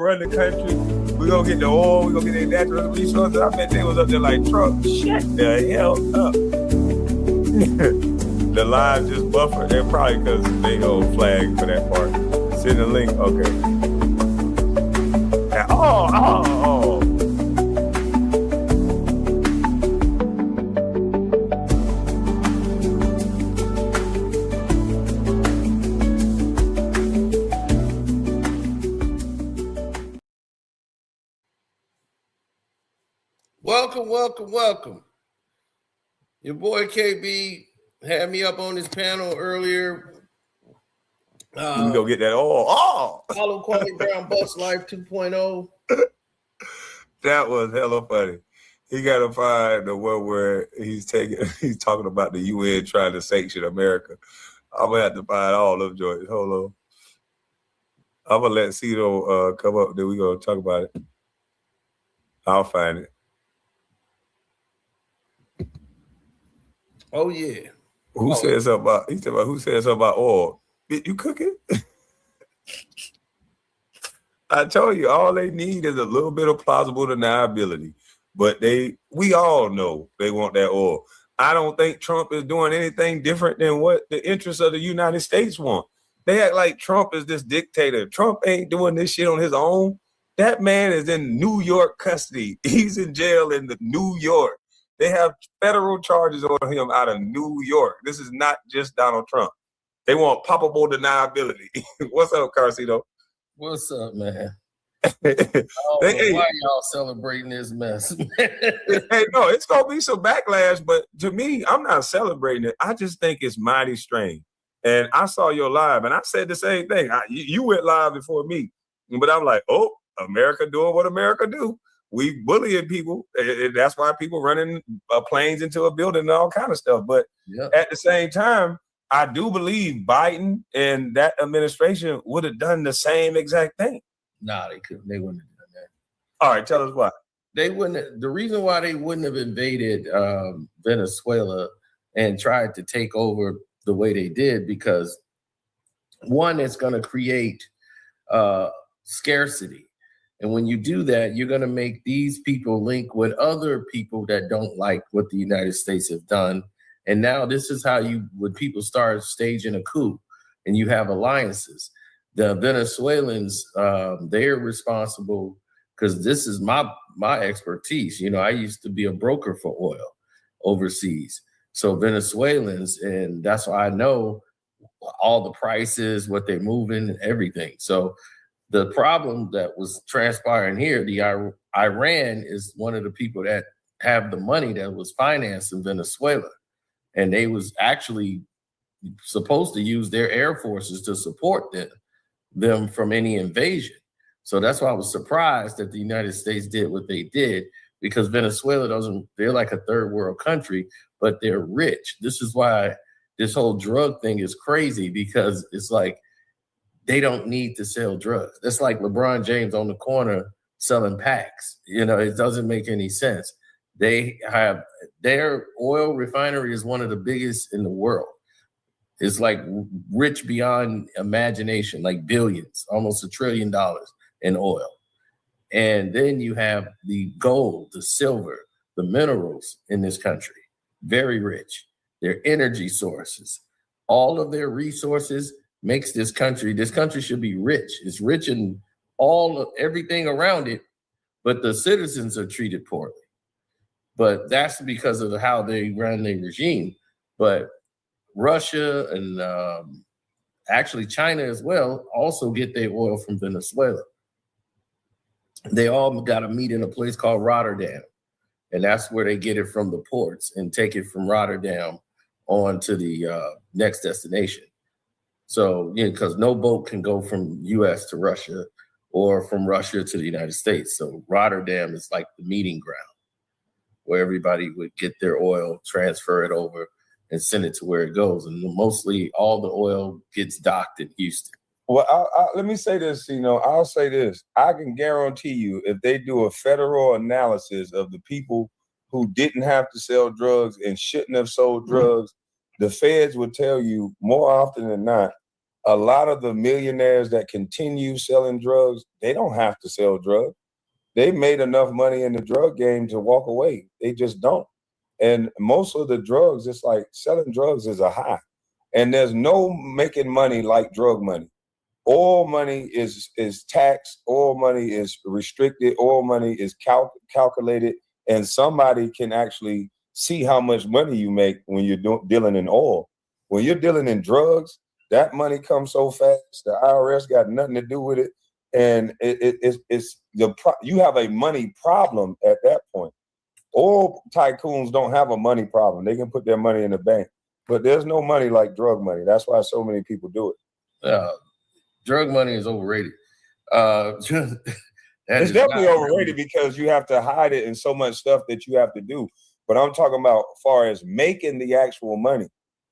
run the country. We're going to get the oil. We're going to get the natural resources. I bet they was up there like, Trump, shut the hell up. The live just buffered. And probably because they hold flag for that part. Send the link. Okay. Now, oh. Welcome. Your boy KB had me up on this panel earlier. We go get that all. Follow Kwame Brown Bus Life 2.0. That was hella funny. He got to find the one where he's talking about the UN trying to sanction America. I'm gonna have to find all of joints. Hold on. I'm gonna let Cito come up. Then we gonna talk about it. I'll find it. Oh yeah. Who said something about? He said about who said something about oil? You cooking? I told you, all they need is a little bit of plausible deniability. But we all know they want that oil. I don't think Trump is doing anything different than what the interests of the United States want. They act like Trump is this dictator. Trump ain't doing this shit on his own. That man is in New York custody. He's in jail in New York. They have federal charges on him out of New York. This is not just Donald Trump. They want palpable deniability. What's up, Karceno? What's up, man? Why y'all celebrating this mess? Hey, no, it's gonna be some backlash, but to me, I'm not celebrating it. I just think it's mighty strange. And I saw your live, and I said the same thing. You went live before me, but I'm like, oh, America doing what America do. We bullying people. And that's why people running planes into a building and all kind of stuff. But at the same time, I do believe Biden and that administration would have done the same exact thing. Nah, they couldn't. They wouldn't have done that. All right, tell us why. They wouldn't. The reason why they wouldn't have invaded Venezuela and tried to take over the way they did, because one, it's going to create scarcity. And when you do that, you're going to make these people link with other people that don't like what the United States have done. And now this is how when people start staging a coup and you have alliances. The Venezuelans, they're responsible, because this is my expertise. You know, I used to be a broker for oil overseas. So Venezuelans, and that's why I know all the prices, what they're moving, and everything. So the problem that was transpiring here, the Iran is one of the people that have the money that was financing Venezuela. And they was actually supposed to use their air forces to support them from any invasion. So that's why I was surprised that the United States did what they did, because Venezuela they're like a third world country, but they're rich. This is why this whole drug thing is crazy, because it's like they don't need to sell drugs. That's like LeBron James on the corner selling packs. You know, it doesn't make any sense. They have their oil refinery is one of the biggest in the world. It's like rich beyond imagination, like billions, almost $1 trillion in oil. And then you have the gold, the silver, the minerals in this country, very rich. Their energy sources, all of their resources makes this country should be rich. It's rich in everything around it, but the citizens are treated poorly. But that's because of how they run their regime. But Russia and actually China as well also get their oil from Venezuela. They all got to meet in a place called Rotterdam. And that's where they get it from the ports and take it from Rotterdam on to the next destination. So, because no boat can go from U.S. to Russia or from Russia to the United States. So Rotterdam is like the meeting ground where everybody would get their oil, transfer it over, and send it to where it goes. And mostly all the oil gets docked in Houston. Well, let me say this, I'll say this. I can guarantee you, if they do a federal analysis of the people who didn't have to sell drugs and shouldn't have sold drugs, the feds would tell you more often than not, a lot of the millionaires that continue selling drugs, they don't have to sell drugs. They made enough money in the drug game to walk away. They just don't. And most of the drugs, it's like selling drugs is a high. And there's no making money like drug money. Oil money is taxed. Oil money is restricted. Oil money is calculated. And somebody can actually see how much money you make when you're dealing in oil. When you're dealing in drugs, that money comes so fast. The IRS got nothing to do with it. And you have a money problem at that point. Oil tycoons don't have a money problem. They can put their money in the bank. But there's no money like drug money. That's why so many people do it. Drug money is overrated. It's definitely overrated because you have to hide it in so much stuff that you have to do. But I'm talking about as far as making the actual money.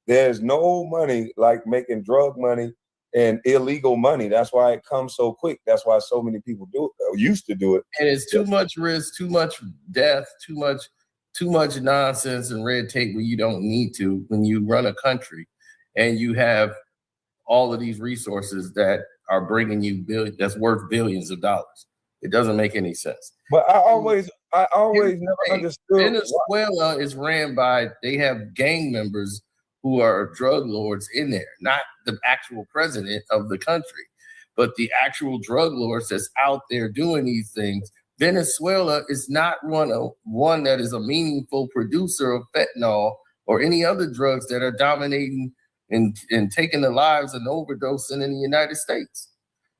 There's no money like making drug money and illegal money. That's why it comes so quick. That's why so many people do it, used to do it. And it's too much risk, too much death, too much nonsense and red tape when you don't need to, when you run a country and you have all of these resources that are bringing you that's worth billions of dollars. It doesn't make any sense. But I always never understood. Venezuela is ran by, they have gang members who are drug lords in there, not the actual president of the country, but the actual drug lords that's out there doing these things. Venezuela is not one that is a meaningful producer of fentanyl or any other drugs that are dominating and taking the lives and overdosing in the United States.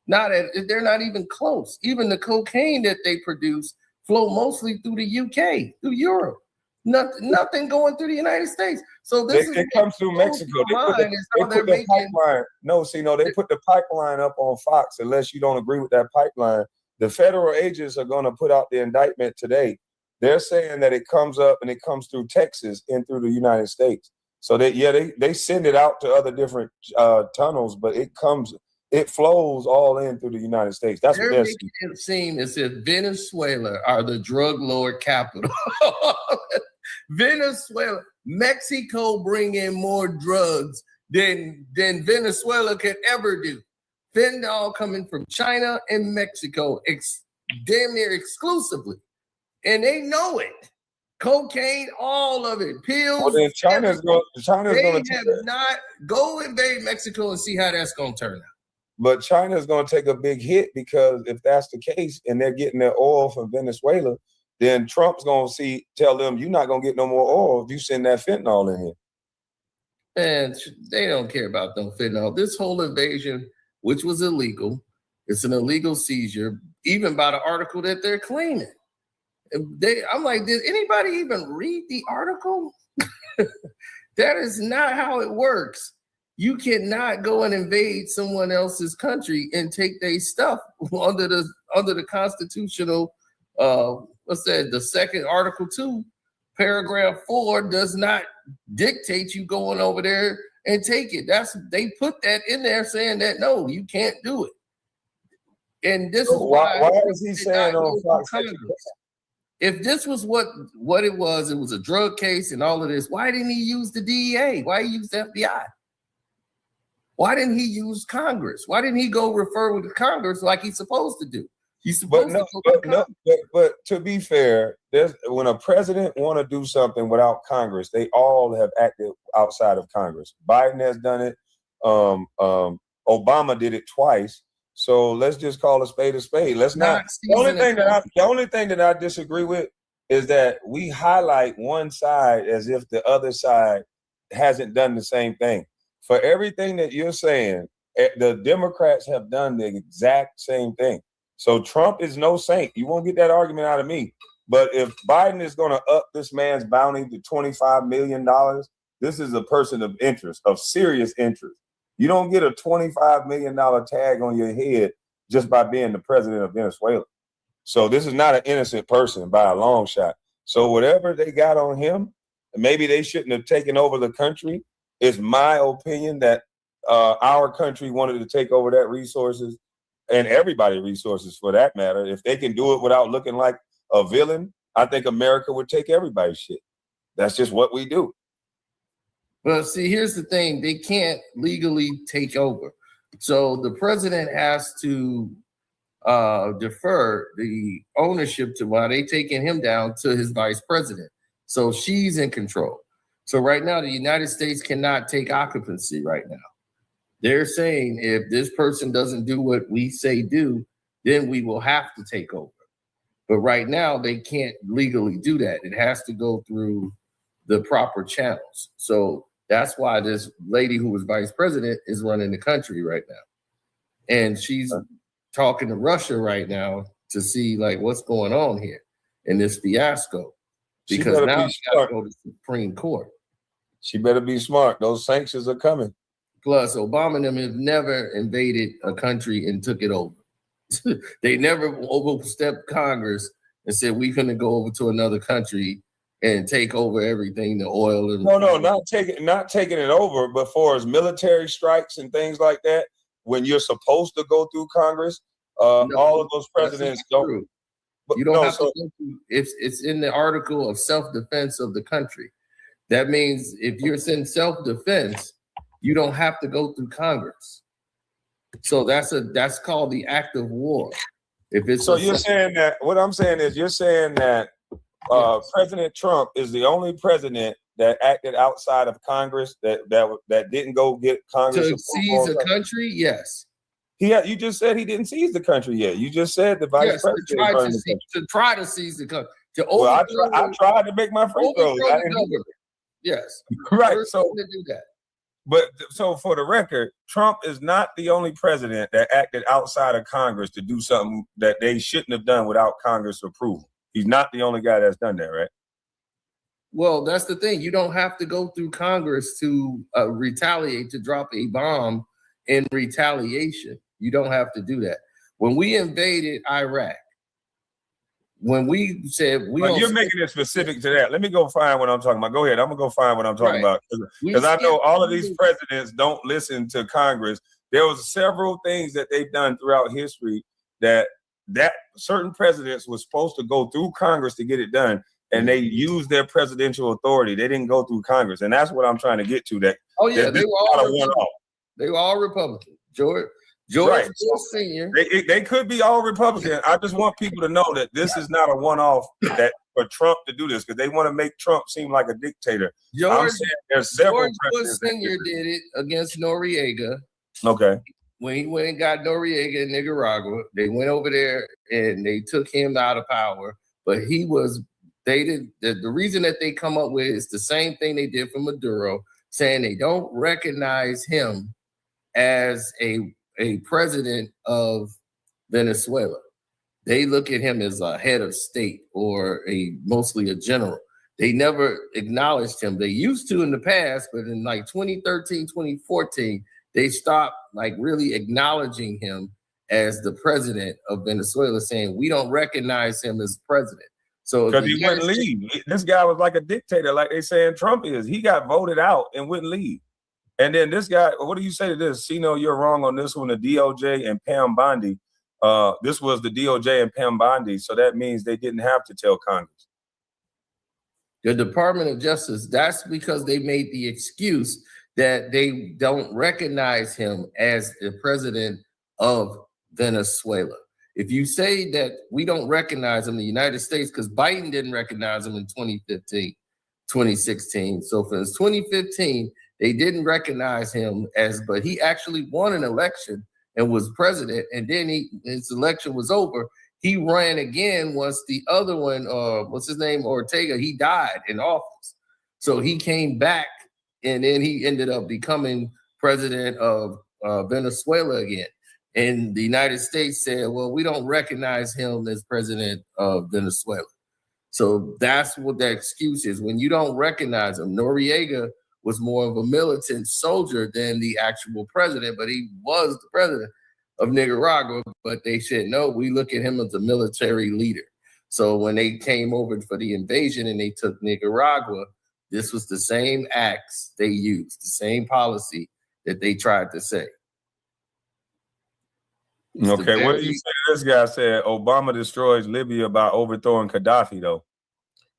They're not even close. Even the cocaine that they produce flow mostly through the UK, through Europe. Nothing going through the United States. So it comes through Mexico. They put the pipeline. They put the pipeline up on Fox. Unless you don't agree with that pipeline, the federal agents are going to put out the indictment today. They're saying that it comes up and it comes through Texas and through the United States. So they send it out to other different tunnels, but it flows all in through the United States. That's what they're making it seem as if Venezuela are the drug lord capital. Venezuela, Mexico bring in more drugs than Venezuela could ever do. Fentanyl coming from China and Mexico, damn near exclusively, and they know it. Cocaine, all of it, pills. Well, then China's going to not go invade Mexico and see how that's going to turn out. But China's going to take a big hit because if that's the case and they're getting their oil from Venezuela, then Trump's going to tell them, you're not going to get no more oil if you send that fentanyl in here. And they don't care about no fentanyl. This whole invasion, which was illegal, it's an illegal seizure, even by the article that they're claiming. I'm like, did anybody even read the article? That is not how it works. You cannot go and invade someone else's country and take their stuff under the constitutional. The second Article 2, paragraph 4 does not dictate you going over there and take it. They put that in there saying that no, you can't do it. And this is why is he saying on Fox? If this was what it was a drug case and all of this, why didn't he use the DEA? Why he use the FBI? Why didn't he use Congress? Why didn't he go refer with Congress like he's supposed to do? But to be fair, when a president want to do something without Congress, they all have acted outside of Congress. Biden has done it. Obama did it twice. So let's just call a spade a spade. Let's not. The only thing that I disagree with is that we highlight one side as if the other side hasn't done the same thing. For everything that you're saying, the Democrats have done the exact same thing. So Trump is no saint. You won't get that argument out of me. But if Biden is going to up this man's bounty to $25 million, this is a person of interest, of serious interest. You don't get a $25 million tag on your head just by being the president of Venezuela. So this is not an innocent person by a long shot. So whatever they got on him, maybe they shouldn't have taken over the country. It's my opinion that our country wanted to take over that resources and everybody's resources for that matter. If they can do it without looking like a villain, I think America would take everybody's shit. That's just what we do. Well, see, here's the thing. They can't legally take over. So the president has to defer the ownership to while they taking him down to his vice president. So she's in control. So right now, the United States cannot take occupancy right now. They're saying if this person doesn't do what we say do, then we will have to take over. But right now, they can't legally do that. It has to go through the proper channels. So that's why this lady who was vice president is running the country right now. And she's talking to Russia right now to see like what's going on here in this fiasco. Because now she got to go to the Supreme Court. She better be smart. Those sanctions are coming. Plus, Obama and them have never invaded a country and took it over. They never overstepped Congress and said we're going to go over to another country and take over everything, the oil. And no, not taking it over, but for as military strikes and things like that, when you're supposed to go through Congress, all of those presidents don't. But you don't have to go through. It's in the article of self-defense of the country. That means if you're in self-defense, you don't have to go through Congress. So that's called the act of war. If it's so you're saying that what I'm saying is you're saying that yes. President Trump is the only president that acted outside of Congress that didn't go get Congress to seize a country. Yes. You just said he didn't seize the country yet. You just said the vice president to try to seize the country. I tried to make my free throws. Yes. Right. So to do that. But so for the record, Trump is not the only president that acted outside of Congress to do something that they shouldn't have done without Congress approval. He's not the only guy that's done that, right? Well, that's the thing. You don't have to go through Congress to retaliate, to drop a bomb in retaliation. You don't have to do that. When we invaded Iraq, when we said you're making it specific to that. Let me go find what I'm talking about. Go ahead. I'm gonna go find what I'm talking about because I know all of these presidents don't listen to Congress. There was several things that they've done throughout history that certain presidents were supposed to go through Congress to get it done, and they used their presidential authority. They didn't go through Congress, and that's what I'm trying to get to. That they were all Republican. George Bush Sr. They could be all Republican. I just want people to know that this is not a one-off that for Trump to do this because they want to make Trump seem like a dictator. George Bush Sr. did it against Noriega. Okay. When he went and got Noriega in Nicaragua, they went over there and they took him out of power. But the reason that they come up with is the same thing they did for Maduro, saying they don't recognize him as a president of Venezuela. They look at him as a head of state or mostly a general. They never acknowledged him. They used to in the past, but in like 2013, 2014, they stopped like really acknowledging him as the president of Venezuela, saying we don't recognize him as president. So because he wouldn't leave. This guy was like a dictator, like they saying Trump is. He got voted out and wouldn't leave. And then this guy, what do you say to this? Sino, you're wrong on this one. The DOJ and Pam Bondi. This was the DOJ and Pam Bondi. So that means they didn't have to tell Congress. The Department of Justice, that's because they made the excuse that they don't recognize him as the president of Venezuela. If you say that we don't recognize him, the United States, because Biden didn't recognize him in 2015, 2016. So for 2015, they didn't recognize him but he actually won an election and was president. And then his election was over. He ran again once the other one, what's his name, Ortega, he died in office. So he came back and then he ended up becoming president of Venezuela again. And the United States said, well, we don't recognize him as president of Venezuela. So that's what the excuse is. When you don't recognize him, Noriega was more of a militant soldier than the actual president, but he was the president of Nicaragua. But they said, no, we look at him as a military leader. So when they came over for the invasion and they took Nicaragua, this was the same acts they used, the same policy that they tried to say. Okay, what do you say this guy said? Obama destroys Libya by overthrowing Gaddafi, though.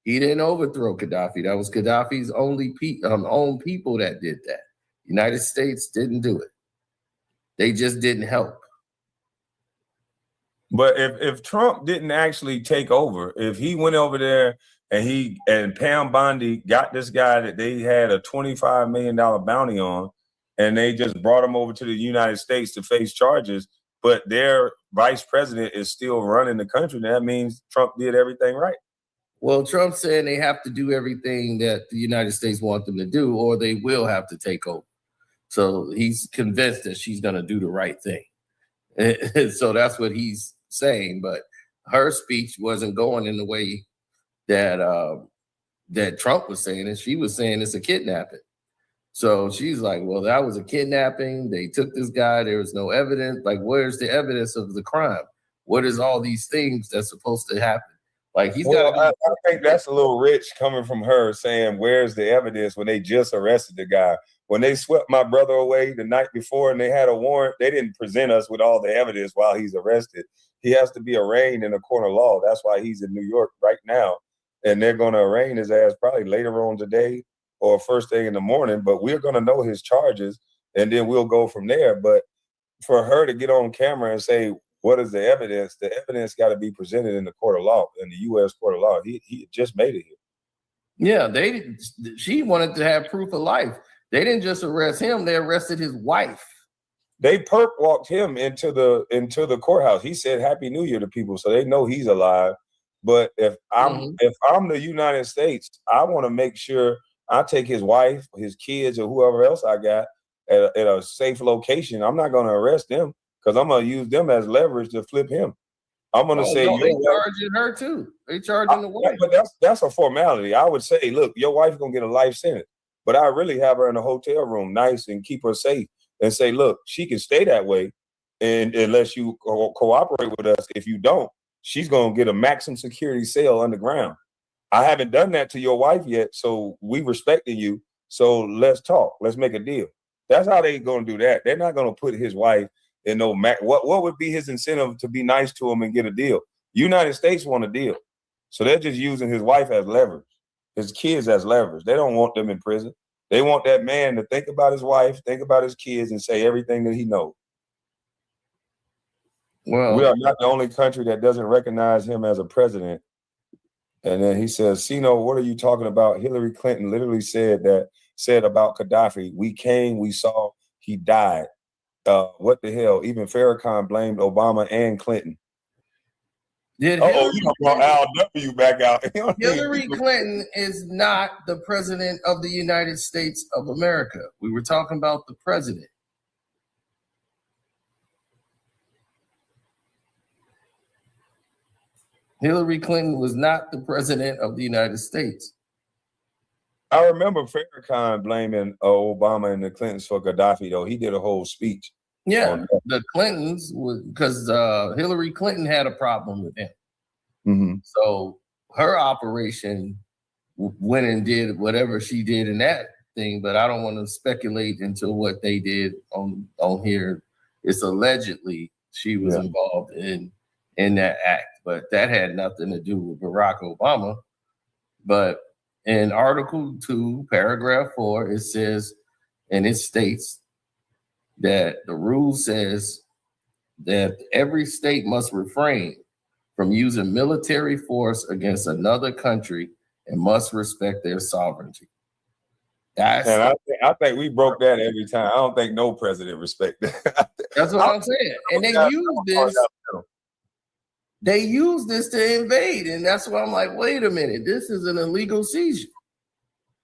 He didn't overthrow Gaddafi. That was Gaddafi's own people that did that. United States didn't do it. They just didn't help. But if Trump didn't actually take over, if he went over there and Pam Bondi got this guy that they had a $25 million bounty on, and they just brought him over to the United States to face charges, but their vice president is still running the country, that means Trump did everything right. Well, Trump's saying they have to do everything that the United States want them to do, or they will have to take over. So he's convinced that she's going to do the right thing. So that's what he's saying. But her speech wasn't going in the way that that Trump was saying it. She was saying it's a kidnapping. So she's like, well, that was a kidnapping. They took this guy. There was no evidence. Like, where's the evidence of the crime? What is all these things that's supposed to happen? Like, he's got. I think that's a little rich coming from her saying, where's the evidence when they just arrested the guy? When they swept my brother away the night before and they had a warrant, they didn't present us with all the evidence while he's arrested. He has to be arraigned in a court of law. That's why he's in New York right now. And they're going to arraign his ass probably later on today or first thing in the morning. But we're going to know his charges and then we'll go from there. But for her to get on camera and say, what is the evidence? The evidence got to be presented in the court of law, in the U.S. court of law. He just made it here. Yeah, she wanted to have proof of life. They didn't just arrest him; they arrested his wife. They perp walked him into the courthouse. He said "Happy New Year" to people, so they know he's alive. But if I'm the United States, I want to make sure I take his wife, his kids, or whoever else I got at a safe location. I'm not going to arrest them because I'm going to use them as leverage to flip him. I'm going to say no, they charging her too. They charging the wife. But that's a formality. I would say, look, your wife's going to get a life sentence. But I really have her in a hotel room, nice, and keep her safe and say, look, she can stay that way. And unless you cooperate with us, if you don't, she's going to get a maximum security cell underground. I haven't done that to your wife yet. So we respecting you. So let's talk. Let's make a deal. That's how they're going to do that. They're not going to put his wife in no what would be his incentive to be nice to him and get a deal? United States want a deal. So they're just using his wife as leverage. His kids as leverage. They don't want them in prison. They want that man to think about his wife, think about his kids, and say everything that he knows. Well, we are not the only country that doesn't recognize him as a president. And then he says, Sino, what are you talking about? Hillary Clinton literally said about Gaddafi, we came, we saw, he died. What the hell? Even Farrakhan blamed Obama and Clinton. You brought Al W back out. Hillary Clinton is not the president of the United States of America. We were talking about the president. Hillary Clinton was not the president of the United States. I remember Farrakhan blaming Obama and the Clintons for Gaddafi, though. He did a whole speech. Yeah, the Clintons, because Hillary Clinton had a problem with him. Mm-hmm. So her operation went and did whatever she did in that thing, but I don't want to speculate into what they did on here. It's allegedly she was involved in that act, but that had nothing to do with Barack Obama. But in Article 2, Paragraph 4, it says, and it states that the rule says that every state must refrain from using military force against another country and must respect their sovereignty. I think we broke that every time. I don't think no president respect that. That's what I'm saying. And they use this to invade. And that's why I'm like, wait a minute, this is an illegal seizure.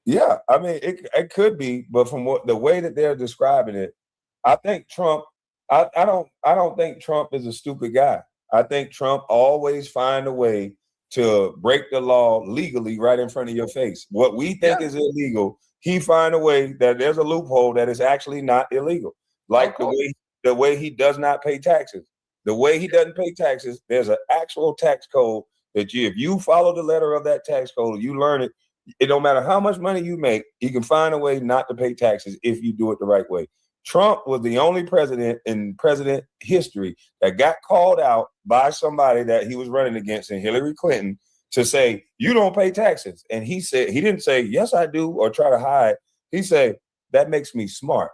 Yeah, I mean, it could be, but from the way that they're describing it, I think Trump, I don't think Trump is a stupid guy. I think Trump always find a way to break the law legally right in front of your face. What we think is illegal, he find a way that there's a loophole that is actually not illegal. Like the way he does not pay taxes. The way he doesn't pay taxes, there's an actual tax code that if you follow the letter of that tax code, you learn it. It don't matter how much money you make, you can find a way not to pay taxes if you do it the right way. Trump was the only president in president history that got called out by somebody that he was running against, in Hillary Clinton, to say, you don't pay taxes. And he didn't say, yes, I do, or try to hide. He said, that makes me smart.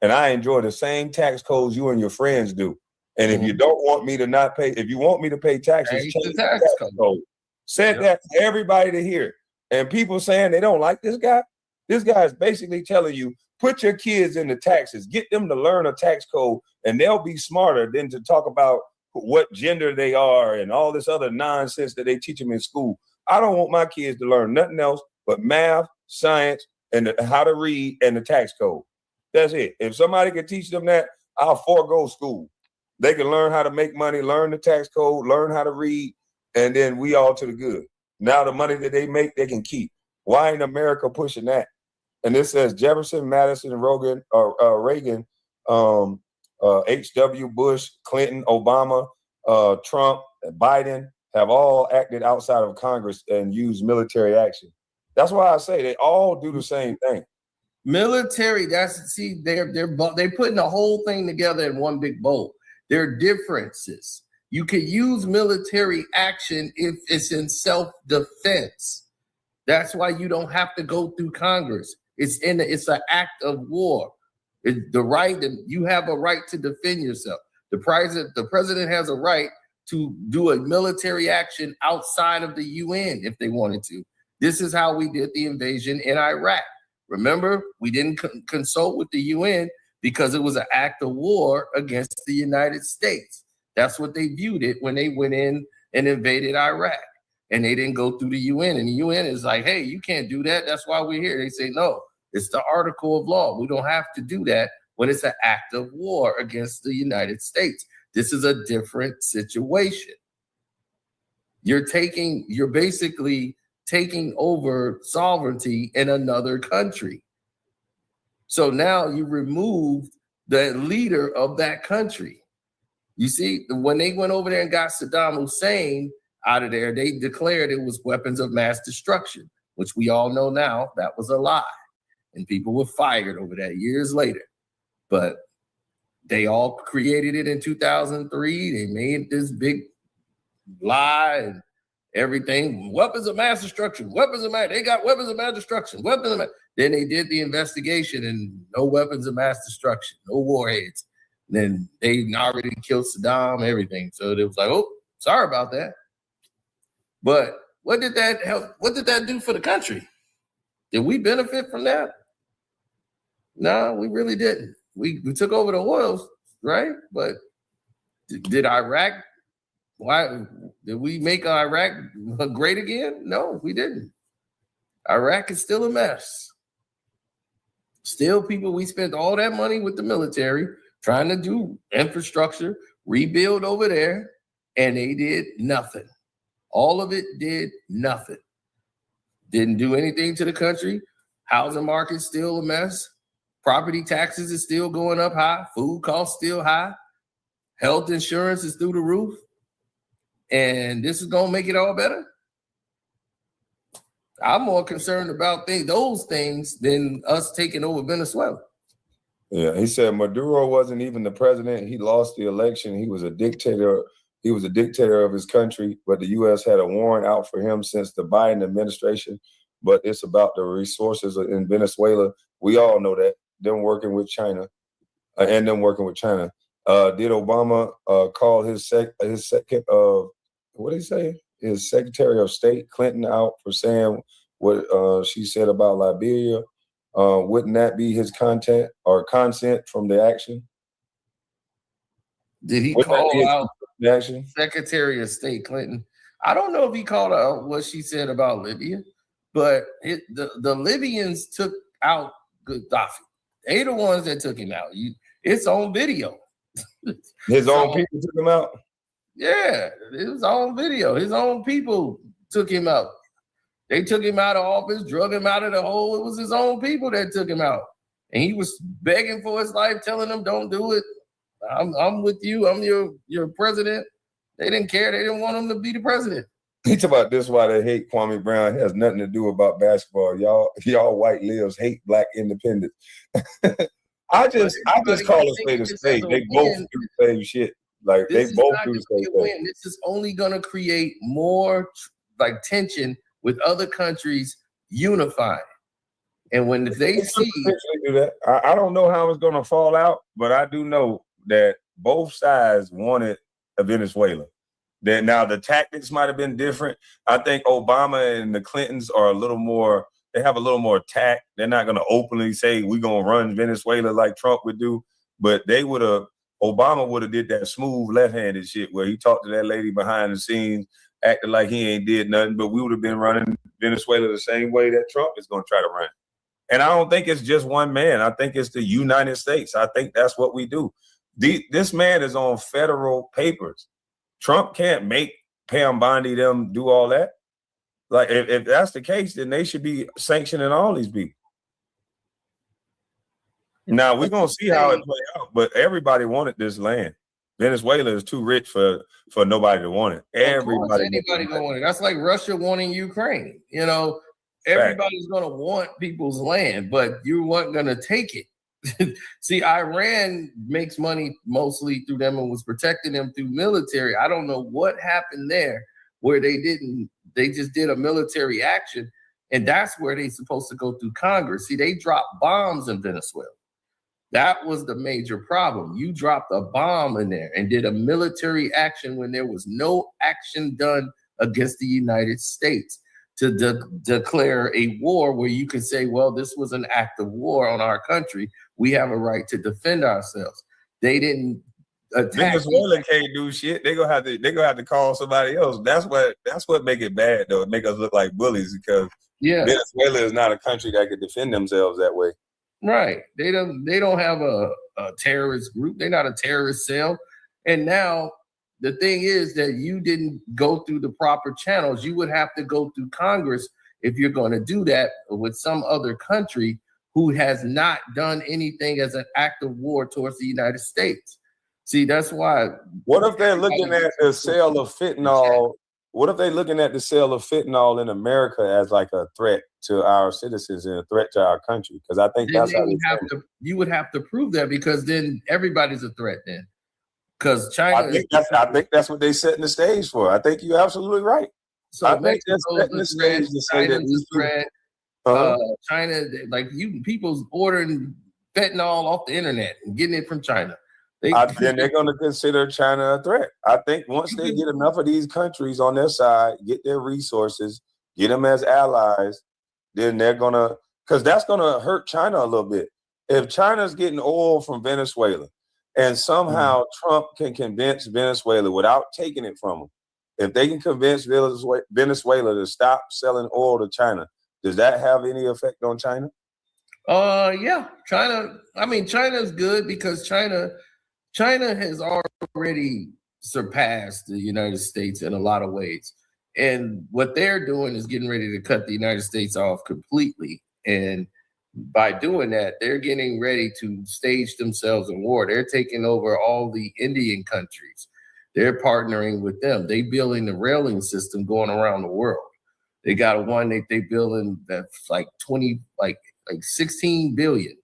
and I enjoy the same tax codes you and your friends do. And if you don't want me to not pay, if you want me to pay taxes, change the tax code. Said that for everybody to hear. And people saying they don't like this guy. This guy is basically telling you, put your kids in the taxes, get them to learn a tax code, and they'll be smarter than to talk about what gender they are and all this other nonsense that they teach them in school. I don't want my kids to learn nothing else but math, science, and how to read and the tax code. That's it. If somebody can teach them that, I'll forego school. They can learn how to make money, learn the tax code, learn how to read, and then we all to the good. Now the money that they make, they can keep. Why ain't America pushing that? And this says Jefferson, Madison, Reagan, H.W. Bush, Clinton, Obama, Trump, Biden have all acted outside of Congress and used military action. That's why I say they all do the same thing. Military, they're putting the whole thing together in one big bowl. There are differences. You can use military action if it's in self-defense. That's why you don't have to go through Congress. It's an act of war. You have a right to defend yourself. The president has a right to do a military action outside of the UN if they wanted to. This is how we did the invasion in Iraq. Remember, we didn't consult with the UN because it was an act of war against the United States. That's what they viewed it when they went in and invaded Iraq. And they didn't go through the UN. And the UN is like, hey, you can't do that. That's why we're here. They say, no, it's the article of law. We don't have to do that when it's an act of war against the United States. This is a different situation. You're basically taking over sovereignty in another country. So now you removed the leader of that country. You see, when they went over there and got Saddam Hussein out of there, they declared it was weapons of mass destruction, which we all know now that was a lie. And people were fired over that years later. But they all created it in 2003. They made this big lie and everything. Weapons of mass destruction, they got weapons of mass destruction, Then they did the investigation and no weapons of mass destruction, no warheads. Then they already killed Saddam, everything. So they was like, oh, sorry about that. But what did that help? What did that do for the country? Did we benefit from that? No, we really didn't. We took over the oils, right? But did Iraq, why did we make Iraq great again? No, we didn't. Iraq is still a mess. Still, we spent all that money with the military trying to do infrastructure, rebuild over there, and they did nothing. All of it did nothing. Didn't do anything to the country. Housing market's still a mess. Property taxes is still going up high. Food costs still high. Health insurance is through the roof. And this is going to make it all better? I'm more concerned about those things than us taking over Venezuela. Yeah, he said Maduro wasn't even the president. He lost the election. He was a dictator. He was a dictator of his country, but the U.S. had a warrant out for him since the Biden administration. But it's about the resources in Venezuela. We all know that. Them working with China. Did Obama call his second what did he say? His Secretary of State Clinton out for saying what she said about Liberia? Wouldn't that be his content or consent from the action? Did he call out the action? Secretary of State Clinton? I don't know if he called out what she said about Libya, but the Libyans took out Gaddafi. They the ones that took him out. It's on video. His own people took him out? Yeah, it was on video. His own people took him out. They took him out of office, drug him out of the hole. It was his own people that took him out. And he was begging for his life, telling them, don't do it. I'm with you. I'm your president. They didn't care. They didn't want him to be the president. He talk about this why they hate Kwame Brown. It has nothing to do about basketball. Y'all white libs hate black independence. I just call it spade a spade. They both do the same shit. Like they both do the same thing. This is only gonna create more like tension with other countries unifying. And when they see, do that. I don't know how it's going to fall out, but I do know that both sides wanted a Venezuela. That now the tactics might have been different. I think Obama and the Clintons are a little more. They have a little more tact. They're not going to openly say we're going to run Venezuela like Trump would do, but they would have. Obama would have did that smooth left-handed shit where he talked to that lady behind the scenes, acted like he ain't did nothing, but we would have been running Venezuela the same way that Trump is going to try to run. And I don't think it's just one man. I think it's the United States. I think that's what we do. This man is on federal papers. Trump can't make Pam Bondi them do all that. Like, if that's the case, then they should be sanctioning all these people. Now, we're going to see how it plays out, but everybody wanted this land. Venezuela is too rich for nobody to want it. Anybody gonna want it. That's like Russia wanting Ukraine. You know, everybody's going to want people's land, but you weren't going to take it. See, Iran makes money mostly through them and was protecting them through military. I don't know what happened there where they just did a military action, and that's where they're supposed to go through Congress. See, they dropped bombs in Venezuela. That was the major problem. You dropped a bomb in there and did a military action when there was no action done against the United States to declare a war where you can say, well, this was an act of war on our country. We have a right to defend ourselves. They didn't attack. Venezuela can't do shit. They're gonna have to call somebody else. That's what make it bad though. It make us look like bullies because Venezuela is not a country that could defend themselves that way. Right. They don't have a terrorist group. They're not a terrorist cell. And now the thing is that you didn't go through the proper channels. You would have to go through Congress if you're going to do that with some other country who has not done anything as an act of war towards the United States. See, that's why. What if they're looking at the sale of fentanyl? What if they're looking at the sale of fentanyl in America as like a threat to our citizens and a threat to our country? Because I think that's how you would have to prove that, because then everybody's a threat then. Because China, I think that's what they setting the stage for. I think you're absolutely right. So I think that's setting the stage to say that we threat. China, like people's ordering fentanyl off the internet and getting it from China. Then they're going to consider China a threat. I think once they get enough of these countries on their side, get their resources, get them as allies, then they're going to, because that's going to hurt China a little bit. If China's getting oil from Venezuela and somehow Trump can convince Venezuela without taking it from them, if they can convince Venezuela to stop selling oil to China, does that have any effect on China? Yeah, China. I mean, China's good because China has already surpassed the United States in a lot of ways. And what they're doing is getting ready to cut the United States off completely. And by doing that, they're getting ready to stage themselves in war. They're taking over all the Indian countries. They're partnering with them. They building the railing system going around the world. They got one that they building that's like 16 billion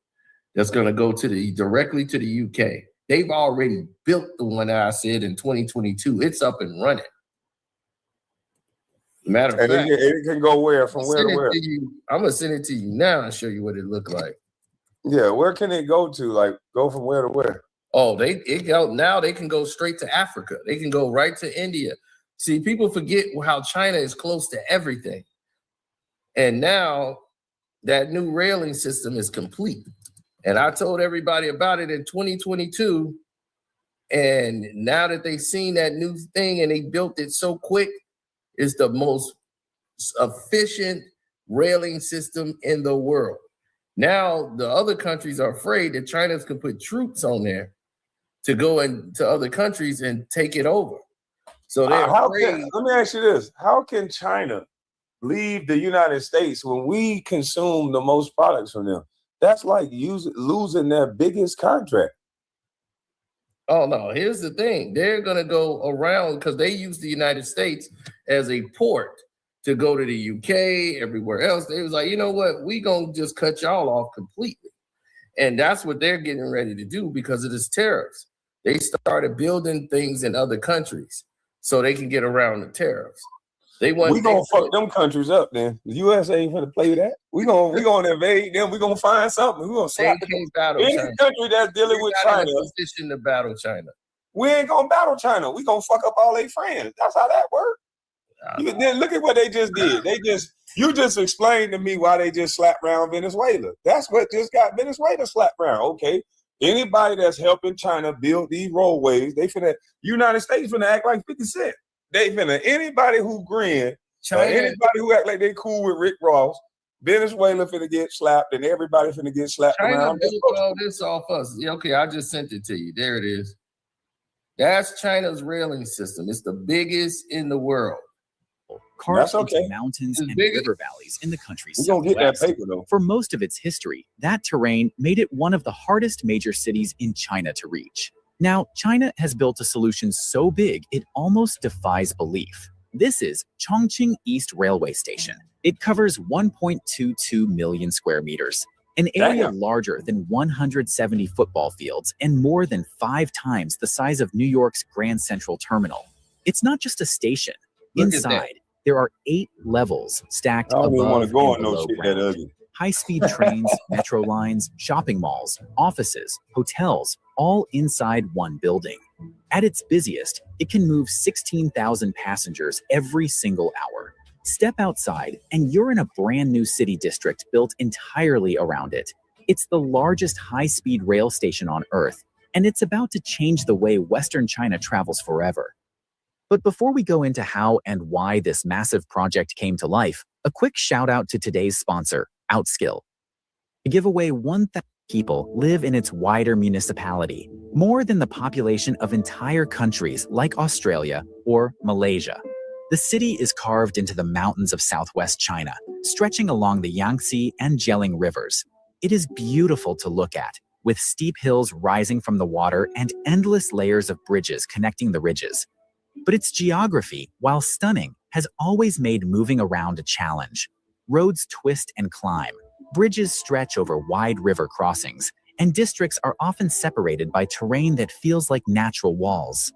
that's going to go directly to the UK. They've already built the one that I said in 2022. It's up and running. Matter of fact, it can go where? From where to where? I'm going to send it to you now and show you what it looked like. Yeah, where can it go to? Like, go from where to where? Oh, now they can go straight to Africa. They can go right to India. See, people forget how China is close to everything. And now that new railing system is complete. And I told everybody about it in 2022. And now that they've seen that new thing and they built it so quick, it's the most efficient railing system in the world. Now the other countries are afraid that China's can put troops on there to go into other countries and take it over. So they're afraid. Let me ask you this. How can China leave the United States when we consume the most products from them? That's like losing their biggest contract. Oh, no. Here's the thing. They're going to go around because they use the United States as a port to go to the UK, everywhere else. They was like, you know what? We going to just cut y'all off completely. And that's what they're getting ready to do because of this tariffs. They started building things in other countries so they can get around the tariffs. We gonna fuck them countries up then. The U.S. ain't gonna play that. We gonna invade them. We gonna find something. We gonna slap any country that's dealing with China. In a position to battle China. We ain't gonna battle China. We gonna fuck up all their friends. That's how that works. Then look at what they just did. You just explained to me why they just slapped around Venezuela. That's what just got Venezuela slapped around. Okay. Anybody that's helping China build these roadways, United States finna act like 50 Cent. Anybody who grin, anybody who act like they cool with Rick Ross, Venezuela finna get slapped and everybody finna get slapped around. China built all this off us. Yeah, okay, I just sent it to you. There it is. That's China's railing system. It's the biggest in the world. Carved into mountains and river valleys in the country's southwest. For most of its history, that terrain made it one of the hardest major cities in China to reach. Now, China has built a solution so big it almost defies belief. This is Chongqing East Railway Station. It covers 1.22 million square meters, an area larger than 170 football fields and more than 5 times the size of New York's Grand Central Terminal. It's not just a station. Inside, there are 8 levels stacked above and below ground. High-speed trains, metro lines, shopping malls, offices, hotels, all inside one building. At its busiest, it can move 16,000 passengers every single hour. Step outside, and you're in a brand new city district built entirely around it. It's the largest high-speed rail station on Earth, and it's about to change the way Western China travels forever. But before we go into how and why this massive project came to life, a quick shout out to today's sponsor, Outskill. To give away 1,000 people live in its wider municipality, more than the population of entire countries like Australia or Malaysia. The city is carved into the mountains of southwest China, stretching along the Yangtze and Jialing rivers. It is beautiful to look at, with steep hills rising from the water and endless layers of bridges connecting the ridges. But its geography, while stunning, has always made moving around a challenge. Roads twist and climb, bridges stretch over wide river crossings, and districts are often separated by terrain that feels like natural walls.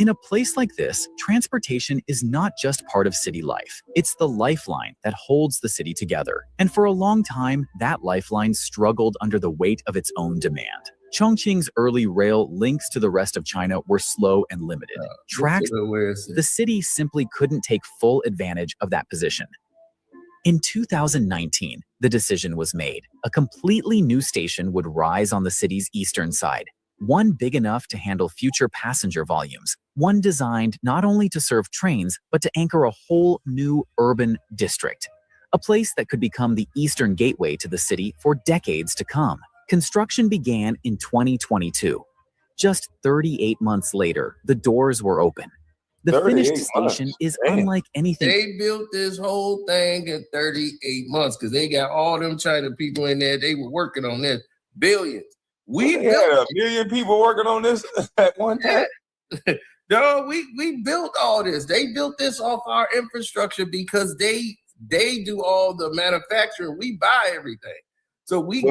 In a place like this, transportation is not just part of city life. It's the lifeline that holds the city together. And for a long time, that lifeline struggled under the weight of its own demand. Chongqing's early rail links to the rest of China were slow and limited. The city simply couldn't take full advantage of that position. In 2019, the decision was made. A completely new station would rise on the city's eastern side, one big enough to handle future passenger volumes, one designed not only to serve trains, but to anchor a whole new urban district, a place that could become the eastern gateway to the city for decades to come. Construction began in 2022. Just 38 months later, the doors were open. The finished station is unlike anything. They built this whole thing in 38 months because they got all them China people in there. They were working on this. Billions. We had 1 million people working on this at one time. No, we built all this. They built this off our infrastructure because they do all the manufacturing. We buy everything. So we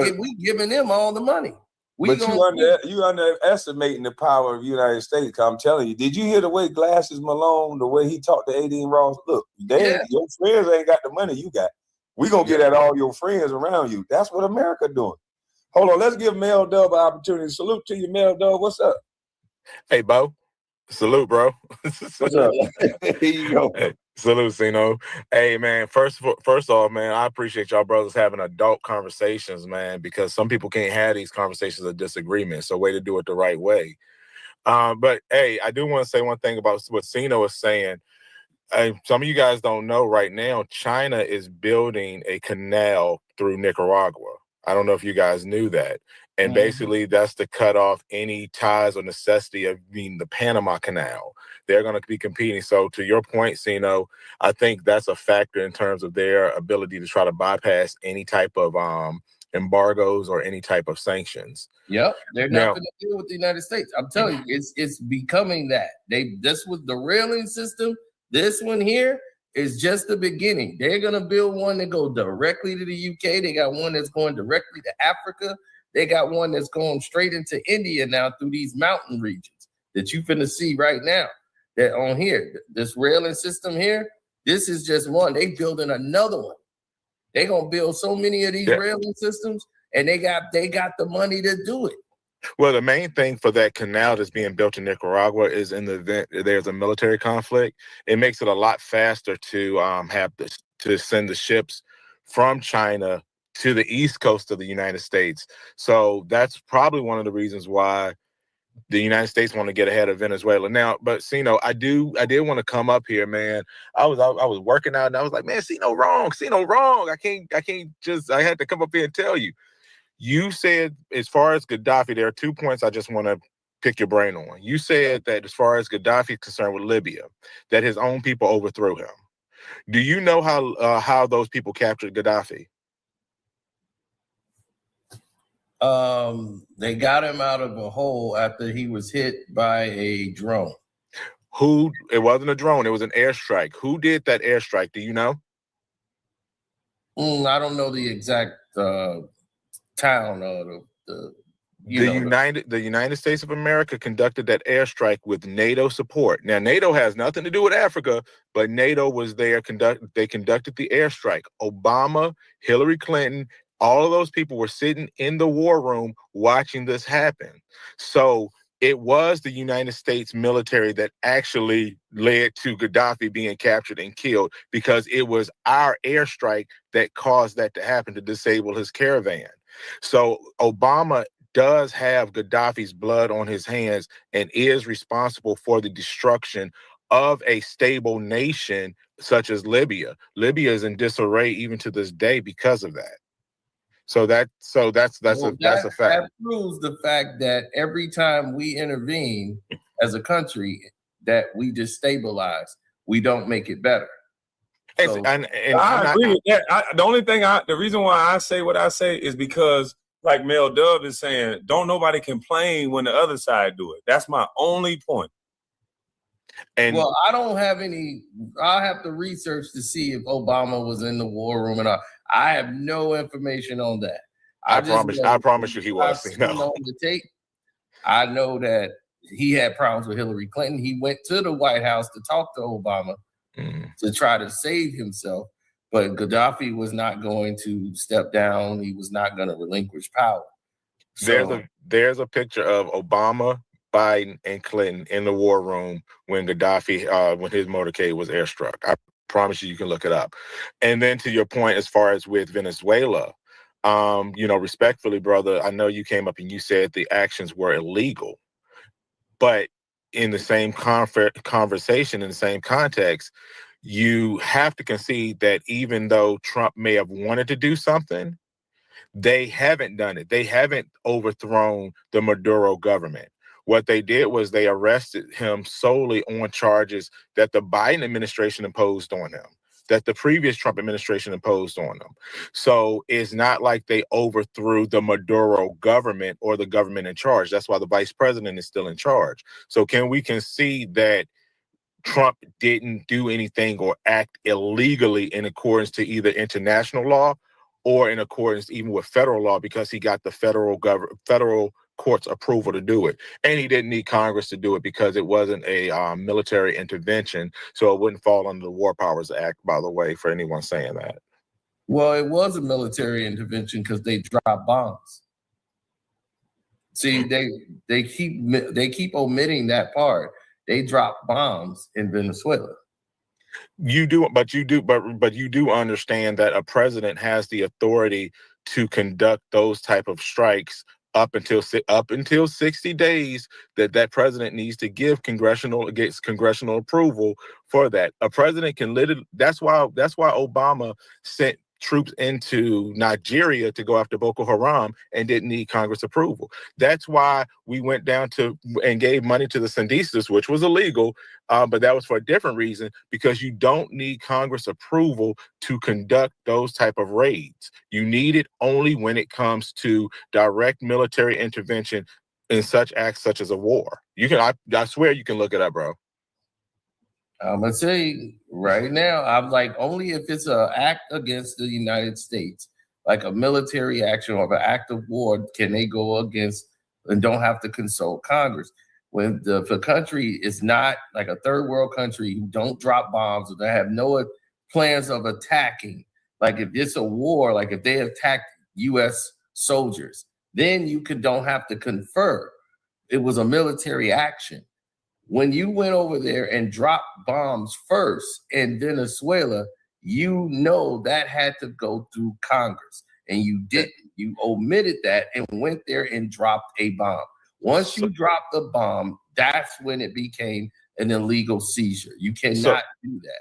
giving them all the money. You underestimating the power of the United States. I'm telling you. Did you hear the way Glasses Malone, the way he talked to Adine Ross? Look, your friends ain't got the money you got. We gonna get at all your friends around you. That's what America doing. Hold on, let's give Mel Dub an opportunity. Salute to you, Mel Dub. What's up? Hey, Bo. Salute, bro. What's up? Here you go. Hey, salute, Sino. Hey, man, first off, man, I appreciate y'all brothers having adult conversations, man, because some people can't have these conversations of disagreement. So way to do it the right way. But, hey, I do want to say one thing about what Sino is saying. Some of you guys don't know right now, China is building a canal through Nicaragua. I don't know if you guys knew that. And basically that's to cut off any ties or necessity of being the Panama Canal. They're going to be competing. So to your point, Sino, I think that's a factor in terms of their ability to try to bypass any type of embargoes or any type of sanctions. Yep. They're not going to deal with the United States. I'm telling you, it's becoming that. This was the railing system. This one here is just the beginning. They're going to build one that go directly to the UK. They got one that's going directly to Africa. They got one that's going straight into India now through these mountain regions that you finna see right now. That on here, this railing system here, This is just one. They building another one. They're gonna build so many of these railing systems, and they got the money to do it. Well, the main thing for that canal that's being built in Nicaragua is in the event there's a military conflict, it makes it a lot faster to to send the ships from China to the east coast of the United States. So that's probably one of the reasons why the United States want to get ahead of Venezuela now. But Sino, I did want to come up here, man. I was working out and I was like, man, Sino wrong. I had to come up here and tell you. You said, as far as Gaddafi, there are 2 points I just want to pick your brain on. You said that as far as Gaddafi is concerned with Libya, that his own people overthrew him. Do you know how those people captured Gaddafi? They got him out of a hole after he was hit by a drone. It wasn't a drone, it was an airstrike. Who did that airstrike? Do you know? I don't know the exact town or the United States of America conducted that airstrike with NATO support. Now, NATO has nothing to do with Africa, but NATO was there. They conducted the airstrike. Obama, Hillary Clinton, all of those people were sitting in the war room watching this happen. So it was the United States military that actually led to Gaddafi being captured and killed, because it was our airstrike that caused that to happen, to disable his caravan. So Obama does have Gaddafi's blood on his hands and is responsible for the destruction of a stable nation such as Libya. Libya is in disarray even to this day because of that. So that's a fact. That proves the fact that every time we intervene as a country that we destabilize, we don't make it better. So, I agree with that. The reason why I say what I say is because, like Mel Dove is saying, don't nobody complain when the other side do it. That's my only point. And well, I don't have any. I'll have to research to see if Obama was in the war room, and I have no information on that. I promise you, he was. On the tape, I know that he had problems with Hillary Clinton. He went to the White House to talk to Obama to try to save himself, but Gaddafi was not going to step down. He was not going to relinquish power. There's a picture of Obama, Biden, and Clinton in the war room when Gaddafi, when his motorcade was airstruck. I promise you can look it up. And then to your point, as far as with Venezuela, respectfully, brother, I know you came up and you said the actions were illegal, but in the same conversation, in the same context, you have to concede that even though Trump may have wanted to do something, they haven't done it. They haven't overthrown the Maduro government. What they did was they arrested him solely on charges that the Biden administration imposed on him, that the previous Trump administration imposed on him. So it's not like they overthrew the Maduro government or the government in charge. That's why the vice president is still in charge. So can we concede that Trump didn't do anything or act illegally in accordance to either international law or in accordance even with federal law, because he got the federal court's approval to do it? And he didn't need Congress to do it because it wasn't a military intervention, so it wouldn't fall under the War Powers Act, by the way, for anyone saying that. Well, it was a military intervention because they dropped bombs. See, they keep omitting that part. They dropped bombs in Venezuela. You do understand that a president has the authority to conduct those type of strikes up until 60 days that president needs to give congressional approval for that. A president can literally, that's why Obama sent troops into Nigeria to go after Boko Haram and didn't need Congress approval. That's why we went down to and gave money to the Sandinistas, which was illegal, but that was for a different reason, because you don't need Congress approval to conduct those type of raids. You need it only when it comes to direct military intervention in such acts such as a war. You can, I swear you can look it up, bro. I'm gonna say right now, I'm like, only if it's an act against the United States, like a military action or an act of war, can they go against and don't have to consult Congress. When the country is not like a third world country who don't drop bombs or they have no plans of attacking, like if it's a war, like if they attacked U.S. soldiers, then you don't have to confer. It was a military action. When you went over there and dropped bombs first in Venezuela, you know that had to go through Congress, and you didn't. You omitted that and went there and dropped a bomb. Once you drop the bomb, that's when it became an illegal seizure. You cannot do that.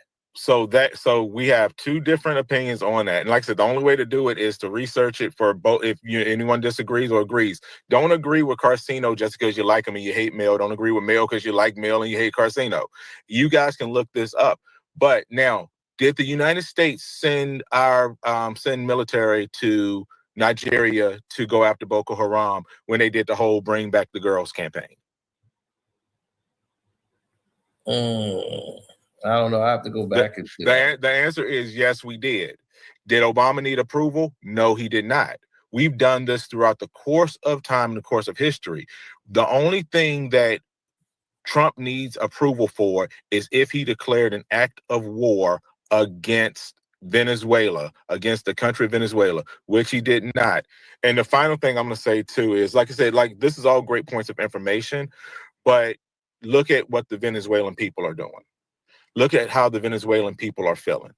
So we have two different opinions on that. And like I said, the only way to do it is to research it for both. If anyone disagrees or agrees, don't agree with Karceno just because you like him and you hate Mel. Don't agree with Mel because you like Mel and you hate Karceno. You guys can look this up. But now, did the United States send military to Nigeria to go after Boko Haram when they did the whole Bring Back the Girls campaign? I don't know. I have to go back and see the answer is yes, we did. Did Obama need approval? No, he did not. We've done this throughout the course of time, in the course of history. The only thing that Trump needs approval for is if he declared an act of war against Venezuela, against the country of Venezuela, which he did not. And the final thing I'm going to say too is, like I said, like this is all great points of information, but look at what the Venezuelan people are doing. Look at how the Venezuelan people are feeling.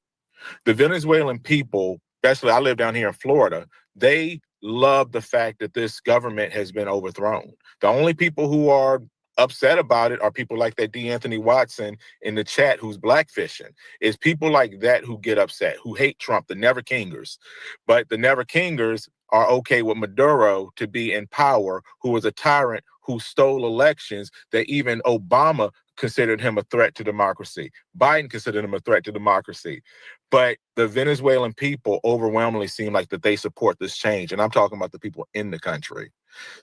The Venezuelan people, especially I live down here in Florida, they love the fact that this government has been overthrown. The only people who are upset about it are people like that D. Anthony Watson in the chat who's blackfishing. It's people like that who get upset, who hate Trump, the Never Kingers. But the Never Kingers are okay with Maduro to be in power, who was a tyrant who stole elections, that even Obama considered him a threat to democracy. Biden considered him a threat to democracy. But the Venezuelan people overwhelmingly seem like that they support this change. And I'm talking about the people in the country.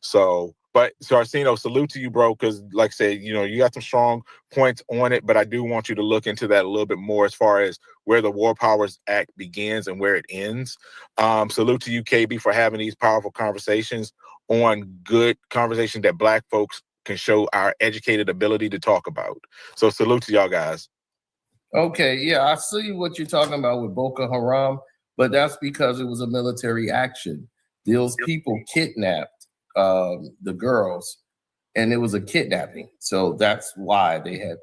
So, but Karceno, salute to you, bro, because like I said, you got some strong points on it, but I do want you to look into that a little bit more as far as where the War Powers Act begins and where it ends. Salute to you, KB, for having these powerful conversations on good conversation that Black folks can show our educated ability to talk about. So salute to y'all guys. Okay, yeah, I see what you're talking about with Boko Haram, but that's because it was a military action. Those people kidnapped the girls, and it was a kidnapping. So that's why they had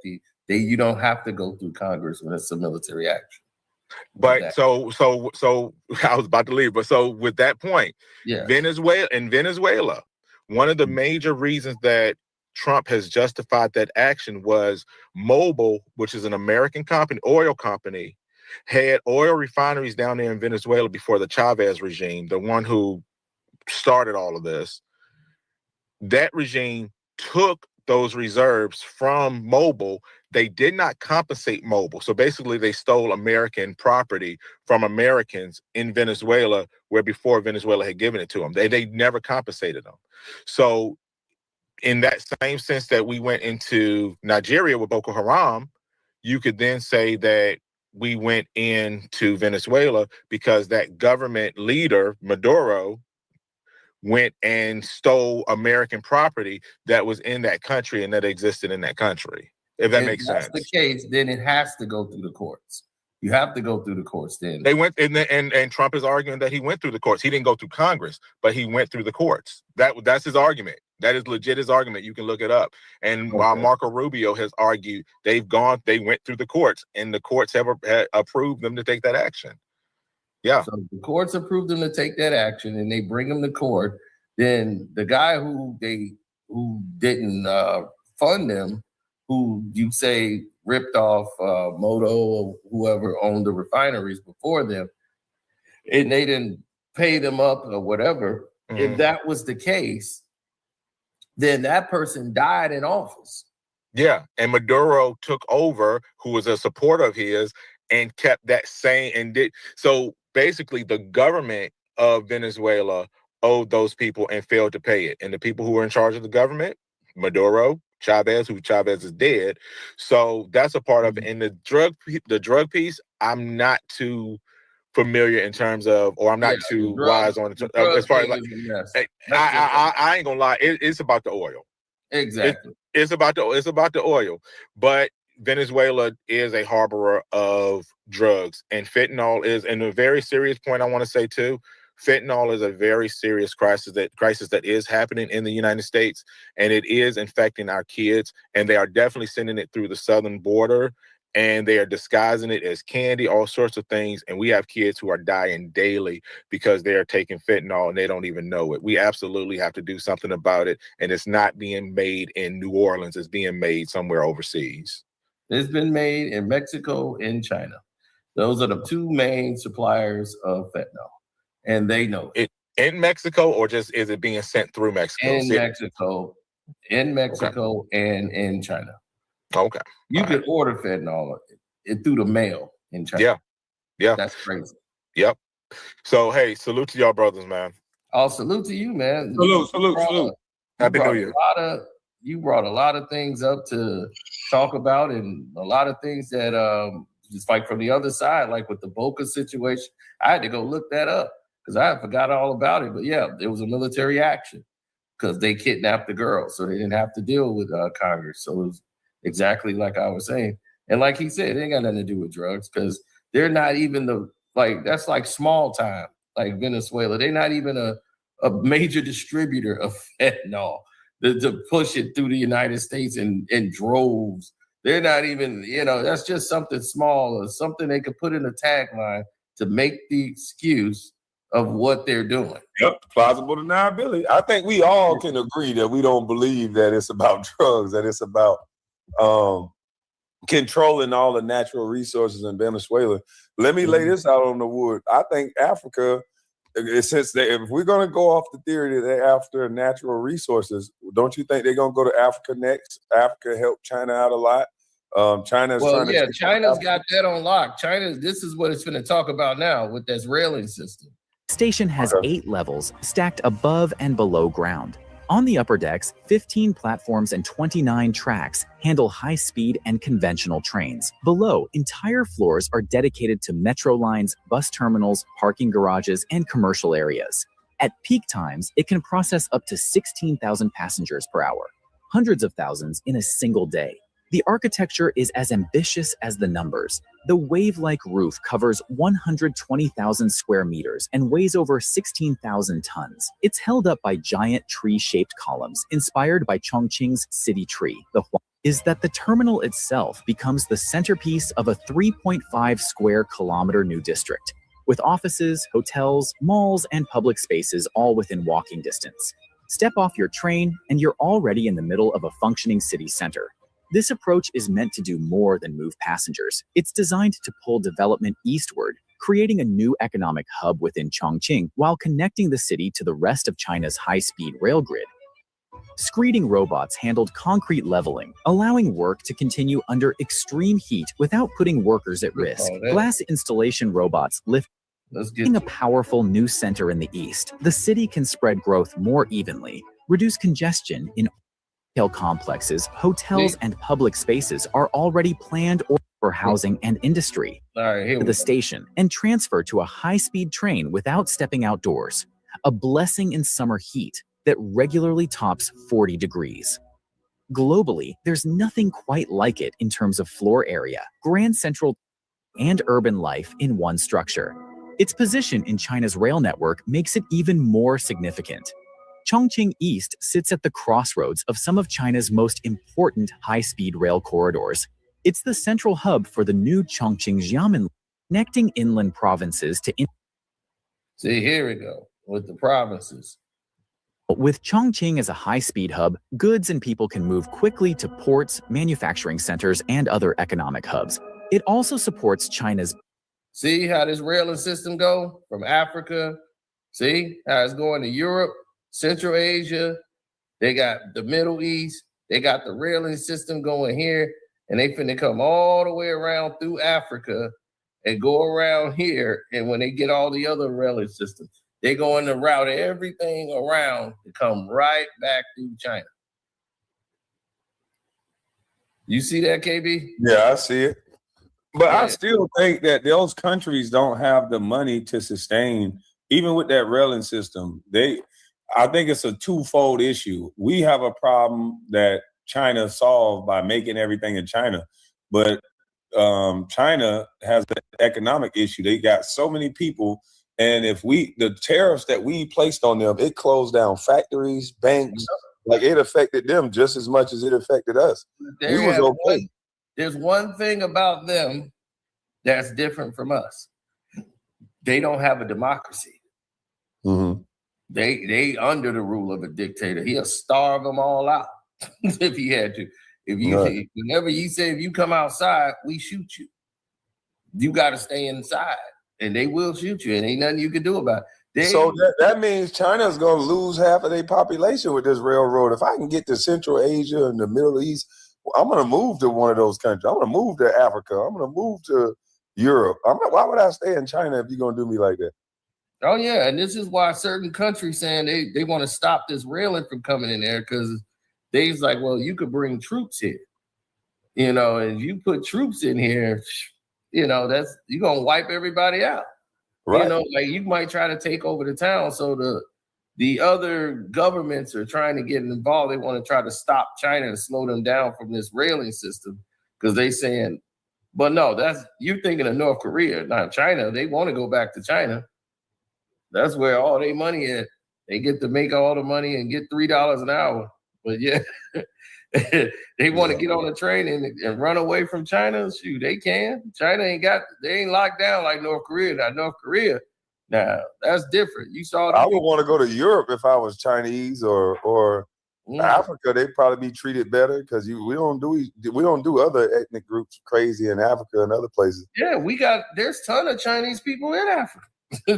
you don't have to go through Congress when it's a military action. But so I was about to leave, but so with that point, yeah, Venezuela, one of the major reasons that Trump has justified that action was Mobil, which is an American company, oil company, had oil refineries down there in Venezuela before the Chavez regime, the one who started all of this. That regime took those reserves from Mobil. They did not compensate Mobil. So basically they stole American property from Americans in Venezuela, where before Venezuela had given it to them. They never compensated them. So in that same sense that we went into Nigeria with Boko Haram, you could then say that we went into Venezuela because that government leader, Maduro, went and stole American property that was in that country and that existed in that country. If that makes sense. If that's the case, then it has to go through the courts. You have to go through the courts then. They went and Trump is arguing that he went through the courts. He didn't go through Congress, but he went through the courts. That's his argument. That is legit his argument. You can look it up. And while Marco Rubio has argued they went through the courts and the courts have approved them to take that action. Yeah. So the courts approved them to take that action and they bring them to court. Then the guy who didn't fund them, who you say ripped off Moto or whoever owned the refineries before them, and they didn't pay them up or whatever. Mm-hmm. If that was the case, then that person died in office. Yeah, and Maduro took over, who was a supporter of his, and kept that same and did so. Basically, the government of Venezuela owed those people and failed to pay it. And the people who were in charge of the government, Maduro, Chavez is dead. So that's a part of it. And the drug piece, I'm not too familiar in terms of, or I'm not too wise on it. As far as I ain't gonna lie, it's about the oil. Exactly. It's about the oil, but Venezuela is a harborer of drugs, and fentanyl is, and a very serious point I want to say too. Fentanyl is a very serious crisis that is happening in the United States, and it is infecting our kids, and they are definitely sending it through the southern border, and they are disguising it as candy, all sorts of things, and we have kids who are dying daily because they are taking fentanyl and they don't even know it. We absolutely have to do something about it, and it's not being made in New Orleans. It's being made somewhere overseas. It's been made in Mexico and China. Those are the two main suppliers of fentanyl. And they know it. In Mexico, or just is it being sent through Mexico? In Mexico, and in China. Okay. You could order fentanyl through the mail in China. Yeah. That's crazy. Yep. So, hey, salute to y'all brothers, man. I'll salute to you, man. Salute. Happy New Year. You brought a lot of things up to talk about, and a lot of things that just like from the other side, like with the Boca situation. I had to go look that up because I forgot all about it. But yeah, it was a military action because they kidnapped the girl, so they didn't have to deal with Congress. So it was exactly like I was saying. And like he said, it ain't got nothing to do with drugs because they're not even that's like small time, like Venezuela. They're not even a major distributor of fentanyl to push it through the United States in droves. They're not even, that's just something small or something they could put in a tagline to make the excuse of what they're doing. Yep, plausible deniability. I think we all can agree that we don't believe that it's about drugs, that it's about controlling all the natural resources in Venezuela. Let me lay this out on the wood. I think Africa, since if we're going to go off the theory that they're after natural resources, don't you think they're going to go to Africa next? Africa helped China out a lot. China's got that on lock. This is what it's going to talk about now with this railing system. The station has 8 levels stacked above and below ground. On the upper decks, 15 platforms and 29 tracks handle high-speed and conventional trains. Below, entire floors are dedicated to metro lines, bus terminals, parking garages, and commercial areas. At peak times, it can process up to 16,000 passengers per hour, hundreds of thousands in a single day. The architecture is as ambitious as the numbers. The wave-like roof covers 120,000 square meters and weighs over 16,000 tons. It's held up by giant tree-shaped columns inspired by Chongqing's city tree. The is that the terminal itself becomes the centerpiece of a 3.5 square kilometer new district, with offices, hotels, malls, and public spaces all within walking distance. Step off your train and you're already in the middle of a functioning city center. This approach is meant to do more than move passengers. It's designed to pull development eastward, creating a new economic hub within Chongqing while connecting the city to the rest of China's high-speed rail grid. Screeding robots handled concrete leveling, allowing work to continue under extreme heat without putting workers at risk. Glass installation robots lifting a powerful new center in the east. The city can spread growth more evenly, reduce congestion in complexes, hotels, and public spaces are already planned for housing and industry. The station and transfer to a high-speed train without stepping outdoors. A blessing in summer heat that regularly tops 40 degrees. Globally, there's nothing quite like it in terms of floor area, Grand Central, and urban life in one structure. Its position in China's rail network makes it even more significant. Chongqing East sits at the crossroads of some of China's most important high-speed rail corridors. It's the central hub for the new Chongqing-Xiamen, connecting inland provinces to See, here we go, with the provinces. With Chongqing as a high-speed hub, goods and people can move quickly to ports, manufacturing centers, and other economic hubs. It also supports China's... See how this railing system go from Africa? See how it's going to Europe? Central Asia, they got the Middle East, they got the railing system going here, and they finna come all the way around through Africa and go around here. And when they get all the other railing systems, they going to route everything around to come right back through China. You see that, KB? Yeah, I see it. But I still think that those countries don't have the money to sustain, even with that railing system. I think it's a twofold issue. We have a problem that China solve by making everything in China. But China has an economic issue. They got so many people, and if the tariffs that we placed on them, it closed down factories, banks. Like it affected them just as much as it affected us. There's one thing about them that's different from us. They don't have a democracy. Mm-hmm. They under the rule of a dictator. He'll starve them all out if he had to. Whenever you say if you come outside, we shoot you. You got to stay inside, and they will shoot you, and ain't nothing you can do about it. So that means China's going to lose half of their population with this railroad. If I can get to Central Asia and the Middle East, I'm going to move to one of those countries. I'm going to move to Africa. I'm going to move to Europe. Why would I stay in China if you're going to do me like that? Oh, yeah. And this is why certain countries saying they want to stop this railing from coming in there, because they's like, well, you could bring troops here, and you put troops in here, you're going to wipe everybody out. Right. Like you might try to take over the town. So the other governments are trying to get involved. They want to try to stop China and slow them down from this railing system, because they saying, but no, you're thinking of North Korea, not China. They want to go back to China. That's where all their money is. They get to make all the money and get $3 an hour. But yeah, they want to get on a train and run away from China. Shoot, they can. China they ain't locked down like North Korea. Now, North Korea, that's different. You saw. I would want to go to Europe if I was Chinese or Africa. They'd probably be treated better because we don't do other ethnic groups crazy in Africa and other places. Yeah, there's a ton of Chinese people in Africa.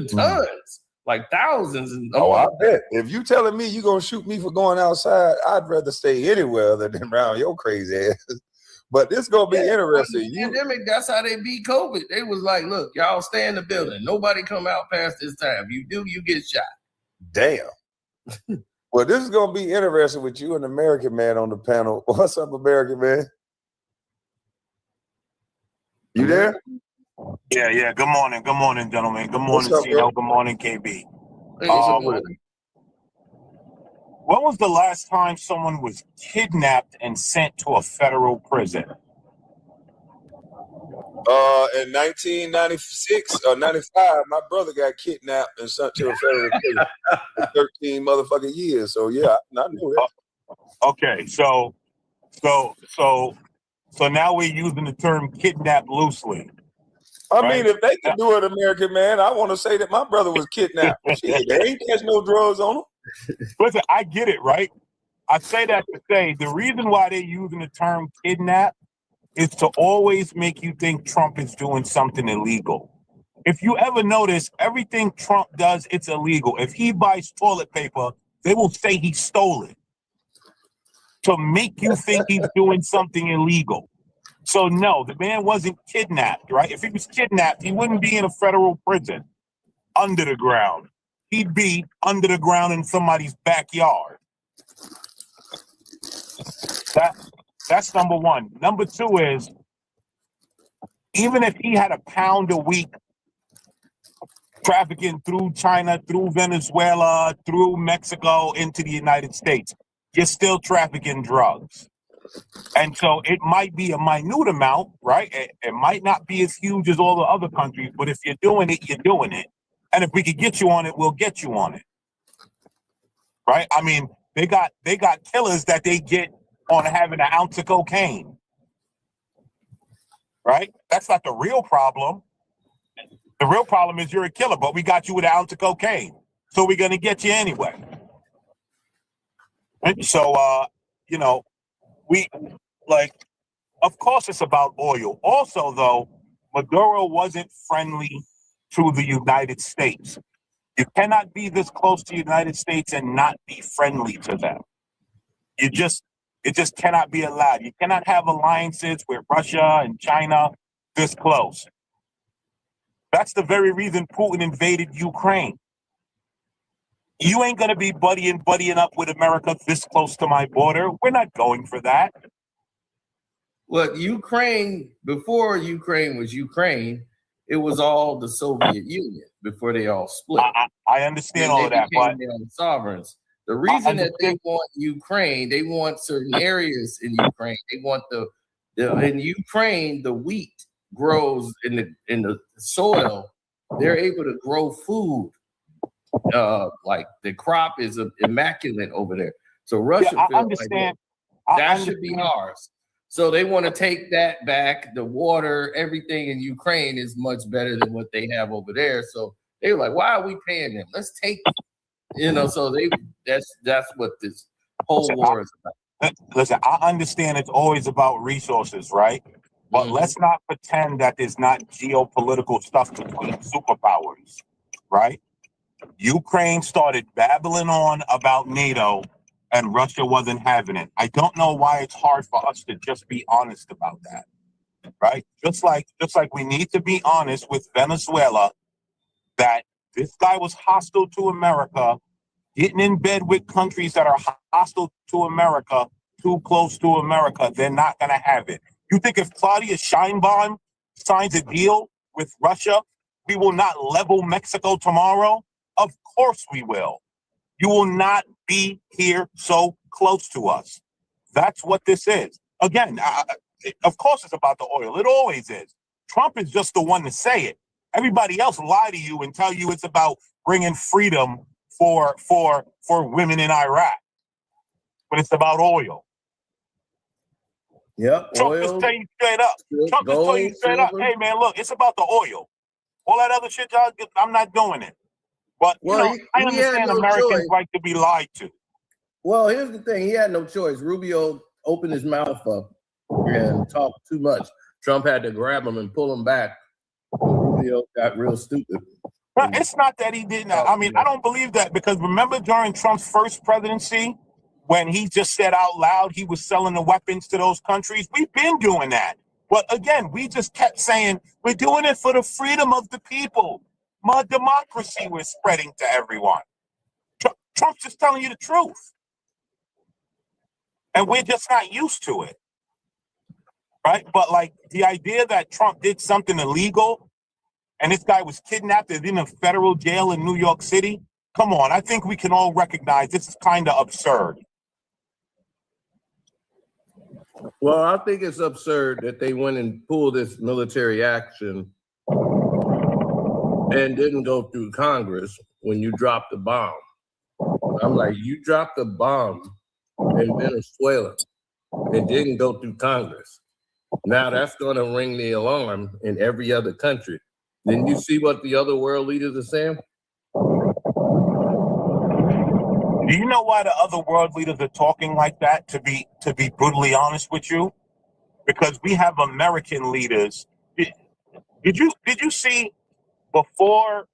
Tons. Like thousands. I bet. If you telling me you're going to shoot me for going outside, I'd rather stay anywhere other than around your crazy ass. But this going to be interesting. Pandemic, that's how they beat COVID. They was like, look, y'all stay in the building. Nobody come out past this time. If you do, you get shot. Damn. Well, this is going to be interesting with you and American Man on the panel. What's up, American Man? You there? Yeah. Good morning, gentlemen. Good morning, Cino. Good morning, KB. When was the last time someone was kidnapped and sent to a federal prison? In 1996 or 95, my brother got kidnapped and sent to a federal prison for 13 motherfucking years. So yeah, I knew that. Okay, so now we're using the term kidnap loosely. I mean, if they can do it, American Man, I want to say that my brother was kidnapped. Shit, they ain't catch no drugs on him. Listen, I get it, right? I say that to say the reason why they're using the term kidnap is to always make you think Trump is doing something illegal. If you ever notice, everything Trump does, it's illegal. If he buys toilet paper, they will say he stole it to make you think he's doing something illegal. So no, the man wasn't kidnapped, right? If he was kidnapped, he wouldn't be in a federal prison under the ground. He'd be under the ground in somebody's backyard. That's number one. Number two is, even if he had £1 a week trafficking through China, through Venezuela, through Mexico into the United States, you're still trafficking drugs. And so it might be a minute amount, right? It might not be as huge as all the other countries, but if you're doing it, you're doing it. And if we could get you on it, we'll get you on it. Right? I mean, they got killers that they get on having an ounce of cocaine. Right? That's not the real problem. The real problem is you're a killer, but we got you with an ounce of cocaine. So we're going to get you anyway. And so, of course it's about oil. Also, though, Maduro wasn't friendly to the United States. You cannot be this close to the United States and not be friendly to them. It just cannot be allowed. You cannot have alliances with Russia and China this close. That's the very reason Putin invaded Ukraine. You ain't going to be buddying up with America this close to my border. We're not going for that. Well, Ukraine, before Ukraine was Ukraine, it was all the Soviet Union before they all split. I understand all of that, but sovereigns. The reason that they want Ukraine, they want certain areas in Ukraine. They want in Ukraine, the wheat grows in the soil. They're able to grow food. Like the crop is immaculate over there. So Russia I feels understand. Like that should be ours. So they want to take that back. The water, everything in Ukraine is much better than what they have over there. So they were like, why are we paying them? Let's take it. So that's what this whole war is about. Listen, I understand it's always about resources, right? But let's not pretend that there's not geopolitical stuff between superpowers, right? Ukraine started babbling on about NATO and Russia wasn't having it. I don't know why it's hard for us to just be honest about that, right? Just like we need to be honest with Venezuela that this guy was hostile to America, getting in bed with countries that are hostile to America, too close to America, they're not going to have it. You think if Claudia Sheinbaum signs a deal with Russia, we will not level Mexico tomorrow? Of course we will. You will not be here so close to us. That's what this is. Again, of course it's about the oil. It always is. Trump is just the one to say it. Everybody else lie to you and tell you it's about bringing freedom for women in Iraq. But it's about oil. Yep. Trump just tell you straight up. Trump just tell you straight up, hey man, look, it's about the oil. All that other shit, y'all, I'm not doing it. But I understand Americans like to be lied to. Well, here's the thing: he had no choice. Rubio opened his mouth up and talked too much. Trump had to grab him and pull him back. Rubio got real stupid. But it's not that he didn't. I mean, I don't believe that because remember during Trump's first presidency, when he just said out loud he was selling the weapons to those countries, we've been doing that. But again, we just kept saying we're doing it for the freedom of the people. My democracy we're spreading to everyone. Trump's just telling you the truth. And we're just not used to it. Right? But like the idea that Trump did something illegal and this guy was kidnapped and in a federal jail in New York City, come on, I think we can all recognize this is kind of absurd. Well, I think it's absurd that they went and pulled this military action and didn't go through Congress when you dropped the bomb. I'm like, you dropped the bomb in Venezuela and didn't go through Congress. Now that's going to ring the alarm in every other country. Didn't you see what the other world leaders are saying? Do you know why the other world leaders are talking like that, to be brutally honest with you? Because we have American leaders. Did you see before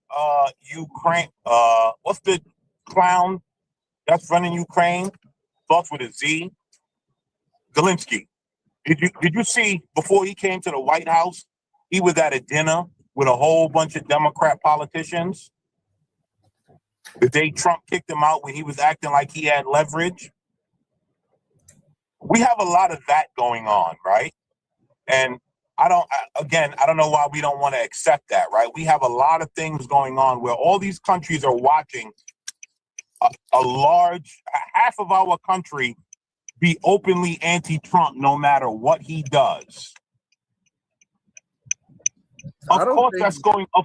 Ukraine, what's the clown that's running Ukraine? Starts with a Z. Zelensky. Did you see before he came to the White House, he was at a dinner with a whole bunch of Democrat politicians? The day Trump kicked him out when he was acting like he had leverage. We have a lot of that going on, right? And I don't know why we don't want to accept that, right? We have a lot of things going on where all these countries are watching half of our country be openly anti-Trump no matter what he does. Of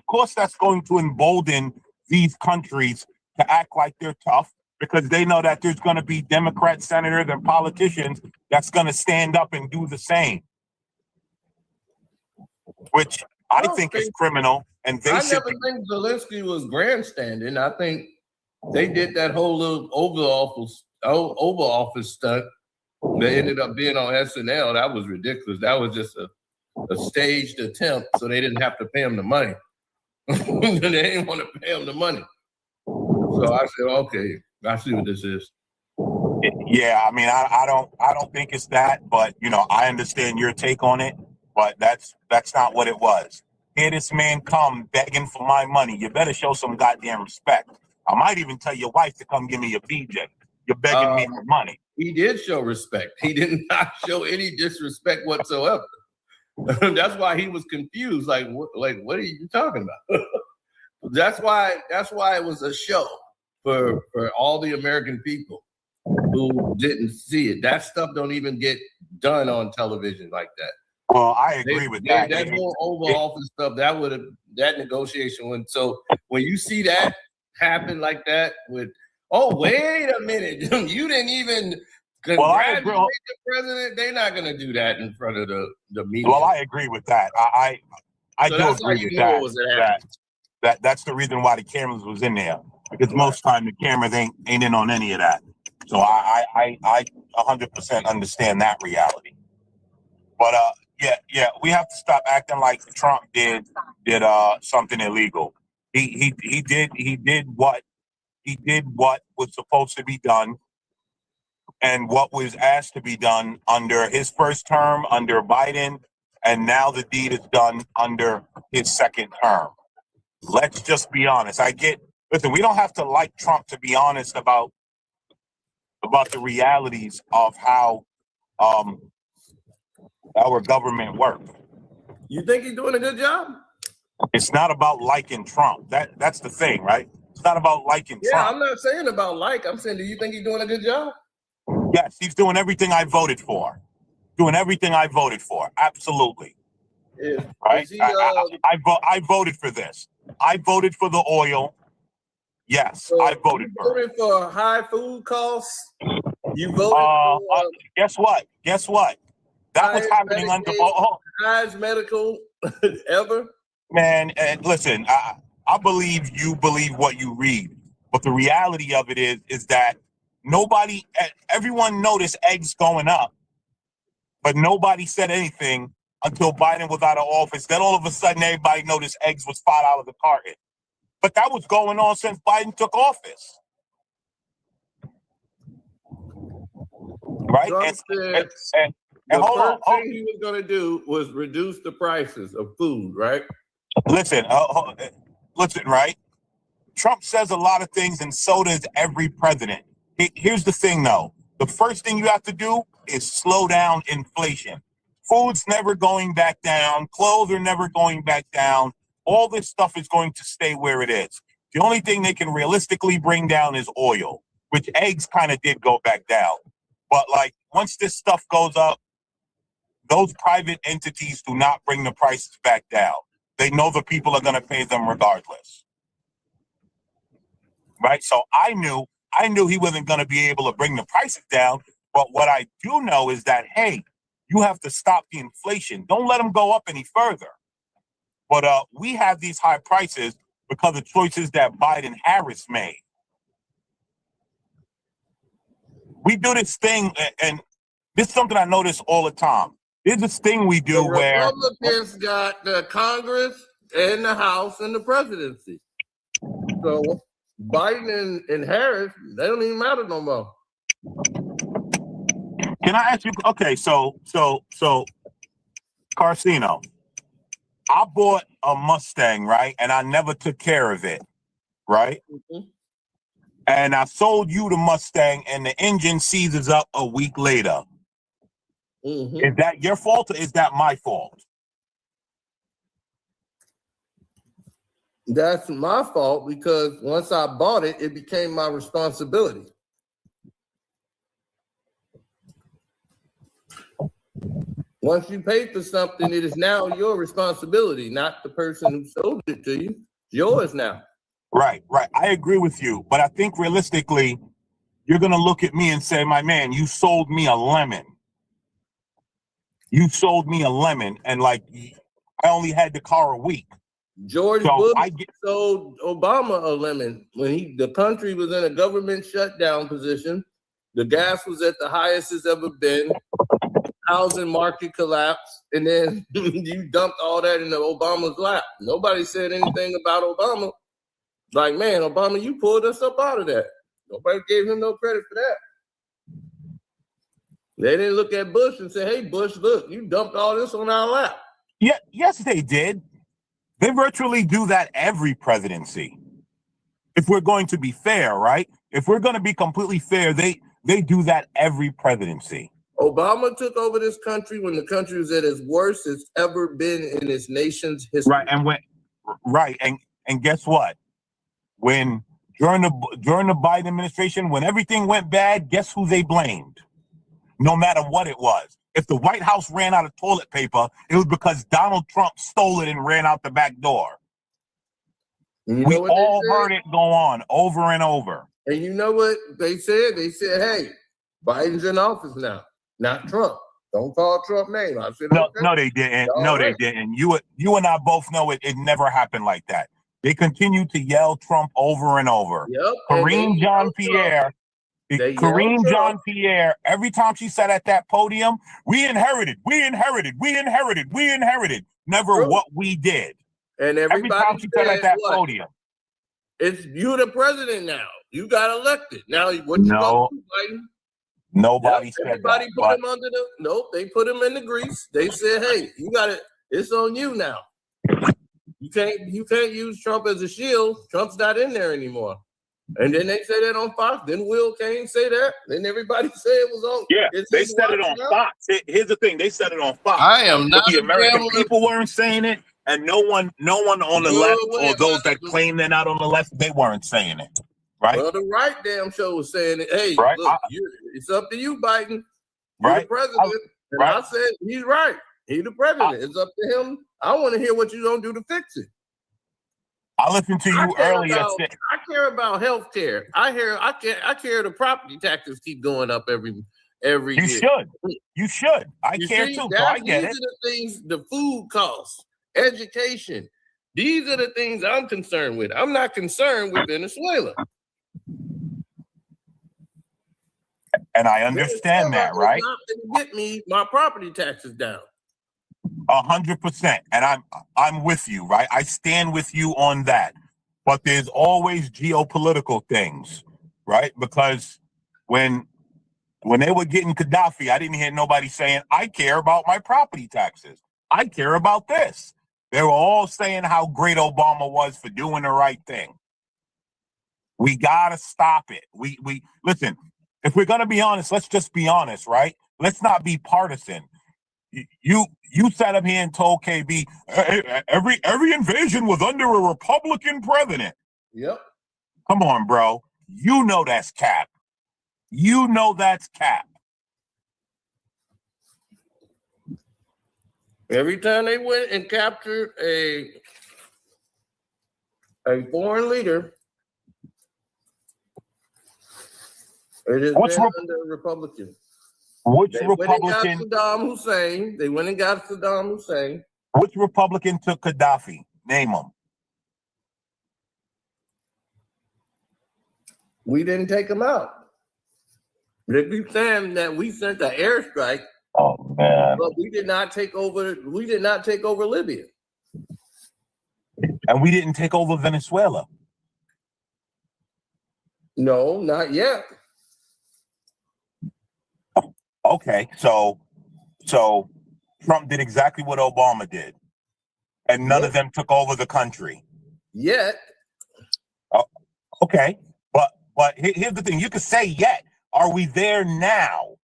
course that's going to embolden these countries to act like they're tough because they know that there's going to be Democrat senators and politicians that's going to stand up and do the same. Which I think is criminal, and I never think Zelensky was grandstanding. I think they did that whole little Oval Office stunt that ended up being on SNL. That was ridiculous. That was just a staged attempt, so they didn't have to pay him the money. They didn't want to pay him the money. So I said, okay, I see what this is. Yeah, I mean, I don't think it's that, but I understand your take on it. But that's not what it was. Here this man come begging for my money. You better show some goddamn respect. I might even tell your wife to come give me a BJ. You're begging me for money. He did show respect. He did not show any disrespect whatsoever. That's why he was confused. Like what are you talking about? That's why it was a show. for all the American people who didn't see it. That stuff don't even get done on television like that. Well, I agree with that. That whole Oval Office stuff, that negotiation went. So when you see that happen like that with, oh, wait a minute, you didn't even congratulate the president. They're not going to do that in front of the media. Well, I agree with that. I do agree with that. That's the reason why the cameras was in there, because most time the cameras ain't in on any of that. So I 100% understand that reality. But yeah, we have to stop acting like Trump did something illegal. He did what was supposed to be done, and what was asked to be done under his first term, under Biden, and now the deed is done under his second term. Let's just be honest. Listen, we don't have to like Trump to be honest about the realities of how our government works. You think he's doing a good job? It's not about liking Trump. That's the thing, right? It's not about liking Trump. Yeah, I'm not saying about like. I'm saying, do you think he's doing a good job? Yes, he's doing everything I voted for. Absolutely. Yeah. Right? I voted for this. I voted for the oil. Yes, so I voted for it. You voted for high food costs? You voted for... Guess what? That was happening under... highest medical ever? Man, listen, I believe you believe what you read. But the reality of it is that everyone noticed eggs going up, but nobody said anything until Biden was out of office. Then all of a sudden, everybody noticed eggs was $5 a carton. But that was going on since Biden took office. Right? Trump said the first thing he was going to do was reduce the prices of food, right? Listen, right? Trump says a lot of things, and so does every president. Here's the thing, though. The first thing you have to do is slow down inflation. Food's never going back down. Clothes are never going back down. All this stuff is going to stay where it is. The only thing they can realistically bring down is oil, which eggs kind of did go back down. But like once this stuff goes up, those private entities do not bring the prices back down. They know the people are going to pay them regardless. Right? So I knew he wasn't going to be able to bring the prices down. But what I do know is that, hey, you have to stop the inflation. Don't let them go up any further. But we have these high prices because of choices that Biden Harris made. We do this thing, and this is something I notice all the time. There's this thing we do where Republicans got the Congress and the House and the presidency. So Biden and Harris, they don't even matter no more. Can I ask you? Okay, so Karceno, I bought a Mustang, right? And I never took care of it, right? Mm-hmm. And I sold you the Mustang, and the engine seizes up a week later. Mm-hmm. Is that your fault or is that my fault? That's my fault because once I bought it, it became my responsibility. Once you pay for something, it is now your responsibility, not the person who sold it to you. It's yours now. Right. I agree with you. But I think realistically, you're going to look at me and say, my man, you sold me a lemon. You sold me a lemon. And like, I only had the car a week. George Bush sold Obama a lemon when the country was in a government shutdown position. The gas was at the highest it's ever been. Housing market collapsed, and then you dumped all that into Obama's lap. Nobody said anything about Obama. Like, man, Obama, you pulled us up out of that. Nobody gave him no credit for that. They didn't look at Bush and say, hey, Bush, look, you dumped all this on our lap. Yeah, yes, they did. They virtually do that every presidency. If we're going to be fair, right? If we're going to be completely fair, they do that every presidency. Obama took over this country when the country was at its worst it's ever been in its nation's history. Right, and guess what? When during the Biden administration, when everything went bad, guess who they blamed? No matter what it was. If the White House ran out of toilet paper, it was because Donald Trump stole it and ran out the back door. We all heard it go on over and over. And you know what they said? They said, hey, Biden's in office now, not Trump. Don't call Trump name. I said, no, okay. No, they didn't. No, they didn't. You and I both know it never happened like that. They continued to yell Trump over and over. Yep. Karine Jean-Pierre, every time she sat at that podium, we inherited. Never what we did. And every time she sat at that podium. It's you the president now. You got elected. Now what you gonna do, Biden? Nobody said everybody that. Put him under the nope, they put him in the grease. They said, hey, you got it, it's on you now. You can't use Trump as a shield. Trump's not in there anymore. And then they say that on Fox. Then Will Kane say that. Then everybody said it was on. Yeah, they said it on Fox. Here's the thing: they said it on Fox. I am not. The American people weren't saying it, and no one on the left or those that claim they're not on the left, they weren't saying it. Right. Well, the right damn show was saying it. Hey, right. Look, it's up to you, Biden. You're right. the president. And I said he's right. He's the president. It's up to him. I want to hear what you're gonna do to fix it. I listened to you earlier. I care about health care. I care the property taxes keep going up every year. You should. I care too. So I get it. These are the things, the food costs, education. These are the things I'm concerned with. I'm not concerned with Venezuela. And I understand that, right? Not gonna get me my property taxes down. 100%. And I'm with you, right? I stand with you on that. But there's always geopolitical things, right? Because when they were getting Gaddafi, I didn't hear nobody saying, I care about my property taxes. I care about this. They were all saying how great Obama was for doing the right thing. We gotta stop it. We listen, if we're gonna be honest, let's just be honest, right? Let's not be partisan. You sat up here and told KB every invasion was under a Republican president. Yep. Come on, bro. You know that's cap. You know that's cap. Every time they went and captured a foreign leader, it has been under a Republican. Which they Republican? They went and got Saddam Hussein. Which Republican took Gaddafi? Name them. We didn't take him out. They keep saying that we sent an airstrike. Oh man! But we did not take over. We did not take over Libya, and we didn't take over Venezuela. No, not yet. Okay, so Trump did exactly what Obama did, and none of them took over the country. Yet. Oh, okay, but here's the thing: you could say yet. Are we there now?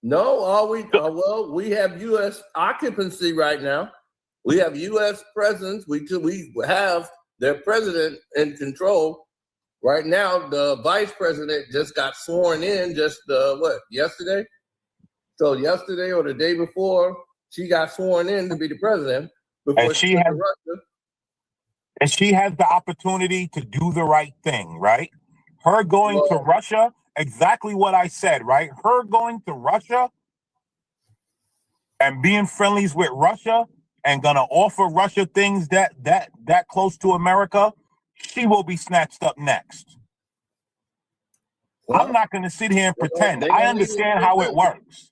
No, are we? Well, we have U.S. occupancy right now. We have U.S. presence. We have their president in control right now. The vice president just got sworn in yesterday. So yesterday or the day before, she got sworn in to be the president. And she has the opportunity to do the right thing, right? Her going to Russia, exactly what I said, right? Her going to Russia and being friendlies with Russia and gonna offer Russia things that close to America, she will be snatched up next. Well, I'm not gonna sit here and pretend. I understand how it works.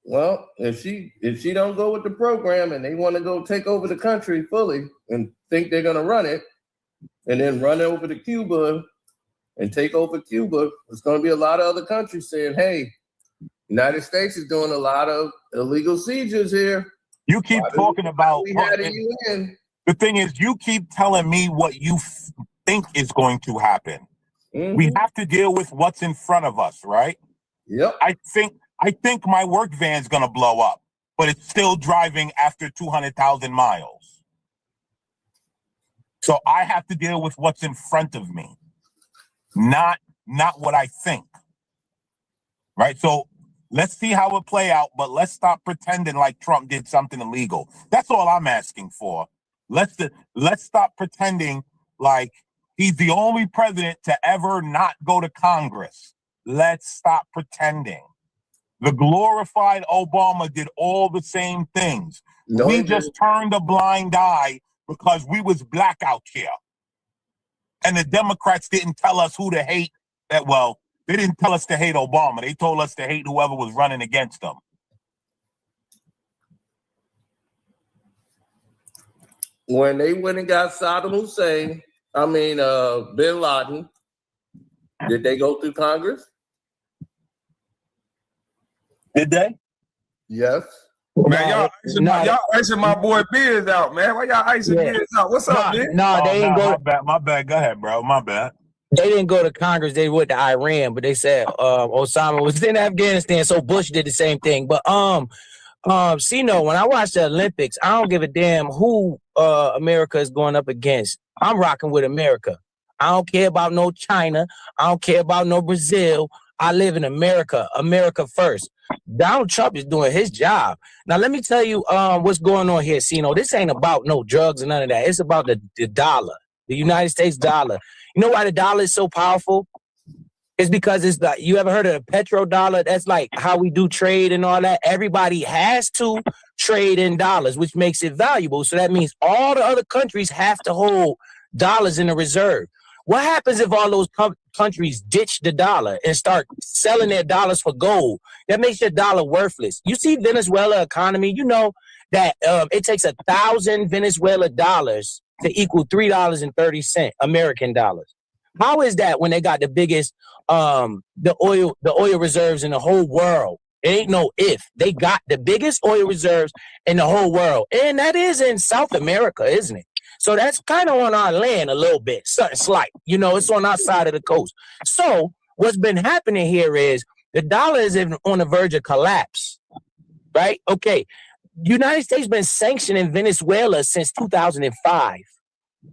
Well, if she don't go with the program and they want to go take over the country fully and think they're gonna run it, and then run over to Cuba and take over Cuba, there's gonna be a lot of other countries saying, "Hey, United States is doing a lot of illegal sieges here." You keep talking about the thing is, you keep telling me what you think is going to happen. Mm-hmm. We have to deal with what's in front of us, right? Yep. I think my work van's gonna blow up, but it's still driving after 200,000 miles. So I have to deal with what's in front of me, not what I think. Right? So let's see how it play out, but let's stop pretending like Trump did something illegal. That's all I'm asking for. Let's stop pretending like he's the only president to ever not go to Congress. Let's stop pretending. The glorified Obama did all the same things. No, we just turned a blind eye because we was black out here. And the Democrats didn't tell us who to hate. They didn't tell us to hate Obama. They told us to hate whoever was running against them. When they went and got Saddam Hussein, Bin Laden, did they go through Congress? Did they? Yes. Man, y'all icing my boy Biz out, man. Why y'all icing Biz out? What's up, man? They didn't go. My bad. Go ahead, bro. My bad. They didn't go to Congress. They went to Iran, but they said Osama was in Afghanistan, so Bush did the same thing. But Cino, when I watch the Olympics, I don't give a damn who America is going up against. I'm rocking with America. I don't care about no China. I don't care about no Brazil. I live in America. America first. Donald Trump is doing his job. Now, let me tell you what's going on here, Cino. This ain't about no drugs and none of that. It's about the dollar, the United States dollar. You know why the dollar is so powerful? It's because you ever heard of the petrodollar? That's like how we do trade and all that. Everybody has to trade in dollars, which makes it valuable. So that means all the other countries have to hold dollars in the reserve. What happens if all those countries ditch the dollar and start selling their dollars for gold? That makes your dollar worthless. You see Venezuela economy, you know that it takes 1,000 Venezuela dollars to equal $3.30 American dollars. How is that when they got the biggest the oil reserves in the whole world? It ain't no if. They got the biggest oil reserves in the whole world. And that is in South America, isn't it? So that's kind of on our land a little bit, something slight. You know, it's on our side of the coast. So what's been happening here is the dollar is on the verge of collapse, right? Okay. United States been sanctioning Venezuela since 2005.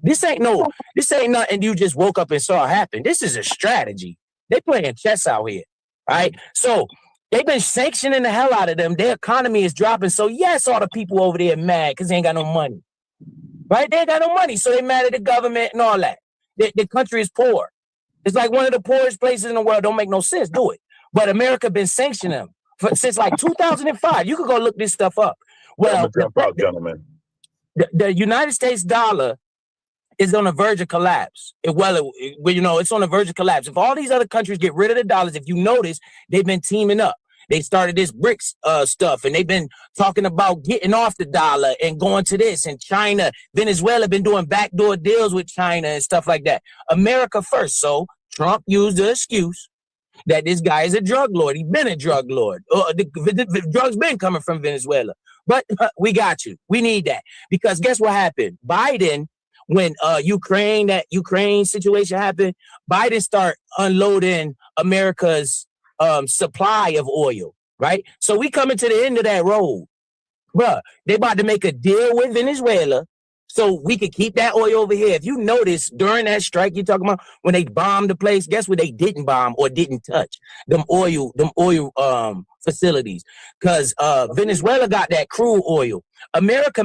This ain't nothing you just woke up and saw happen. This is a strategy. They playing chess out here, right? So they've been sanctioning the hell out of them. Their economy is dropping. So yes, all the people over there mad because they ain't got no money, right? They ain't got no money. So they mad at the government and all that. The country is poor. It's like one of the poorest places in the world. Don't make no sense. Do it. But America been sanctioning them since like 2005. You could go look this stuff up. Well, the United States dollar is on the verge of collapse. It's on the verge of collapse. If all these other countries get rid of the dollars, if you notice, they've been teaming up. They started this BRICS stuff, and they've been talking about getting off the dollar and going to this. And China, Venezuela been doing backdoor deals with China and stuff like that. America first. So Trump used the excuse that this guy is a drug lord. He's been a drug lord. The drugs been coming from Venezuela. But we got you. We need that. Because guess what happened? Biden, when that Ukraine situation happened, Biden start unloading America's supply of oil, right? So we coming to the end of that road. Bruh, they about to make a deal with Venezuela so we could keep that oil over here. If you notice, during that strike you're talking about, when they bombed the place, guess what they didn't bomb or didn't touch? Them oil facilities. Because Venezuela got that crude oil. America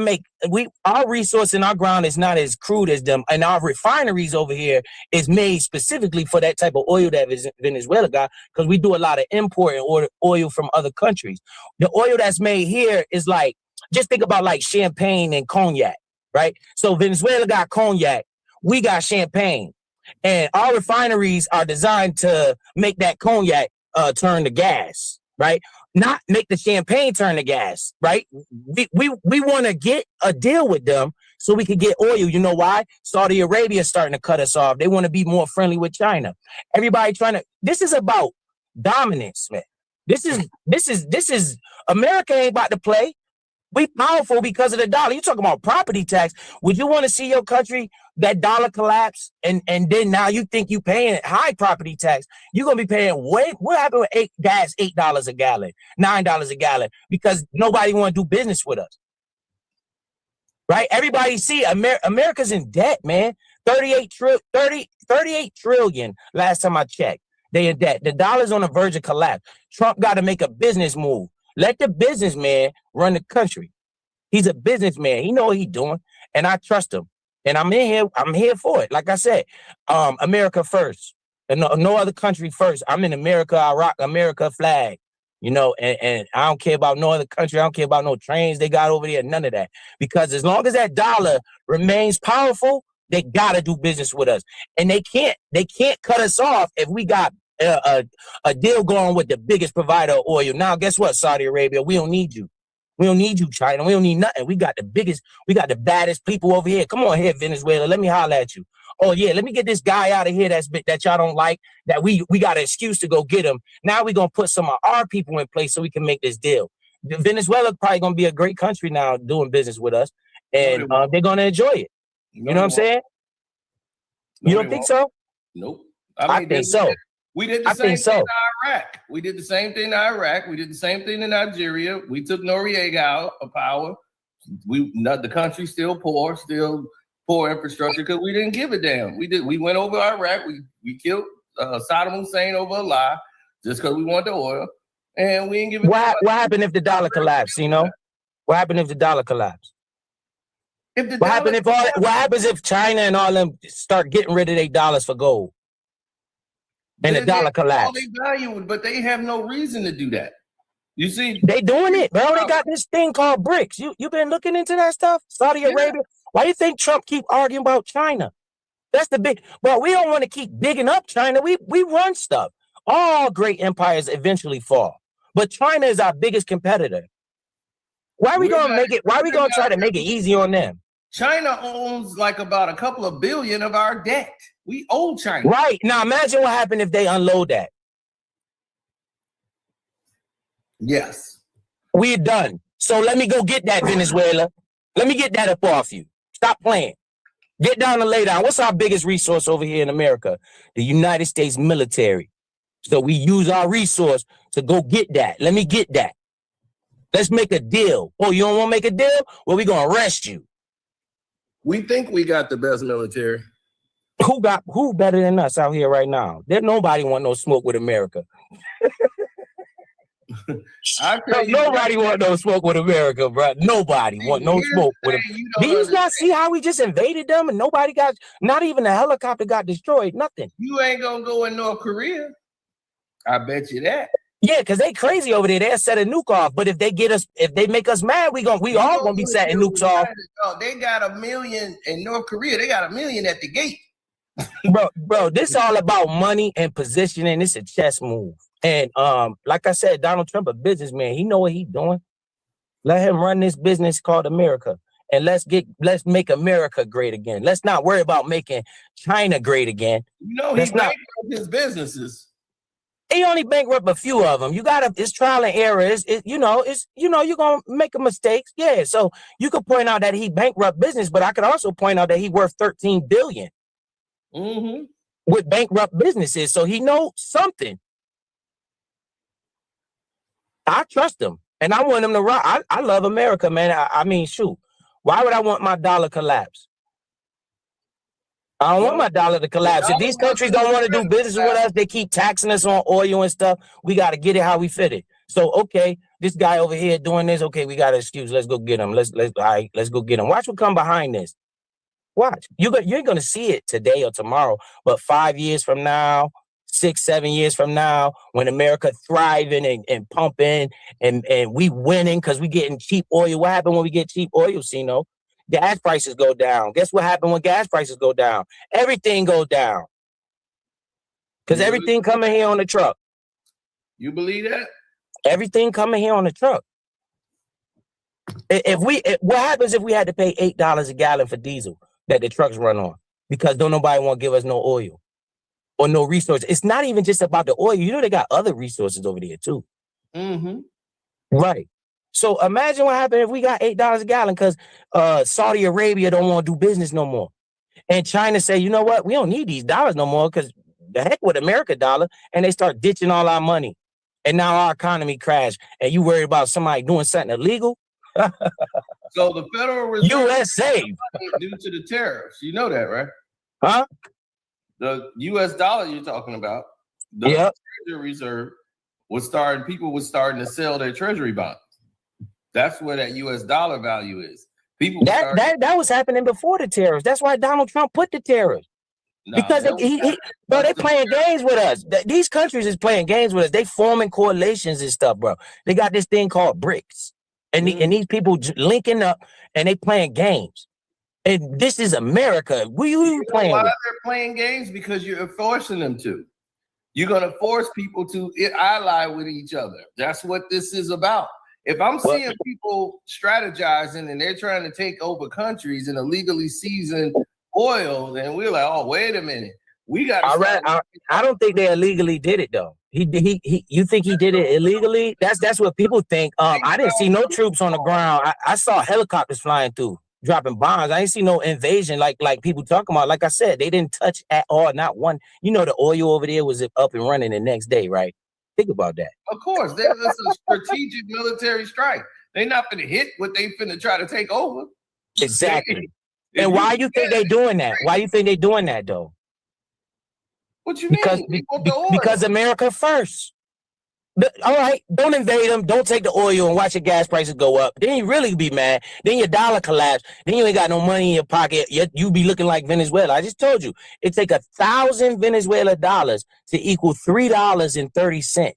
our resource in our ground is not as crude as them, and our refineries over here is made specifically for that type of oil that Venezuela got, because we do a lot of importing oil from other countries. The oil that's made here is like, just think about like champagne and cognac, right? So Venezuela got cognac, we got champagne, and our refineries are designed to make that cognac turn to gas, right? Not make the champagne turn to gas, right? We want to get a deal with them so we can get oil. You know why? Saudi Arabia is starting to cut us off. They want to be more friendly with China. Everybody this is about dominance, man. This is America ain't about to play. We powerful because of the dollar. You talking about property tax. Would you want to see your country, that dollar collapse, and then now you think you paying high property tax? You're going to be paying what happened with gas, $8 a gallon, $9 a gallon, because nobody want to do business with us. right? Everybody see America's in debt, man. 38 trillion last time I checked. They in debt. The dollar's on the verge of collapse. Trump got to make a business move. Let the businessman run the country. He's a businessman. He know what he's doing, and I trust him. And I'm here for it. Like I said, America first. And no other country first. I'm in America. I rock America flag. And I don't care about no other country. I don't care about no trains they got over there. None of that. Because as long as that dollar remains powerful, they gotta do business with us. And they can't cut us off if we got a deal going with the biggest provider of oil. Now, guess what, Saudi Arabia? We don't need you. We don't need you, China. We don't need nothing. We got the baddest people over here. Come on here, Venezuela. Let me holler at you. Oh, yeah, let me get this guy out of here that y'all don't like, that we got an excuse to go get him. Now we're going to put some of our people in place so we can make this deal. Venezuela probably going to be a great country now doing business with us, and they're going to enjoy it. You know what I'm saying? You don't think so? Nope. I think so. We did the same thing in Iraq. We did the same thing in Iraq. We did the same thing in Nigeria. We took Noriega out of power. The country's still poor, poor infrastructure because we didn't give a damn. We went over Iraq. We killed Saddam Hussein over a lie just because we want the oil, and we didn't give a damn. What happened if the dollar collapsed? What happened if the dollar collapsed? What happens if China and all them start getting rid of their dollars for gold? And the dollar collapse. They value, but they have no reason to do that. You see, they doing it, bro. They got this thing called BRICS. You been looking into that stuff? Saudi Arabia. Why do you think Trump keep arguing about China? That's the big. But we don't want to keep bigging up China. We run stuff. All great empires eventually fall, but China is our biggest competitor. Why are we gonna make it? Why are we gonna try to make it easy on them? China owns like about a couple of billion of our debt. We owe China. Right. Now imagine what happened if they unload that. Yes. We're done. So let me go get that, Venezuela. Let me get that up off you. Stop playing. Get down and lay down. What's our biggest resource over here in America? The United States military. So we use our resource to go get that. Let me get that. Let's make a deal. Oh, you don't want to make a deal? Well, we're going to arrest you. We think we got the best military. Who better than us out here right now? There's nobody want no smoke with America. Nobody want no smoke with America, bro. Nobody want no smoke with them. Do you not see how we just invaded them and nobody got, not even a helicopter got destroyed, nothing. You ain't gonna go in North Korea. I bet you that. Yeah, because they crazy over there. They'll set a nuke off. But if they make us mad, we all gonna be setting nukes off. They got 1 million in North Korea. They got 1 million at the gate. bro, this all about money and positioning. It's a chess move. And like I said, Donald Trump, a businessman, he know what he's doing. Let him run this business called America. And let's make America great again. Let's not worry about making China great again. He bankrupt his businesses. He only bankrupt a few of them. It's trial and error. You're gonna make a mistake. Yeah. So you could point out that he bankrupt business, but I could also point out that he worth $13 billion with bankrupt businesses. So he knows something. I trust him, and I want him to rock. I love America, man. I mean, shoot. Why would I want my dollar collapse? I don't want my dollar to collapse. If these countries don't want to do business with us, they keep taxing us on oil and stuff. We got to get it how we fit it. So, okay, this guy over here doing this. Okay, we got an excuse. Let's go get him. Let's go get him. Watch what come behind this. Watch. You ain't going to see it today or tomorrow, but 5 years from now, 6, 7 years from now, when America thriving and pumping and we winning because we getting cheap oil. What happened when we get cheap oil, Sino? Gas prices go down. Guess what happened when gas prices go down? Everything goes down. Because everything coming here on the truck. You believe that? Everything coming here on the truck. What happens if we had to pay $8 a gallon for diesel that the trucks run on? Because don't nobody want to give us no oil or no resources. It's not even just about the oil. You know they got other resources over there too. Right. So imagine what happened if we got $8 a gallon because Saudi Arabia don't want to do business no more. And China say, you know what? We don't need these dollars no more because the heck with America dollar. And they start ditching all our money. And now our economy crashed. And you worried about somebody doing something illegal? So the Federal Reserve USA due to the tariffs. You know that, right? Huh? The US dollar you're talking about, the Treasury Reserve people were starting to sell their treasury bonds. That's where that US dollar value is. People that was happening before the tariffs. That's why Donald Trump put the tariffs. Because they playing games with us. These countries is playing games with us. They forming coalitions and stuff, bro. They got this thing called BRICS. And these people linking up and they playing games. And this is America. Who you playing with? Why they're playing games? Because you're forcing them to. You're going to force people to ally with each other. That's what this is about. If I'm seeing people strategizing and they're trying to take over countries in illegally seasoned oil, then we're like, oh, wait a minute. We got to I don't think they illegally did it, though. You think he did it illegally? That's what people think. I didn't see no troops on the ground. I saw helicopters flying through, dropping bombs. I didn't see no invasion like people talking about. Like I said, they didn't touch at all, not one. You know, the oil over there was up and running the next day, right? Think about that. Of course, there's a strategic military strike. They're not going to hit what they finna try to take over. Exactly. And why you think they're doing that? Why you think they're doing that, though? What you mean? Because America first. All right, don't invade them. Don't take the oil and watch your gas prices go up. Then you really be mad. Then your dollar collapse. Then you ain't got no money in your pocket. You be looking like Venezuela. I just told you. It take 1,000 Venezuela dollars to equal $3.30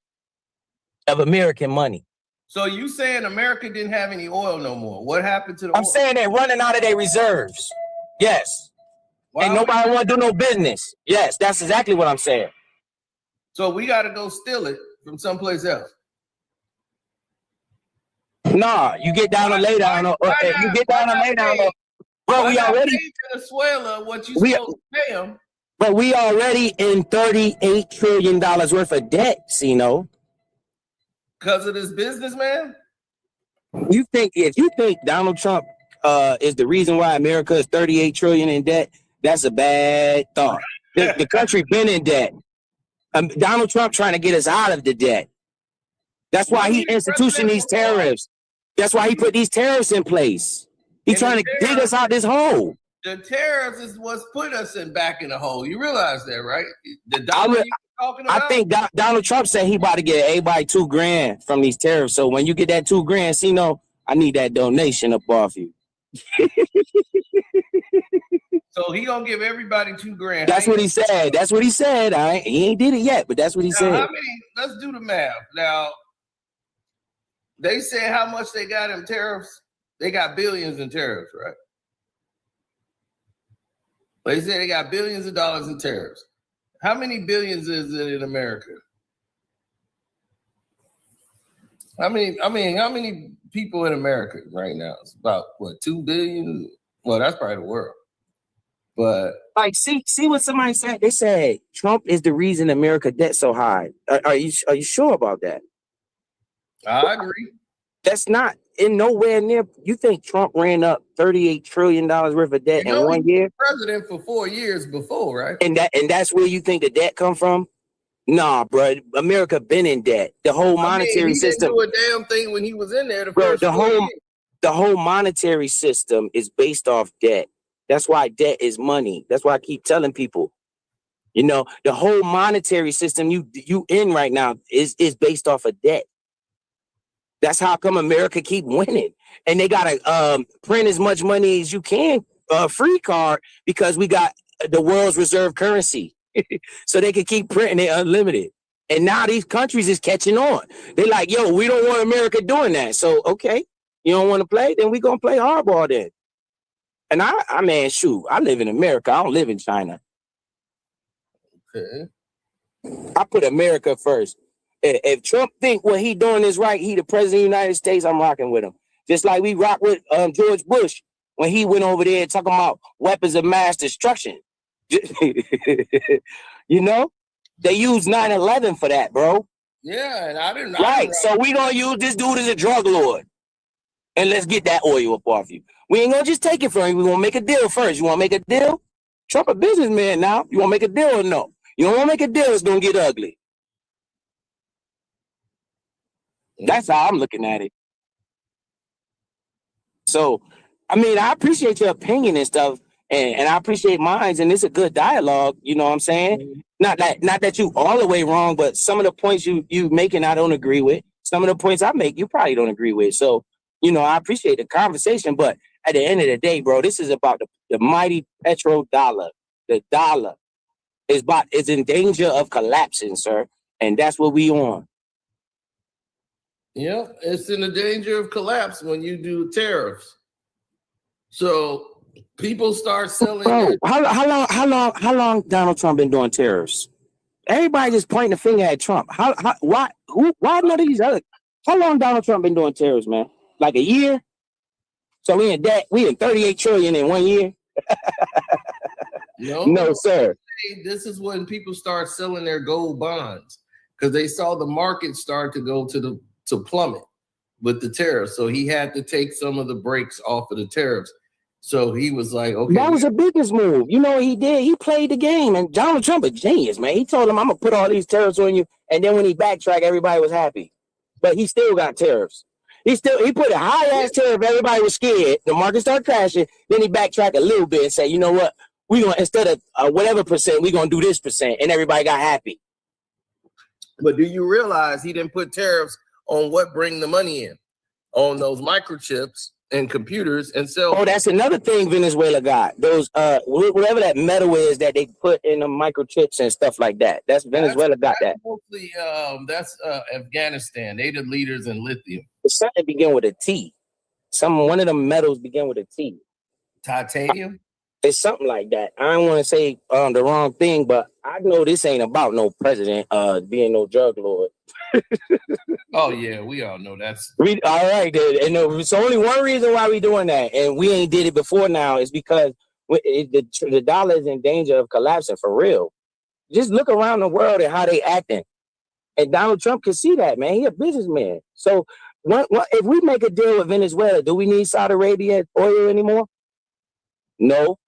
of American money. So you saying America didn't have any oil no more? What happened to the oil? I'm saying they're running out of their reserves. Yes. And nobody want to do no business. Yes, that's exactly what I'm saying. So we got to go steal it from someplace else. Nah, you get down and lay down. You get down and lay down. Bro, we already Venezuela what you supposed to pay them. But we already in $38 trillion worth of debt, Cino. Because of this business, man? If you think Donald Trump is the reason why America is 38 trillion in debt, that's a bad thought. The country been in debt. Donald Trump trying to get us out of the debt. That's why he institutioned these tariffs. That's why he put these tariffs in place. He's trying to dig us out this hole. The tariffs is what's put us back in the hole. You realize that, right? The dollar you talking about? I think Donald Trump said he about to get everybody $2,000 from these tariffs. So when you get that $2,000, Cino, I need that donation up off you. So he gonna give everybody $2,000. That's what he said. That's what he said. He ain't did it yet, but that's what he said. Let's do the math. Now, they said how much they got in tariffs. They got billions in tariffs, right? They said they got billions of dollars in tariffs. How many billions is it in America? How many people in America right now? It's about 2 billion. Well, that's probably the world. But like, see what somebody said. They said Trump is the reason America debt so high. Are you sure about that? I agree. That's not in nowhere near. You think Trump ran up $38 trillion worth of debt in 1 year? President for 4 years before, right? And that's where you think the debt come from? Nah, bro. America been in debt. The whole monetary system. He didn't do a damn thing when he was in there. The whole monetary system is based off debt. That's why debt is money. That's why I keep telling people, the whole monetary system you in right now is based off of debt. That's how come America keep winning. And they got to print as much money as you can, free card, because we got the world's reserve currency. So they can keep printing it unlimited. And now these countries is catching on. They're like, yo, we don't want America doing that. So, okay, you don't want to play? Then we going to play hardball then. And I mean, shoot, I live in America. I don't live in China. Okay. I put America first. If Trump think what he doing is right, he the president of the United States, I'm rocking with him. Just like we rock with George Bush when he went over there talking about weapons of mass destruction. They use 9/11 for that, bro. Yeah, and I didn't. Right, so we gonna use this dude as a drug lord. And let's get that oil up off you. We ain't gonna just take it from you. We gonna make a deal first. You wanna make a deal? Trump a businessman now. You wanna make a deal or no? You don't wanna make a deal, it's gonna get ugly. That's how I'm looking at it. So, I mean, I appreciate your opinion and stuff, and I appreciate mine, and it's a good dialogue. You know what I'm saying? Not that you all the way wrong, but some of the points you making I don't agree with. Some of the points I make you probably don't agree with. So, I appreciate the conversation, but at the end of the day, bro, this is about the mighty petrodollar. The dollar is in danger of collapsing, sir, and that's what we on. Yeah, it's in the danger of collapse when you do tariffs. So people start selling. Bro, how long Donald Trump been doing tariffs? Everybody just pointing the finger at Trump. Why none of these other? How long Donald Trump been doing tariffs, man? Like a year? So we in debt. We in 38 trillion in 1 year. No, sir. This is when people start selling their gold bonds because they saw the market start to go to plummet with the tariffs. So he had to take some of the brakes off of the tariffs. So he was like, okay. That was a business move. You know what he did? He played the game. And Donald Trump a genius, man. He told him, I'm going to put all these tariffs on you. And then when he backtracked, everybody was happy. But he still got tariffs. He put a high-ass tariff. Everybody was scared. The market started crashing. Then he backtracked a little bit and said, you know what? We're going to, instead of whatever percent, we're going to do this percent. And everybody got happy. But do you realize he didn't put tariffs on what bring the money in? On those microchips and computers and sell. Oh, that's another thing Venezuela got. Those whatever that metal is that they put in the microchips and stuff like that. That's Venezuela got that. Mostly, that's Afghanistan. They the leaders in lithium. It's something begin with a T. One of the metals begin with a T. Titanium? It's something like that. I don't want to say the wrong thing, but I know this ain't about no president being no drug lord. Oh yeah, we all know that's all right. And it's only one reason why we doing that, and we ain't did it before now, is because the dollar is in danger of collapsing for real. Just look around the world and how they acting, and Donald Trump can see that, man. He a businessman. So if we make a deal with Venezuela, do we need Saudi Arabia oil anymore? No.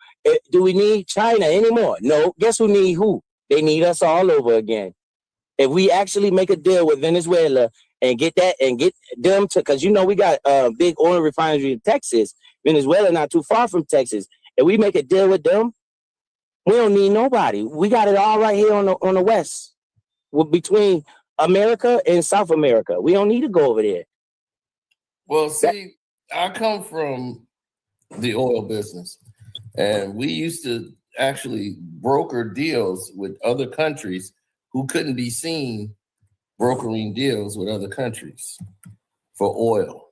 Do we need China anymore? No. Guess who need who? They need us all over again. If we actually make a deal with Venezuela and get them to, because we got a big oil refinery in Texas. Venezuela not too far from Texas. If we make a deal with them, we don't need nobody. We got it all right here on the west, between America and South America. We don't need to go over there. Well, see, I come from the oil business, and we used to actually broker deals with other countries who couldn't be seen brokering deals with other countries for oil.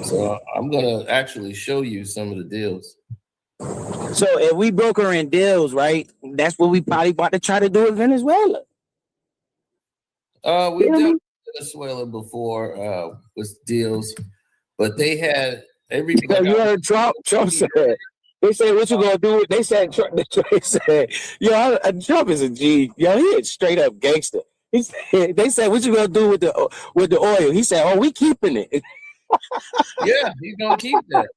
So I'm going to actually show you some of the deals. So if we broker in deals, right, that's what we probably about to try to do with Venezuela. We dealt with Venezuela before with deals, but they had everything. So you heard Trump said, they said, what you gonna do? They said, Trump is a G. Yo, he is straight up gangster. They said, what you gonna do with the oil? He said, oh, we keeping it. Yeah, he's gonna keep that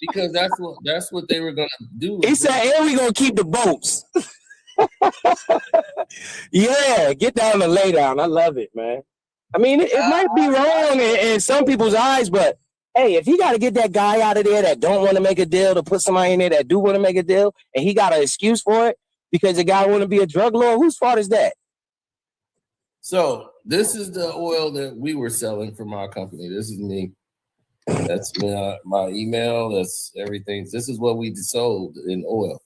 because that's what they were gonna do. He said, and we gonna keep the boats. Yeah, get down and lay down. I love it, man. I mean, it might be wrong in some people's eyes, but hey, if he got to get that guy out of there that don't want to make a deal to put somebody in there that do want to make a deal, and he got an excuse for it because the guy want to be a drug lord, whose fault is that? So this is the oil that we were selling from our company. This is me. That's my email. That's everything. This is what we sold in oil.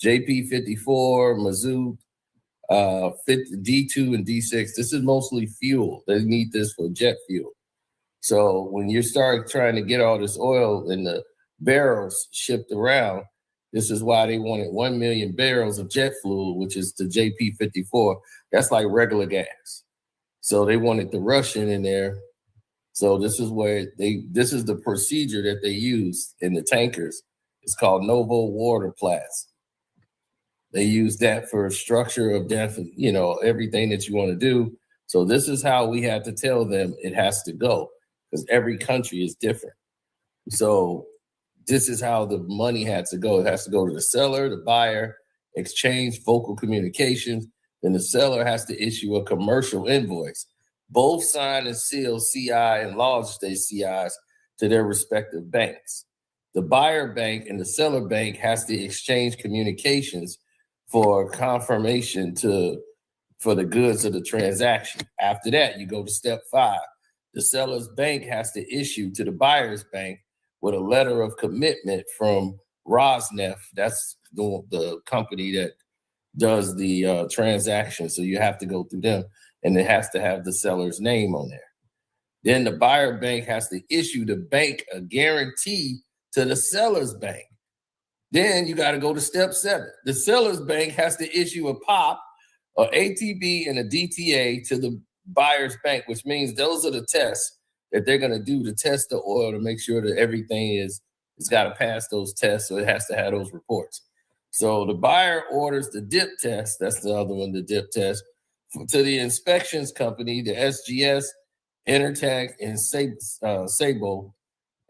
JP54, Mazout, D2 and D6. This is mostly fuel. They need this for jet fuel. So when you start trying to get all this oil in the barrels shipped around, this is why they wanted 1 million barrels of jet fuel, which is the JP54. That's like regular gas. So they wanted the Russian in there. So this is this is the procedure that they use in the tankers. It's called Novo Water Plats. They use that for structure of everything that you want to do. So this is how we had to tell them it has to go, because every country is different. So this is how the money had to go. It has to go to the seller, the buyer, exchange vocal communications. Then the seller has to issue a commercial invoice. Both sign and seal CI and lodge their CIs to their respective banks. The buyer bank and the seller bank has to exchange communications for confirmation for the goods of the transaction. After that, you go to step 5. The seller's bank has to issue to the buyer's bank with a letter of commitment from Rosneft. That's the company that does the transaction. So you have to go through them, and it has to have the seller's name on there. Then the buyer bank has to issue the bank a guarantee to the seller's bank. Then you got to go to step 7. The seller's bank has to issue a POP, a ATB, and a DTA to the buyer's bank, which means those are the tests that they're going to do to test the oil to make sure that everything it's got to pass those tests, so it has to have those reports. So the buyer orders the dip test, that's the other one, the dip test, to the inspections company, the SGS, Intertech, and Sabo.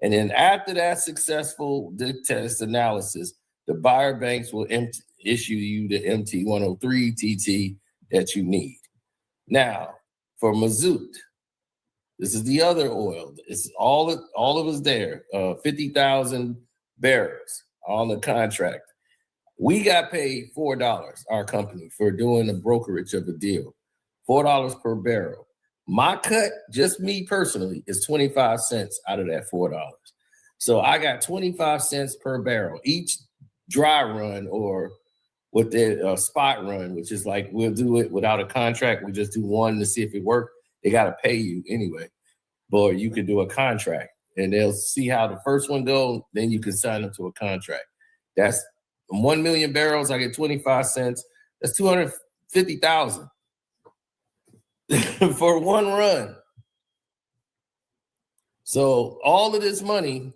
And then after that successful dip test analysis, the buyer banks will issue you the MT-103 TT that you need. Now, for Mazout, this is the other oil. It's all of us there, 50,000 barrels on the contract. We got paid $4, our company, for doing the brokerage of the deal, $4 per barrel. My cut, just me personally, is 25 cents out of that $4. So I got 25 cents per barrel. Each dry run or with the spot run, which is like we'll do it without a contract. We just do one to see if it works. They got to pay you anyway. But you could do a contract, and they'll see how the first one goes. Then you can sign them to a contract. That's 1 million barrels. I get 25 cents. That's 250,000 for one run. So all of this money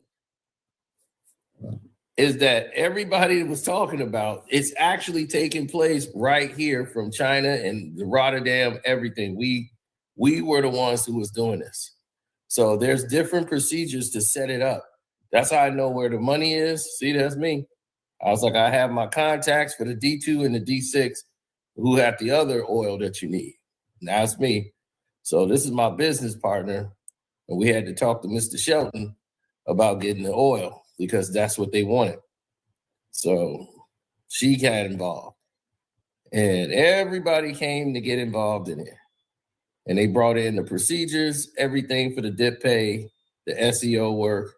is that everybody was talking about, it's actually taking place right here from China and the Rotterdam, everything. We were the ones who was doing this. So there's different procedures to set it up. That's how I know where the money is. See, that's me. I was like, I have my contacts for the D2 and the D6 who have the other oil that you need. Now it's me. So this is my business partner. And we had to talk to Mr. Shelton about getting the oil because that's what they wanted. So she got involved. And everybody came to get involved in it. And they brought in the procedures, everything for the dip pay, the SEO work.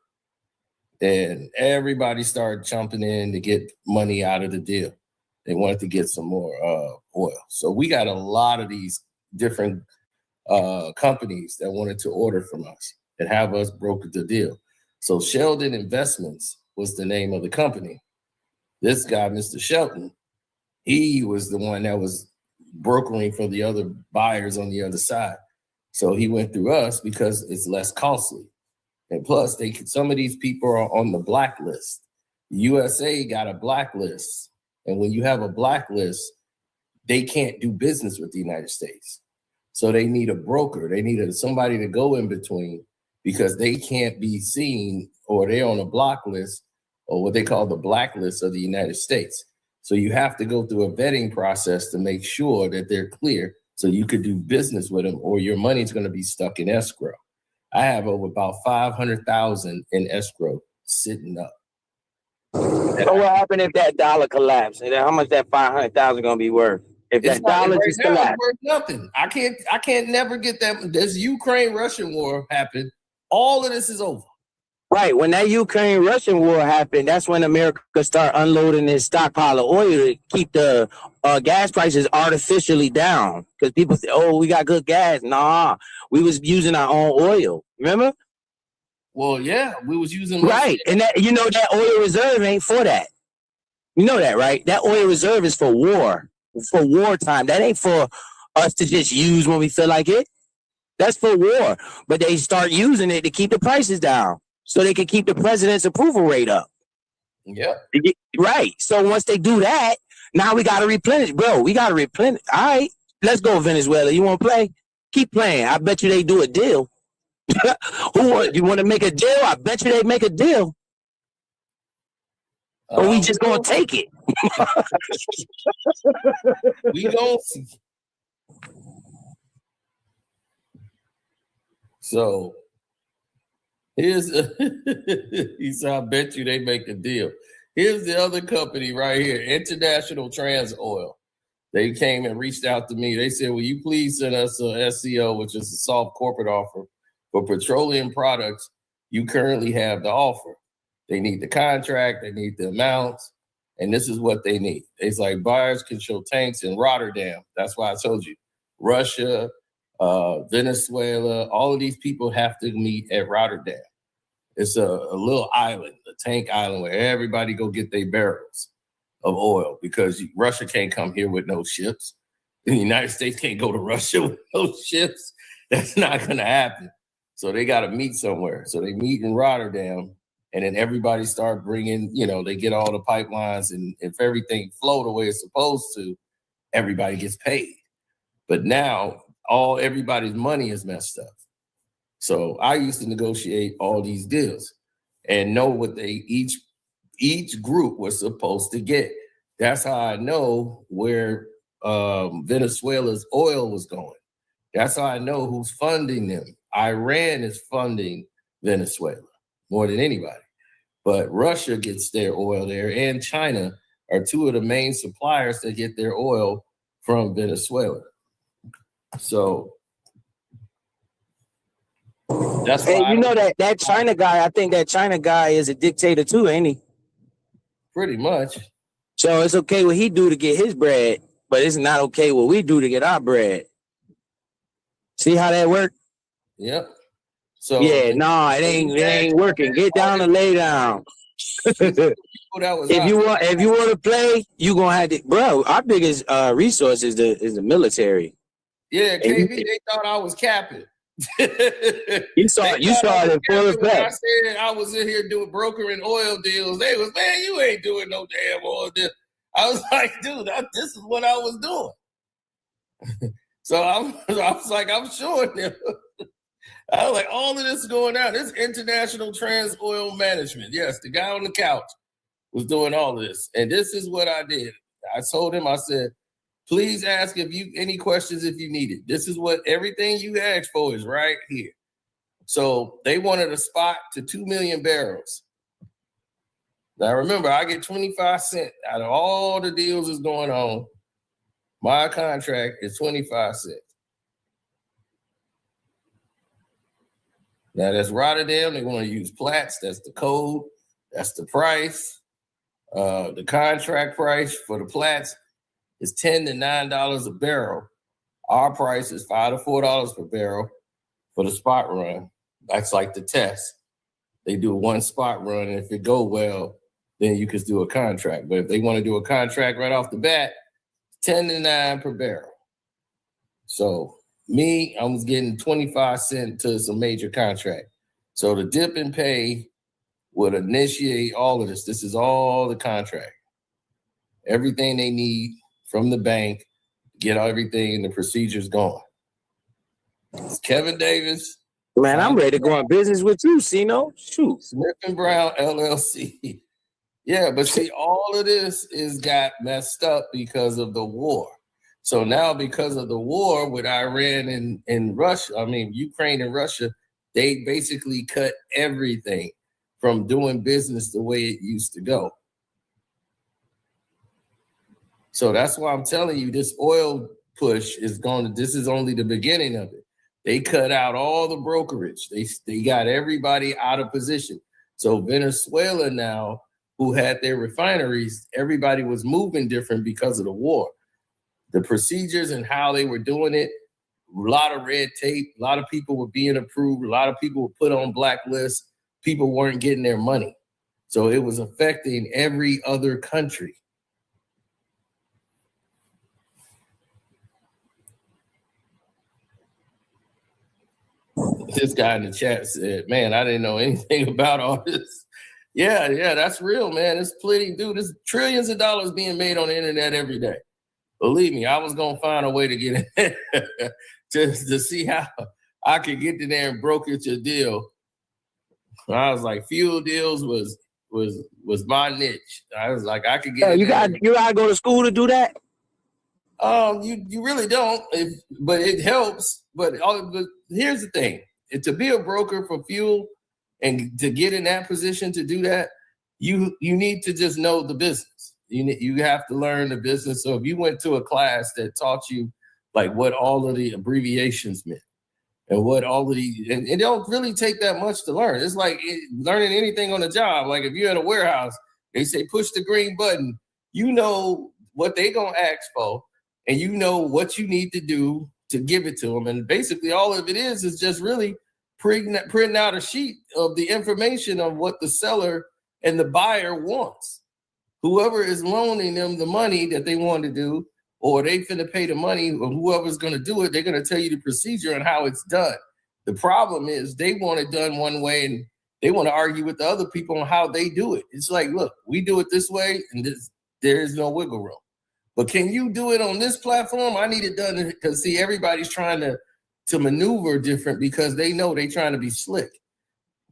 And everybody started jumping in to get money out of the deal. They wanted to get some more oil. So we got a lot of these different companies that wanted to order from us and have us broker the deal. So Sheldon Investments was the name of the company. This guy, Mr. Shelton, he was the one that was brokering for the other buyers on the other side. So he went through us because it's less costly. And plus, some of these people are on the blacklist. The USA got a blacklist. And when you have a blacklist, they can't do business with the United States. So they need a broker. They need somebody to go in between because they can't be seen, or they're on a block list, or what they call the blacklist of the United States. So you have to go through a vetting process to make sure that they're clear so you could do business with them, or your money's going to be stuck in escrow. I have over about 500,000 in escrow sitting up. So what happened if that dollar collapsed? And how much that 500,000 going to be worth? If that dollar just collapsed, worth nothing. I can't never get that. This Ukraine-Russian war happened. All of this is over. Right. When that Ukraine-Russian war happened, that's when America start unloading its stockpile of oil to keep the gas prices artificially down. Because people say, oh, we got good gas. Nah, we was using our own oil. Remember? Well, yeah, we was using. Right. And that, that oil reserve ain't for that. You know that, right? That oil reserve is for war, for wartime. That ain't for us to just use when we feel like it. That's for war. But they start using it to keep the prices down, so they can keep the president's approval rate up. Yeah. Right. So once they do that, now we got to replenish. Bro, we got to replenish. All right. Let's go, Venezuela. You want to play? Keep playing. I bet you they do a deal. You want to make a deal? I bet you they make a deal. Or we just going to take it. We going to see. So He said, I bet you they make a deal. Here's the other company right here, International Trans Oil. They came and reached out to me. They said, will you please send us a SCO, which is a soft corporate offer for petroleum products you currently have to offer. They need the contract, they need the amounts, and this is what they need. It's like buyers can show tanks in Rotterdam. That's why I told you. Russia, Venezuela, all of these people have to meet at Rotterdam. It's a little island, a tank island where everybody go get their barrels of oil because Russia can't come here with no ships. The United States can't go to Russia with no ships. That's not going to happen. So they got to meet somewhere. So they meet in Rotterdam, and then everybody start bringing, they get all the pipelines, and if everything flow the way it's supposed to, everybody gets paid. But now everybody's money is messed up. So I used to negotiate all these deals and know what each group was supposed to get. That's how I know where Venezuela's oil was going. That's how I know who's funding them. Iran is funding Venezuela more than anybody. But Russia gets their oil there, and China are two of the main suppliers that get their oil from Venezuela. So that's why that China guy, I think that China guy is a dictator too, ain't he? Pretty much. So it's okay what he do to get his bread, but it's not okay what we do to get our bread. See how that work? Yep. So it ain't working. Get down and lay down. If you want to play, you gonna have to, bro. Our biggest resource is the military. Yeah, KB, they thought I was capping. You saw it in full effect. I said I was in here doing brokering oil deals. They was, man, you ain't doing no damn oil deal. I was like, dude, this is what I was doing. So I was like, I'm showing them. I was like, all of this is going out. This International Trans Oil Management. Yes, the guy on the couch was doing all of this. And this is what I did. I told him, I said, please ask any questions if you need it. This is what everything you asked for is right here. So they wanted a spot to 2 million barrels. Now remember, I get 25 cents out of all the deals that's going on. My contract is 25 cents. Now that's Rotterdam. They want to use Platts. That's the code. That's the price. The contract price for the Platts is $10 to $9 a barrel. Our price is $5 to $4 per barrel for the spot run. That's like the test. They do one spot run, and if it go well, then you could do a contract. But if they want to do a contract right off the bat, 10 to $9 per barrel. So I was getting 25 cents to some major contract. So the dip and pay would initiate all of this. This is all the contract. Everything they need from the bank, get everything and the procedures going. It's Kevin Davis. Man, I'm ready to go on business with you, Sino. Shoot. Smith and Brown, LLC. Yeah, but see, all of this got messed up because of the war. So now because of the war with Iran and Russia, Ukraine and Russia, they basically cut everything from doing business the way it used to go. So that's why I'm telling you, this oil push this is only the beginning of it. They cut out all the brokerage. They got everybody out of position. So Venezuela now, who had their refineries, everybody was moving different because of the war. The procedures and how they were doing it, a lot of red tape, a lot of people were being approved, a lot of people were put on blacklists, people weren't getting their money. So it was affecting every other country. This guy in the chat said, man, I didn't know anything about all this. Yeah, that's real, man. There's plenty, dude. There's trillions of dollars being made on the internet every day. Believe me, I was going to find a way to get in there to see how I could get in there and broker a deal. I was like, fuel deals was my niche. I was like, I could get. You got to go to school to do that. You really don't, but it helps. But here's the thing: to be a broker for fuel, And to get in that position to do that, you need to just know the business. You have to learn the business. So if you went to a class that taught you like what all of the abbreviations meant and what all of the, and it don't really take that much to learn. It's like learning anything on the job. Like if you're in a warehouse, they say push the green button. You know what they gonna ask for, and you know what you need to do to give it to them. And basically all of it is just really printing out a sheet of the information of what the seller and the buyer wants. Whoever is loaning them the money that they want to do, or they finna pay the money, or whoever's gonna do it, they're gonna tell you the procedure and how it's done. The problem is they want it done one way and they want to argue with the other people on how they do it. It's like, look, we do it this way and there is no wiggle room. But can you do it on this platform? I need it done because see, everybody's trying to maneuver different because they know they're trying to be slick.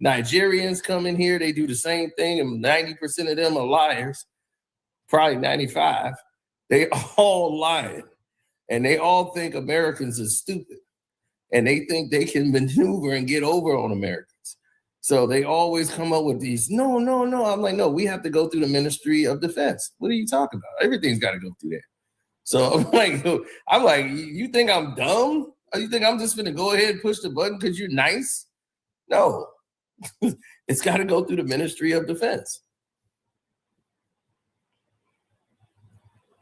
Nigerians come in here, they do the same thing, and 90% of them are liars, probably 95. They all lying, and they all think Americans are stupid, and they think they can maneuver and get over on Americans. So they always come up with these, no. I'm like, no, we have to go through the Ministry of Defense. What are you talking about? Everything's got to go through there. So I'm like, you think I'm dumb? Or you think I'm just going to go ahead and push the button because you're nice? No, it's got to go through the Ministry of Defense.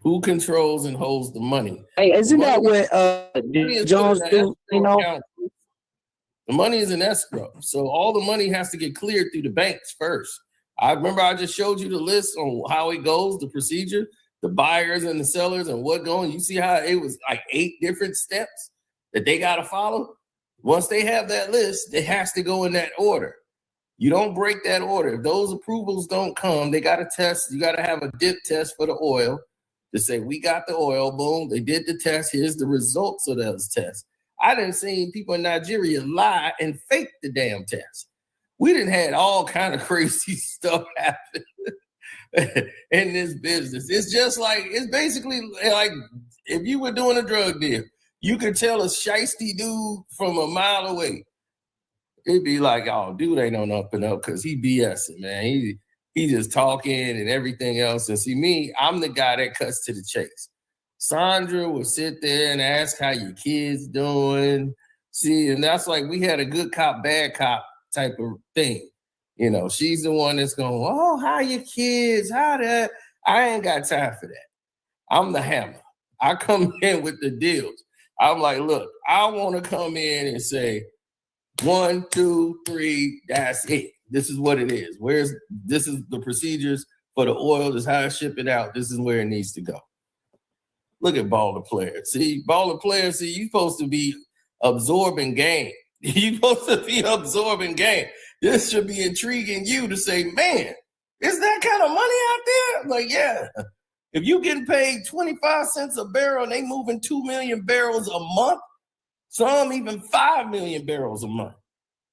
Who controls and holds the money? Hey, isn't that what Jones do? You know, the money is in escrow, so all the money has to get cleared through the banks first. I remember I just showed you the list on how it goes, the procedure, the buyers and the sellers, and what going. You see how it was like 8 different steps that they got to follow. Once they have that list, it has to go in that order. You don't break that order. If those approvals don't come, they got to test. You got to have a dip test for the oil. To say, we got the oil, boom, they did the test, here's the results of those tests. I done seen people in Nigeria lie and fake the damn test. We done had all kind of crazy stuff happen in this business. It's just like, it's basically like if you were doing a drug deal, you could tell a shiesty dude from a mile away. It'd be like, oh, dude ain't on up and up because he BSing, man. He just talking and everything else. And see me, I'm the guy that cuts to the chase. Sandra will sit there and ask how your kids doing. See, and that's like we had a good cop, bad cop type of thing. You know, she's the one that's going, oh, how your kids? How that? I ain't got time for that. I'm the hammer. I come in with the deals. I'm like, look, I want to come in and say, 1, 2, 3, that's it. This is what it is. This is the procedures for the oil. This is how I ship it out. This is where it needs to go. Look at baller players. See, baller players, you're supposed to be absorbing game. You're supposed to be absorbing game. This should be intriguing you to say, man, is that kind of money out there? I'm like, yeah. If you getting paid 25 cents a barrel and they moving 2 million barrels a month, some even 5 million barrels a month,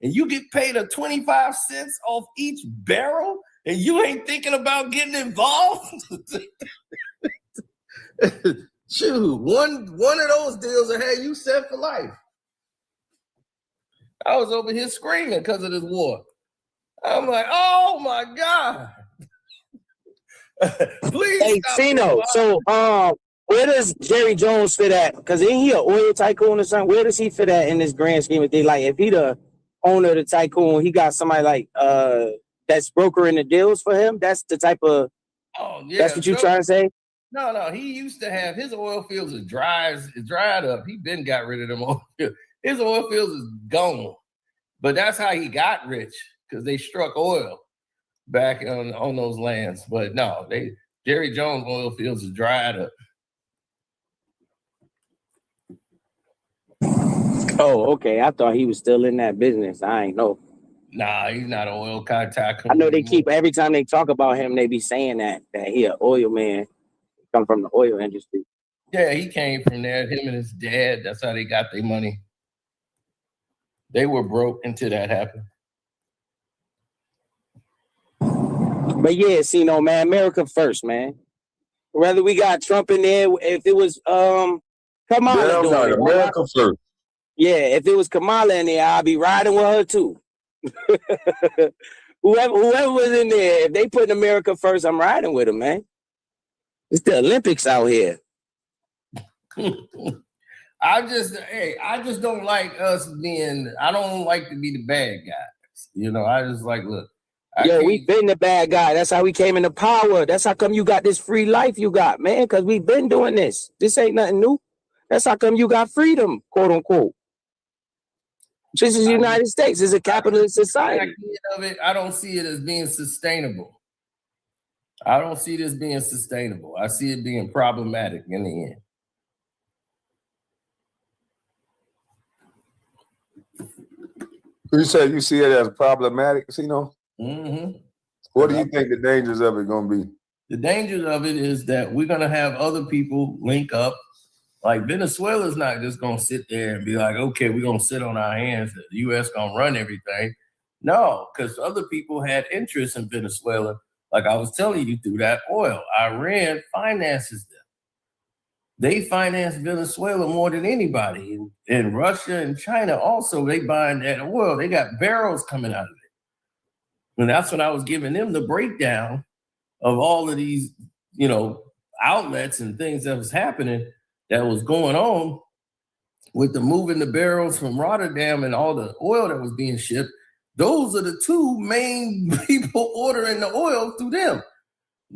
and you get paid a 25 cents off each barrel, and you ain't thinking about getting involved? Shoot, one of those deals that had you set for life. I was over here screaming because of this war. I'm like, oh my God. Please. Hey, Cino, so where does Jerry Jones fit at? Because ain't he an oil tycoon or something? Where does he fit at in this grand scheme of things? Like, if he the owner of the tycoon, he got somebody like that's brokering the deals for him. That's the type of. Oh yeah, that's what you trying to say? No. He used to have his oil fields is dried up. He been got rid of them oil fields. His oil fields is gone. But that's how he got rich, because they struck oil back on those lands. But no, Jerry Jones oil fields is dried up. Oh, okay. I thought he was still in that business. I ain't know. Nah, he's not an oil tycoon. I know they keep, every time they talk about him, they be saying that he an oil man, come from the oil industry. Yeah, he came from there. Him and his dad, that's how they got their money. They were broke until that happened. But yeah, see, no, man, America first, man. Whether we got Trump in there, if it was Kamala doing it, America first. Yeah, if it was Kamala in there, I'd be riding with her too. whoever was in there, if they put America first, I'm riding with them, man. It's the Olympics out here. I just don't like us being. I don't like to be the bad guys. You know, I just like look. We've been the bad guy. That's how we came into power. That's how come you got this free life you got, man. Because we've been doing this. This ain't nothing new. That's how come you got freedom, quote unquote. This is the United States. It's a capitalist society. I don't see it as being sustainable. I don't see this being sustainable. I see it being problematic in the end. You say you see it as problematic, Karceno? Mm-hmm. What do you think the dangers of it going to be? The dangers of it is that we're going to have other people link up. Like Venezuela's not just going to sit there and be like, okay, we're going to sit on our hands. The U.S. going to run everything. No, because other people had interest in Venezuela. Like I was telling you, through that oil. Iran finances them. They finance Venezuela more than anybody. And Russia and China also, they buying that oil. They got barrels coming out of it. And that's when I was giving them the breakdown of all of these, you know, outlets and things that was happening, that was going on with the moving the barrels from Rotterdam and all the oil that was being shipped. Those are the two main people ordering the oil through them.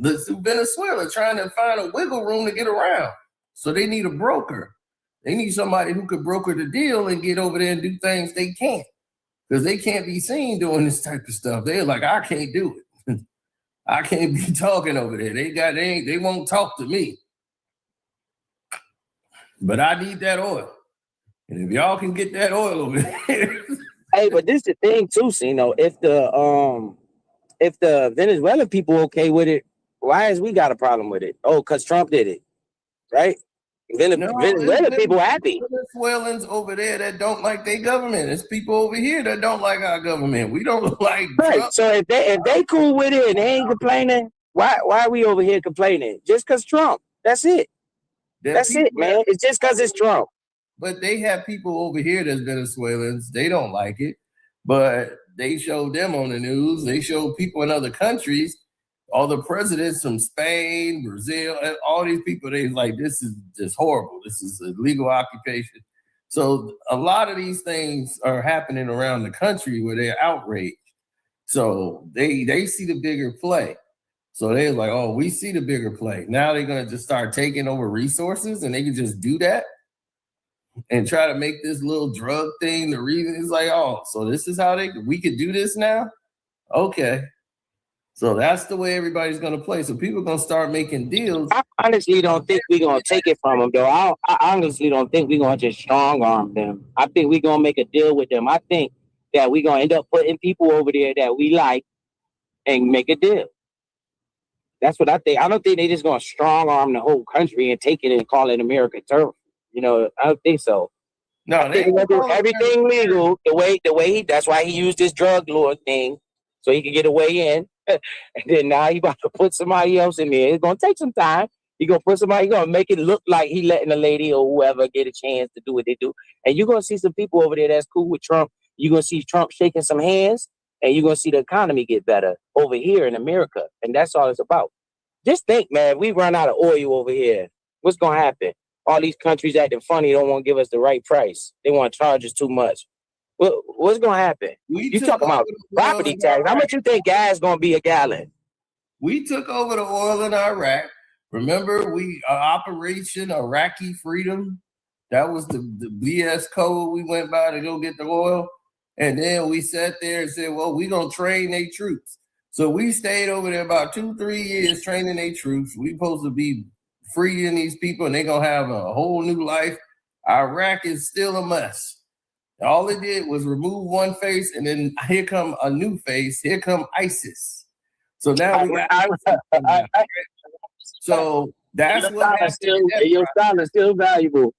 Through Venezuela, trying to find a wiggle room to get around. So they need a broker. They need somebody who could broker the deal and get over there and do things they can't. Because they can't be seen doing this type of stuff. They're like, I can't do it. I can't be talking over there. They won't talk to me. But I need that oil. And if y'all can get that oil over there. Hey, but this is the thing too, Sino. If the Venezuelan people okay with it, why has we got a problem with it? Oh, because Trump did it, right? Venezuelan people happy. Venezuelans over there that don't like their government. It's people over here that don't like our government. We don't like Trump. So if they cool with it and they ain't complaining, why are we over here complaining? Just because Trump. That's it. That's it, man. It's just because it's Trump. But they have people over here that's Venezuelans. They don't like it. But they showed them on the news. They showed people in other countries. All the presidents from Spain, Brazil, all these people, they like, this is just horrible. This is a legal occupation. So a lot of these things are happening around the country where they're outraged. So they see the bigger play. So they're like, oh, we see the bigger play. Now they're going to just start taking over resources and they can just do that and try to make this little drug thing the reason. It's like, oh, so this is how we could do this now? Okay. So that's the way everybody's going to play. So people are going to start making deals. I honestly don't think we're going to take it from them, though. I honestly don't think we're going to just strong arm them. I think we're going to make a deal with them. I think that we're going to end up putting people over there that we like and make a deal. That's what I think. I don't think they're just going to strong arm the whole country and take it and call it American turf. You know, I don't think so. No, they going to do everything legal the way that's why he used this drug lord thing so he could get a way in. And then now he about to put somebody else in there. It's gonna take some time. He gonna put somebody. He gonna make it look like he letting a lady or whoever get a chance to do what they do. And you're gonna see some people over there that's cool with Trump. You're gonna see Trump shaking some hands, and you're gonna see the economy get better over here in America. And that's all it's about. Just think, man. We run out of oil over here. What's gonna happen? All these countries acting funny don't want to give us the right price. They want to charge us too much. What's going to happen? You talking about property tax. How much you think gas going to be a gallon? We took over the oil in Iraq. Remember, Operation Iraqi Freedom? That was the BS code we went by to go get the oil. And then we sat there and said, well, we're going to train their troops. So we stayed over there about 2-3 years training their troops. We supposed to be freeing these people, and they're going to have a whole new life. Iraq is still a mess. All it did was remove one face, and then here come a new face. Here come ISIS. So now we got so that's what happened. Your style is still valuable.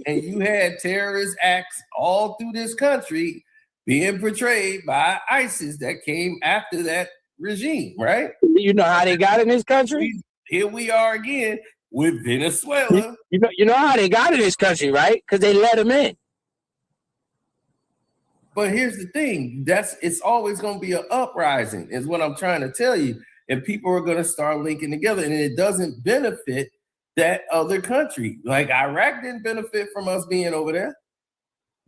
And you had terrorist acts all through this country being portrayed by ISIS that came after that regime, right? You know how they got in this country? Here we are again with Venezuela. You know how they got in this country, right? Because they let them in. But here's the thing: it's always going to be an uprising, is what I'm trying to tell you. And people are going to start linking together, and it doesn't benefit that other country. Like Iraq didn't benefit from us being over there.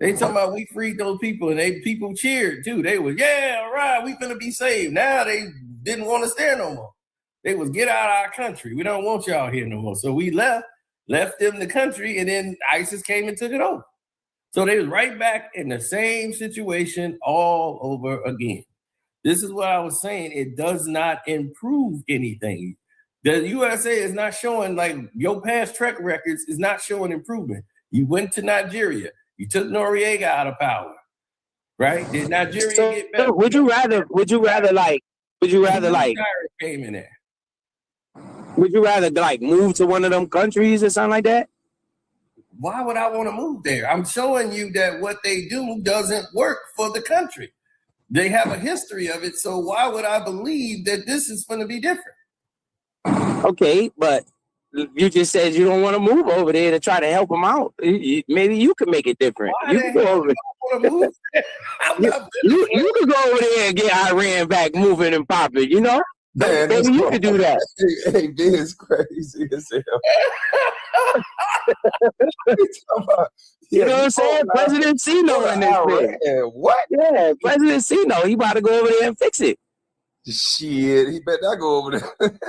They talking about we freed those people, and people cheered too. They was, yeah, all right, we finna be saved. Now they didn't want us there no more. They was, get out of our country. We don't want y'all here no more. So we left them the country, and then ISIS came and took it over. So they was right back in the same situation all over again. This is what I was saying. It does not improve anything. The USA is not showing, like, your past track records is not showing improvement. You went to Nigeria. You took Noriega out of power, right? Did Nigeria get better? Would you rather came in there? Would you rather like move to one of them countries or something like that? Why would I want to move there? I'm showing you that what they do doesn't work for the country. They have a history of it, so why would I believe that this is going to be different? Okay, but you just said you don't want to move over there to try to help them out. Maybe you could make it different. You can go over there. You could go over there and get Iran back moving and popping, you know? Man, maybe you could do that. Hey, this is crazy as hell. You know what I'm saying? President Sino in this thing. What? Yeah, President Sino, he about to go over there and fix it. Shit, he better not go over there.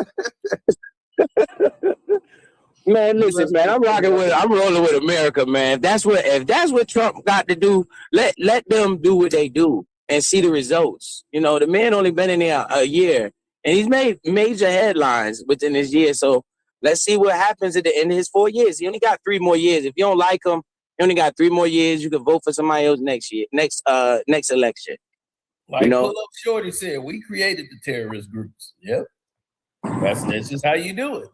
Man, listen, man, I'm rolling with America, man. If that's what Trump got to do, let them do what they do and see the results. You know, the man only been in there a year, and he's made major headlines within this year. So let's see what happens at the end of his 4 years. He only got 3 more years. If you don't like him, he only got 3 more years. You can vote for somebody else next election. Like, you know, Pull Up Shorty said, we created the terrorist groups. Yep. That's just how you do it.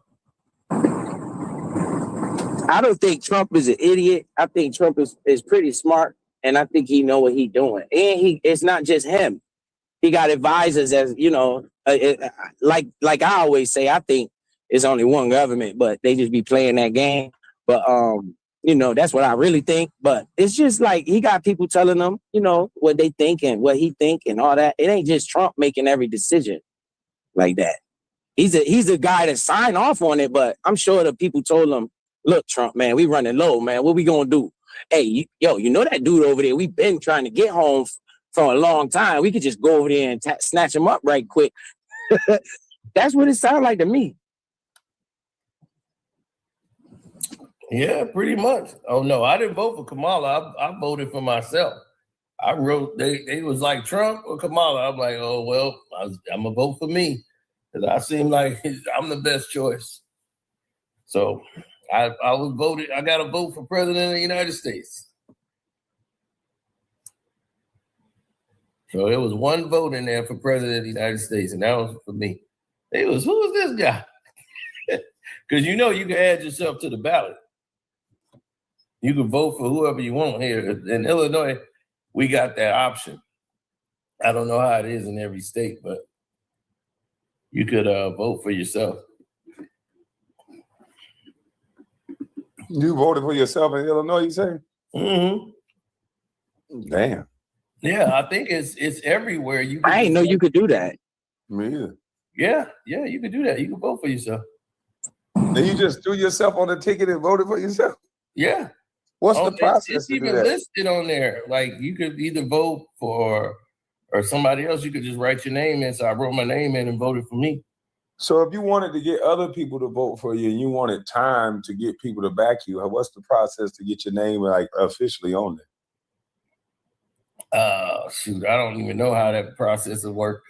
I don't think Trump is an idiot. I think Trump is pretty smart, and I think he know what he's doing. And it's not just him. He got advisors, as you know, like I always say, I think it's only one government, but they just be playing that game. But you know, that's what I really think. But it's just like he got people telling them, you know, what they think and what he think and all that. It ain't just Trump making every decision like that. He's a guy that signed off on it, but I'm sure the people told him, look, Trump, man, we running low, man. What we gonna do? Hey, you know that dude over there? We've been trying to get home for a long time. We could just go over there and snatch him up right quick. That's what it sounded like to me. Yeah, pretty much. Oh no, I didn't vote for Kamala. I voted for myself. I wrote they was like Trump or Kamala. I'm like, oh well, I'm gonna vote for me because I seem like I'm the best choice. So I was voted. I got to vote for president of the United States. So there was one vote in there for president of the United States, and that was for me. It was, who is this guy? Because you know you can add yourself to the ballot. You can vote for whoever you want here. In Illinois, we got that option. I don't know how it is in every state, but you could vote for yourself. You voted for yourself in Illinois, you say? Mm-hmm. Damn. Yeah, I think it's everywhere. I ain't know you could do that. Me either. Yeah, you could do that. You can vote for yourself. Then you just threw yourself on the ticket and voted for yourself? Yeah. What's the process? It's even listed on there. Like you could either vote for or somebody else. You could just write your name in. So I wrote my name in and voted for me. So if you wanted to get other people to vote for you and you wanted time to get people to back you, what's the process to get your name like officially on there? Shoot, I don't even know how that process will work.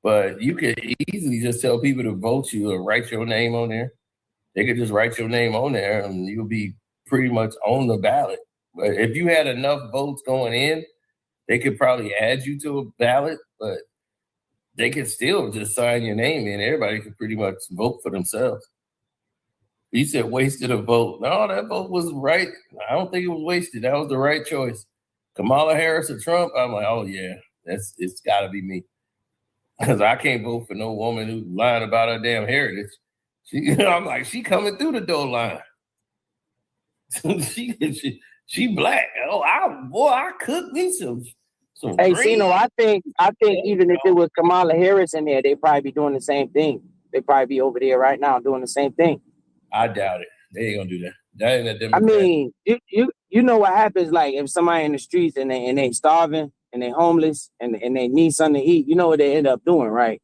But you could easily just tell people to vote you or write your name on there. They could just write your name on there and you'll be pretty much on the ballot. But if you had enough votes going in, they could probably add you to a ballot, but they could still just sign your name in. Everybody could pretty much vote for themselves. You said wasted a vote. No, that vote was right. I don't think it was wasted. That was the right choice. Kamala Harris or Trump, I'm like, oh yeah, it's got to be me. Because I can't vote for no woman who's lying about her damn heritage. I'm like, she coming through the door line. she black. Oh, I cook me some Hey, Sino, I think even if it was Kamala Harris in there, they'd probably be doing the same thing. They'd probably be over there right now doing the same thing. I doubt it. They ain't gonna do that. That ain't a Democrat. I mean, you know what happens, like if somebody in the streets and they starving and they homeless and they need something to eat, you know what they end up doing, right?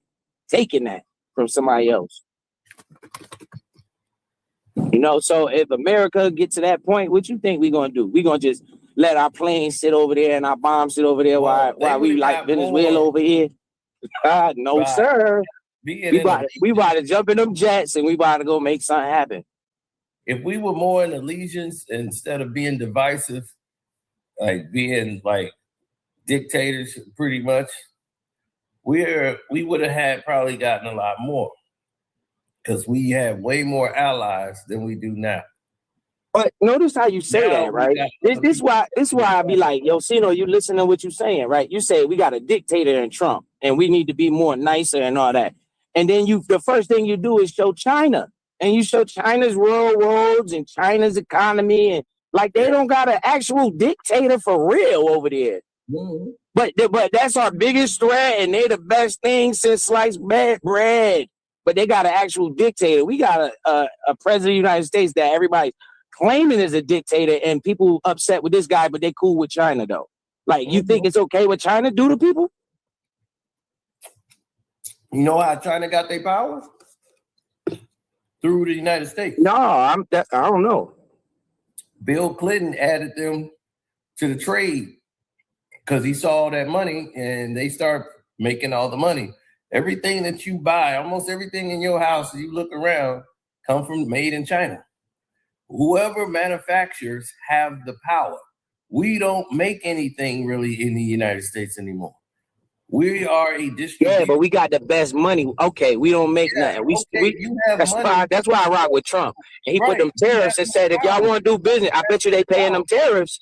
Taking that from somebody else. You know, so if America gets to that point, what you think we're gonna do? We're gonna just let our planes sit over there and our bombs sit over there while we like Venezuela over here? No, right. Sir. We about to jump in them jets and we about to go make something happen. If we were more in allegiance instead of being divisive, like being like dictators, pretty much, we would have had probably gotten a lot more because we have way more allies than we do now. But notice how you say that, right? This why I be like, yo, Sino, you listen to what you're saying, right? You say we got a dictator in Trump and we need to be more nicer and all that. And then the first thing you do is show China. And you show China's railroads and China's economy, and like they don't got an actual dictator for real over there. Mm-hmm. But that's our biggest threat, and they're the best thing since sliced bread. But they got an actual dictator. We got a president of the United States that everybody's claiming is a dictator, and people upset with this guy, but they cool with China though. Like, you think it's okay what China do to people? You know how China got their power? Through the United States. No, I don't know. Bill Clinton added them to the trade because he saw all that money and they start making all the money. Everything that you buy, almost everything in your house, you look around, come from made in China. Whoever manufactures have the power. We don't make anything really in the United States anymore. We are a distributor. Yeah, but we got the best money. Okay, we don't make nothing. That's why I rock with Trump. And he put them tariffs and said, if y'all want to do business, I bet you they paying them tariffs.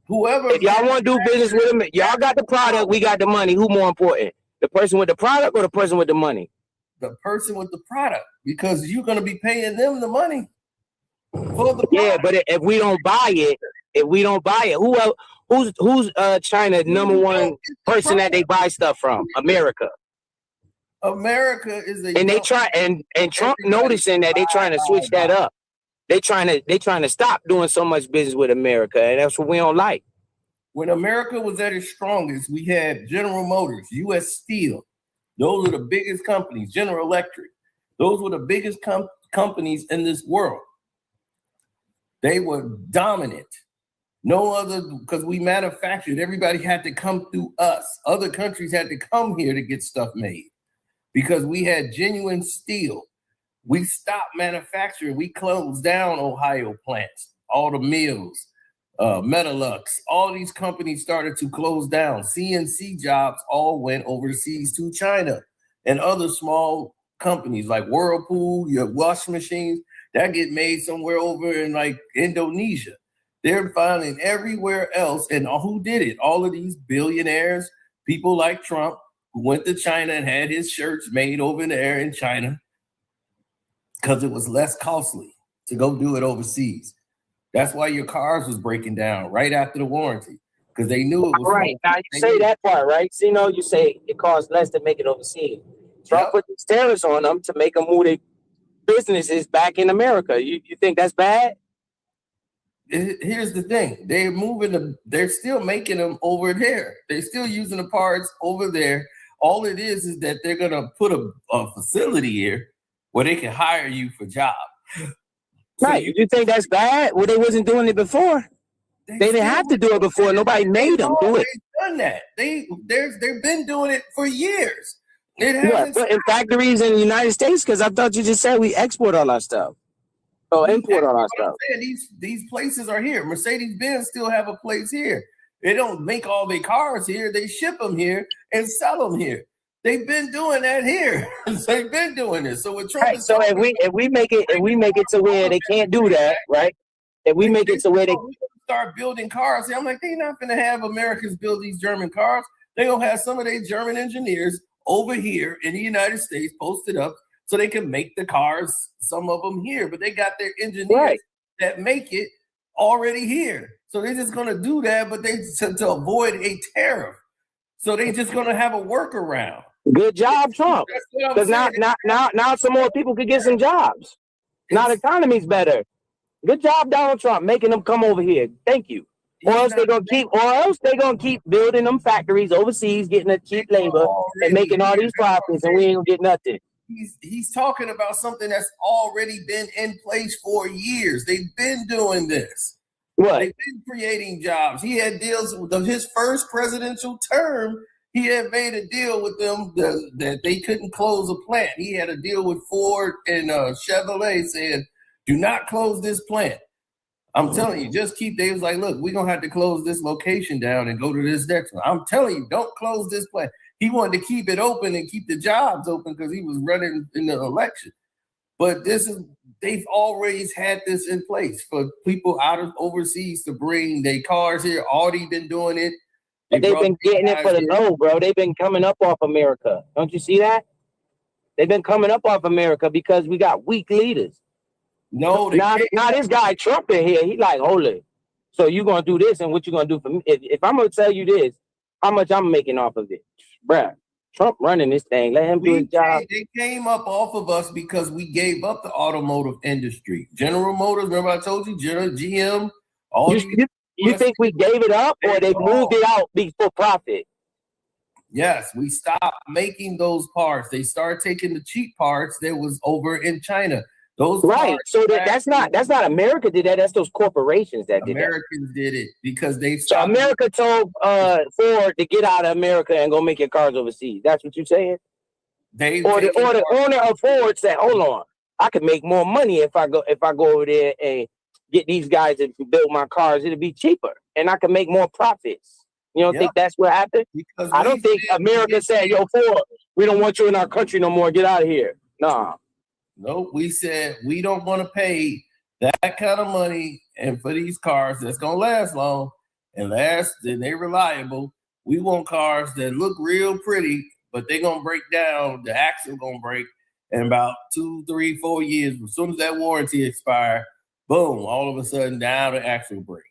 If y'all want to do business with them, y'all got the product, we got the money. Who more important? The person with the product or the person with the money? The person with the product, because you're going to be paying them the money for the product. Yeah, but if we don't buy it, who else? Who's China's number one person that they buy stuff from? America. America is and they try and Trump noticing that they trying to switch that up. They trying to stop doing so much business with America, and that's what we don't like. When America was at its strongest, we had General Motors, U.S. Steel. Those are the biggest companies. General Electric. Those were the biggest companies in this world. They were dominant. No other, because we manufactured. Everybody had to come through us. Other countries had to come here to get stuff made because we had genuine steel. We stopped manufacturing. We closed down Ohio plants, all the mills, Metalux. All these companies started to close down. CNC jobs all went overseas to China and other small companies like Whirlpool, your washing machines, that get made somewhere over in like Indonesia. They're finding everywhere else. And who did it? All of these billionaires, people like Trump, who went to China and had his shirts made over there in China because it was less costly to go do it overseas. That's why your cars was breaking down right after the warranty, because they knew it was right. Now you say that part, right? See, no, you say it costs less to make it overseas. Trump put these tariffs on them to make them move their businesses back in America. You think that's bad? Here's the thing. They're still making them over there. They're still using the parts over there. All it is that they're going to put a facility here where they can hire you for jobs. Right. So you think that's bad? Well, they wasn't doing it before. They didn't have to do it before. Nobody made them do it. They've done that. They've been doing it for years. But in factories in the United States, because I thought you just said we export all our stuff. Oh, import all our stuff. These places are here. Mercedes-Benz still have a place here. They don't make all their cars here. They ship them here and sell them here. They've been doing that here. They've been doing this. So with Trump, so if we make it to where they can't do that, right? If we make it to where they start building cars, I'm like, they're not going to have Americans build these German cars. They're going to have some of their German engineers over here in the United States posted up so they can make the cars, some of them here, but they got their engineers that make it already here. So they're just going to do that, but they to avoid a tariff. So they're just going to have a workaround. Good job, Trump. Because now some more people could get some jobs. Now the economy's better. Good job, Donald Trump, making them come over here. Thank you. Or else they're gonna keep building them factories overseas, getting a cheap labor and making all these profits, and we ain't gonna get nothing. He's talking about something that's already been in place for years. They've been doing this. What? They've been creating jobs. He had deals with his first presidential term. He had made a deal with them that they couldn't close a plant. He had a deal with Ford and Chevrolet saying, do not close this plant. I'm telling you, they was like, look, we're going to have to close this location down and go to this next one. I'm telling you, don't close this plant. He wanted to keep it open and keep the jobs open because he was running in the election. But they've always had this in place for people out of overseas to bring their cars here. Audi been doing it. They've been getting it for the low, bro. They've been coming up off America. Don't you see that? They've been coming up off America because we got weak leaders. No, now this guy Trump in here, he like, hold it. So you gonna do this, and what you gonna do for me? If I'm gonna tell you this, how much I'm making off of it, bruh? Trump running this thing. Let him do his job. They came up off of us because we gave up the automotive industry. General Motors, remember I told you, GM. You think we gave it up, or they moved it out for profit? Yes, we stopped making those parts. They started taking the cheap parts that was over in China. Those right. So that's not America did that. That's those corporations that did that. Americans did it because they stopped. So America told Ford to get out of America and go make your cars overseas. That's what you're saying? The owner of Ford said, hold on, I could make more money if I go over there and get these guys to build my cars. It'll be cheaper and I can make more profits. You don't think that's what happened? Because I don't think America said, yo, Ford, we don't want you in our country no more. Get out of here. Nah. Nope, we said we don't want to pay that kind of money and for these cars that's gonna last long and they're reliable. We want cars that look real pretty, but they're gonna break down. The axle gonna break in about 2, 3, 4 years. As soon as that warranty expires, boom! All of a sudden, now the axle break.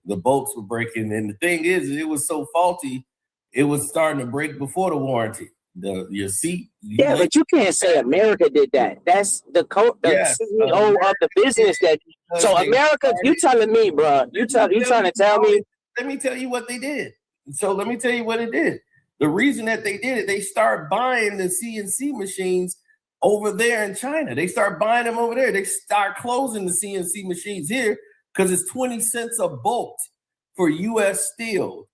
The bolts were breaking, and the thing is, it was so faulty, it was starting to break before the warranty. Your seat. Yeah, but you can't say America did that. That's the CEO of the business that. So America, you telling me, bro? You trying to tell me? Let me tell you what they did. So let me tell you what it did. The reason that they did it, they start buying the CNC machines over there in China. They start buying them over there. They start closing the CNC machines here because it's 20 cents a bolt for U.S. steel.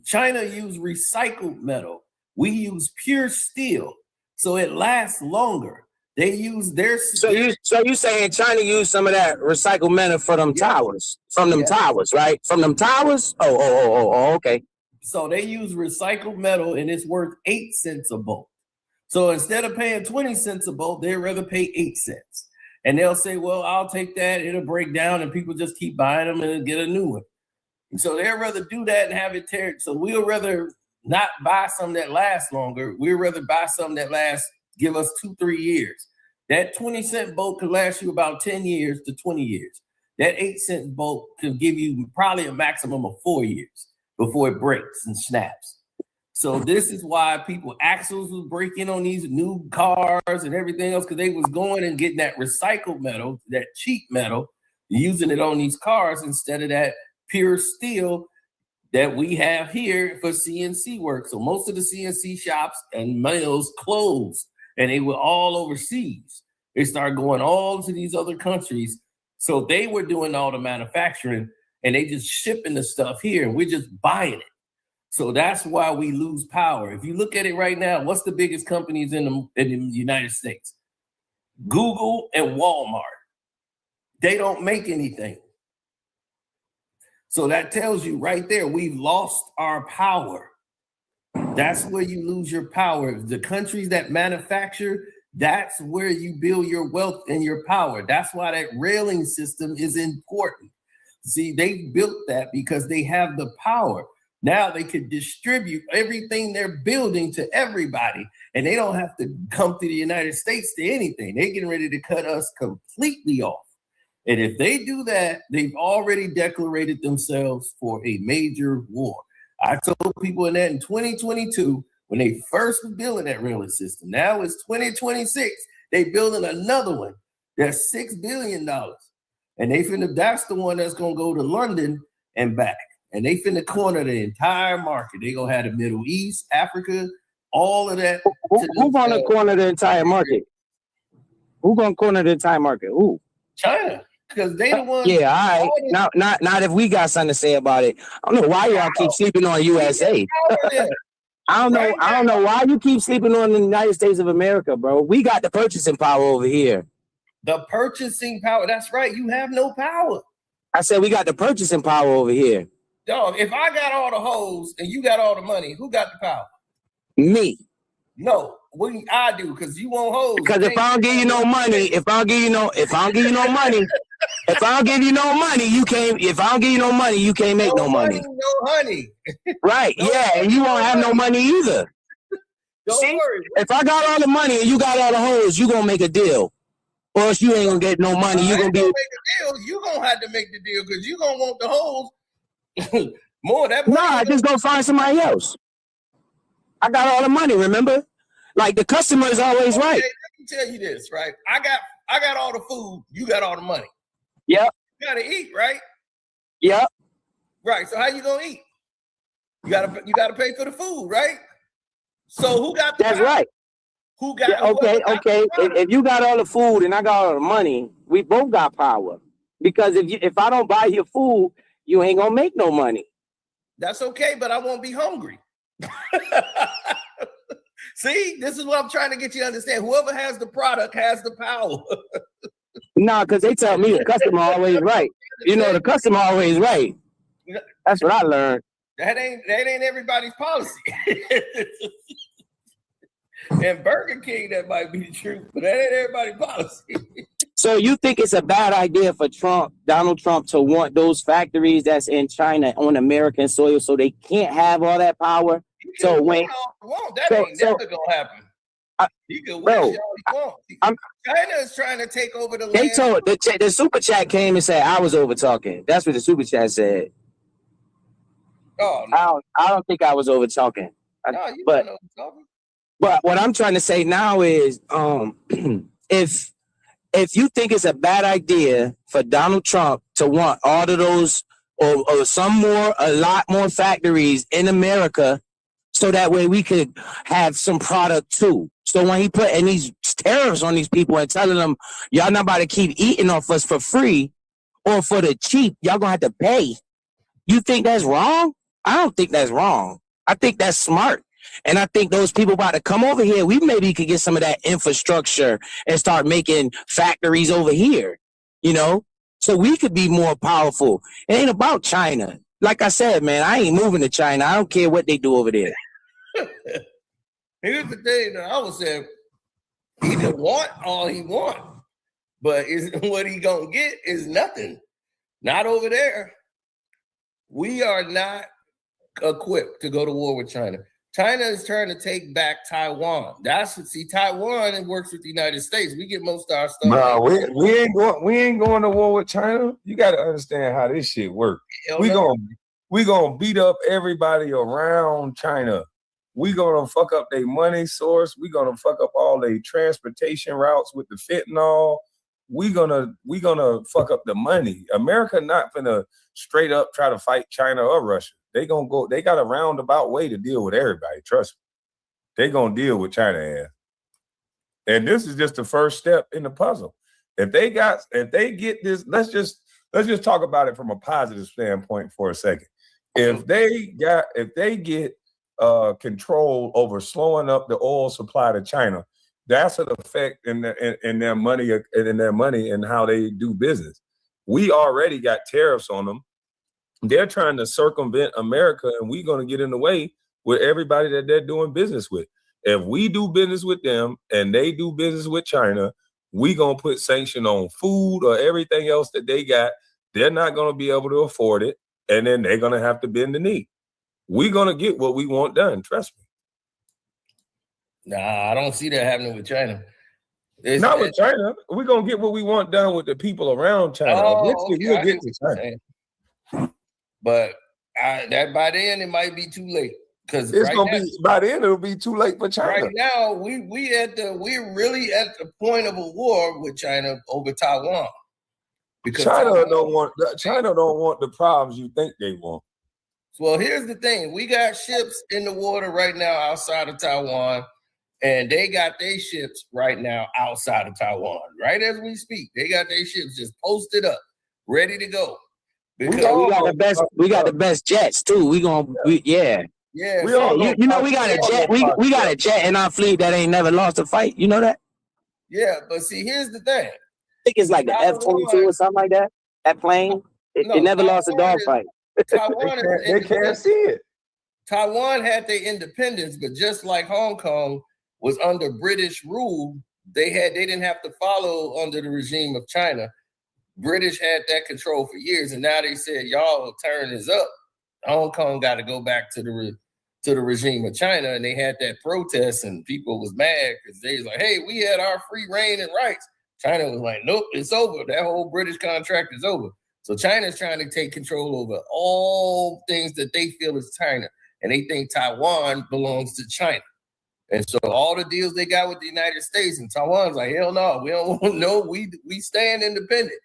China used recycled metal. We use pure steel, so it lasts longer. They use their. So you saying China used some of that recycled metal for them towers, from them towers, right? From them towers? Oh, okay. So they use recycled metal, and it's worth 8 cents a bolt. So instead of paying 20 cents a bolt, they'd rather pay 8 cents. And they'll say, well, I'll take that. It'll break down, and people just keep buying them and get a new one. And so they'd rather do that and have it tear. So we'll rather not buy some that lasts longer. We'd rather buy some that give us 2-3 years. That 20-cent bolt could last you about 10 years to 20 years. That 8-cent bolt could give you probably a maximum of 4 years before it breaks and snaps. So this is why axles was breaking on these new cars and everything else, because they was going and getting that recycled metal, that cheap metal, using it on these cars instead of that pure steel that we have here for CNC work. So most of the CNC shops and mills closed, and they were all overseas. They started going all to these other countries. So they were doing all the manufacturing, and they just shipping the stuff here, and we're just buying it. So that's why we lose power. If you look at it right now, what's the biggest companies in the United States? Google and Walmart. They don't make anything. So that tells you right there, we've lost our power. That's where you lose your power. The countries that manufacture, that's where you build your wealth and your power. That's why that railing system is important. See, they built that because they have the power. Now they could distribute everything they're building to everybody, and they don't have to come to the United States to anything. They're getting ready to cut us completely off. And if they do that, they've already declared themselves for a major war. I told people in that in 2022, when they first were building that railway system. Now it's 2026. They building another one. That's $6 billion. And that's the one that's gonna go to London and back. And they finna corner the entire market. They gonna have the Middle East, Africa, all of that. Who gonna corner the entire market? Who gonna corner the entire market? Who? China. Because they the ones. Yeah, all right. Not if we got something to say about it. I don't know why y'all keep sleeping on USA. I don't know why you keep sleeping on the United States of America, bro. We got the purchasing power over here. The purchasing power. That's right. You have no power. I said we got the purchasing power over here. Dog, if I got all the hoes and you got all the money, who got the power? Me. No, I do, because you want hoes. Because if I don't give you no money, if I don't give you no money, you can't. If I don't give you no money, you can't make no money. No honey. Right? Yeah, and you won't have no money either. Don't worry. If I got all the money and you got all the hoes, you gonna make a deal, or else you ain't gonna get no money. You gonna make a deal. You gonna have to make the deal because you gonna want the hoes more. I just go find somebody else. I got all the money. Remember, like the customer is always right. Let me tell you this, right? I got all the food. You got all the money. Yep. You gotta eat, right? Yep. Right. So how you gonna eat? You gotta pay for the food, right? So who got the That's power? Right. Who got? Yeah, okay. If you got all the food and I got all the money, we both got power. Because if I don't buy your food, you ain't gonna make no money. That's okay, but I won't be hungry. See, this is what I'm trying to get you to understand. Whoever has the product has the power. Nah, because they tell me the customer always right. You know, the customer always right. That's what I learned. That ain't everybody's policy. And Burger King, that might be the truth, but that ain't everybody's policy. So you think it's a bad idea for Donald Trump, to want those factories that's in China on American soil so they can't have all that power? So when that ain't never gonna happen. You can wish all you want. China is trying to take over the land. They told the super chat came and said I was over talking. That's what the super chat said. Oh, no. I don't think I was over talking. No, you weren't over talking. But what I'm trying to say now is, if you think it's a bad idea for Donald Trump to want all of those or a lot more factories in America, so that way we could have some product too. So when he put these tariffs on these people and telling them, y'all not about to keep eating off us for free or for the cheap, y'all gonna have to pay. You think that's wrong? I don't think that's wrong. I think that's smart. And I think those people about to come over here, we maybe could get some of that infrastructure and start making factories over here, you know, so we could be more powerful. It ain't about China. Like I said, man, I ain't moving to China. I don't care what they do over there. Here's the thing that I would say, he can want all he want, but what he gonna get is nothing. Not over there. We are not equipped to go to war with China. China is trying to take back Taiwan. Taiwan works with the United States. We get most of our stuff. Bro, we ain't going to war with China. You got to understand how this shit works. We gonna beat up everybody around China. We gonna fuck up their money source. We gonna fuck up all their transportation routes with the fentanyl. We gonna fuck up the money. America not gonna straight up try to fight China or Russia. They got a roundabout way to deal with everybody. Trust me. They gonna deal with China ass. And this is just the first step in the puzzle. If they get this, let's just talk about it from a positive standpoint for a second. If they get control over slowing up the oil supply to China, that's an effect in their money and how they do business. We already got tariffs on them. They're trying to circumvent America, and we're going to get in the way with everybody that they're doing business with. If we do business with them and they do business with China, we going to put sanction on food or everything else that they got. They're not going to be able to afford it, and then they're going to have to bend the knee. We're going to get what we want done. Trust me. Nah, I don't see that happening with China. Not with China. We're going to get what we want done with the people around China. Eventually, we'll get to China. But that by then, it might be too late. Because it's gonna be by then it'll be too late for China. Right now, we're really at the point of a war with China over Taiwan. Because China don't want the problems you think they want. Well, here's the thing: we got ships in the water right now outside of Taiwan, and they got their ships right now outside of Taiwan. Right as we speak, they got their ships just posted up, ready to go. Because we got the best jets too. Yeah, you know we got a jet. We got a jet in our fleet that ain't never lost a fight. You know that? Yeah, but see, here's the thing. I think it's like the F-22 or something like that. That plane, it never lost a dogfight. Taiwan they can't see it. Taiwan had their independence, but just like Hong Kong was under British rule, they didn't have to follow under the regime of China. British had that control for years, and now they said, y'all turn is up. Hong Kong got to go back to the regime of China, and they had that protest, and people was mad because they was like, hey, we had our free reign and rights. China was like, nope, it's over. That whole British contract is over. So China's trying to take control over all things that they feel is China, and they think Taiwan belongs to China. And so all the deals they got with the United States, and Taiwan's like, hell no, we don't want no, we stand independent.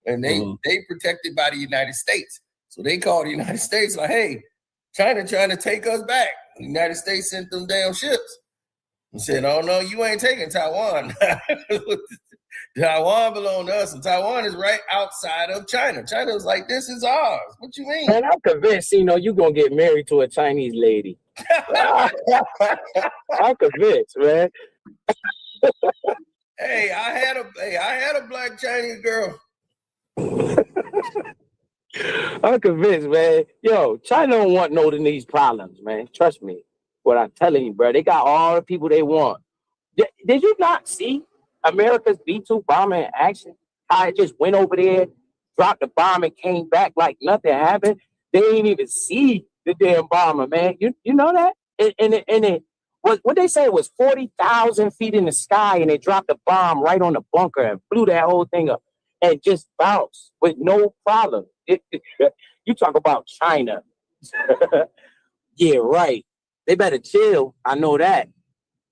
And they protected by the United States. So they called the United States like, hey, China trying to take us back. The United States sent them damn ships and said, oh, no, you ain't taking Taiwan. Taiwan belongs to us, and Taiwan is right outside of China. China was like, this is ours. What you mean? Man, I'm convinced, you're going to get married to a Chinese lady. I'm convinced, man. Hey, I had a black Chinese girl. I'm convinced, man. Yo, China don't want no of these problems, man. Trust me. What I'm telling you, bro. They got all the people they want. Did you not see America's B-2 bomber in action? How it just went over there, dropped the bomb, and came back like nothing happened. They didn't even see the damn bomber, man. You know that? And it what they say was 40,000 feet in the sky, and they dropped the bomb right on the bunker and blew that whole thing up and just bounced with no problem. You talk about China. Yeah, right. They better chill. I know that.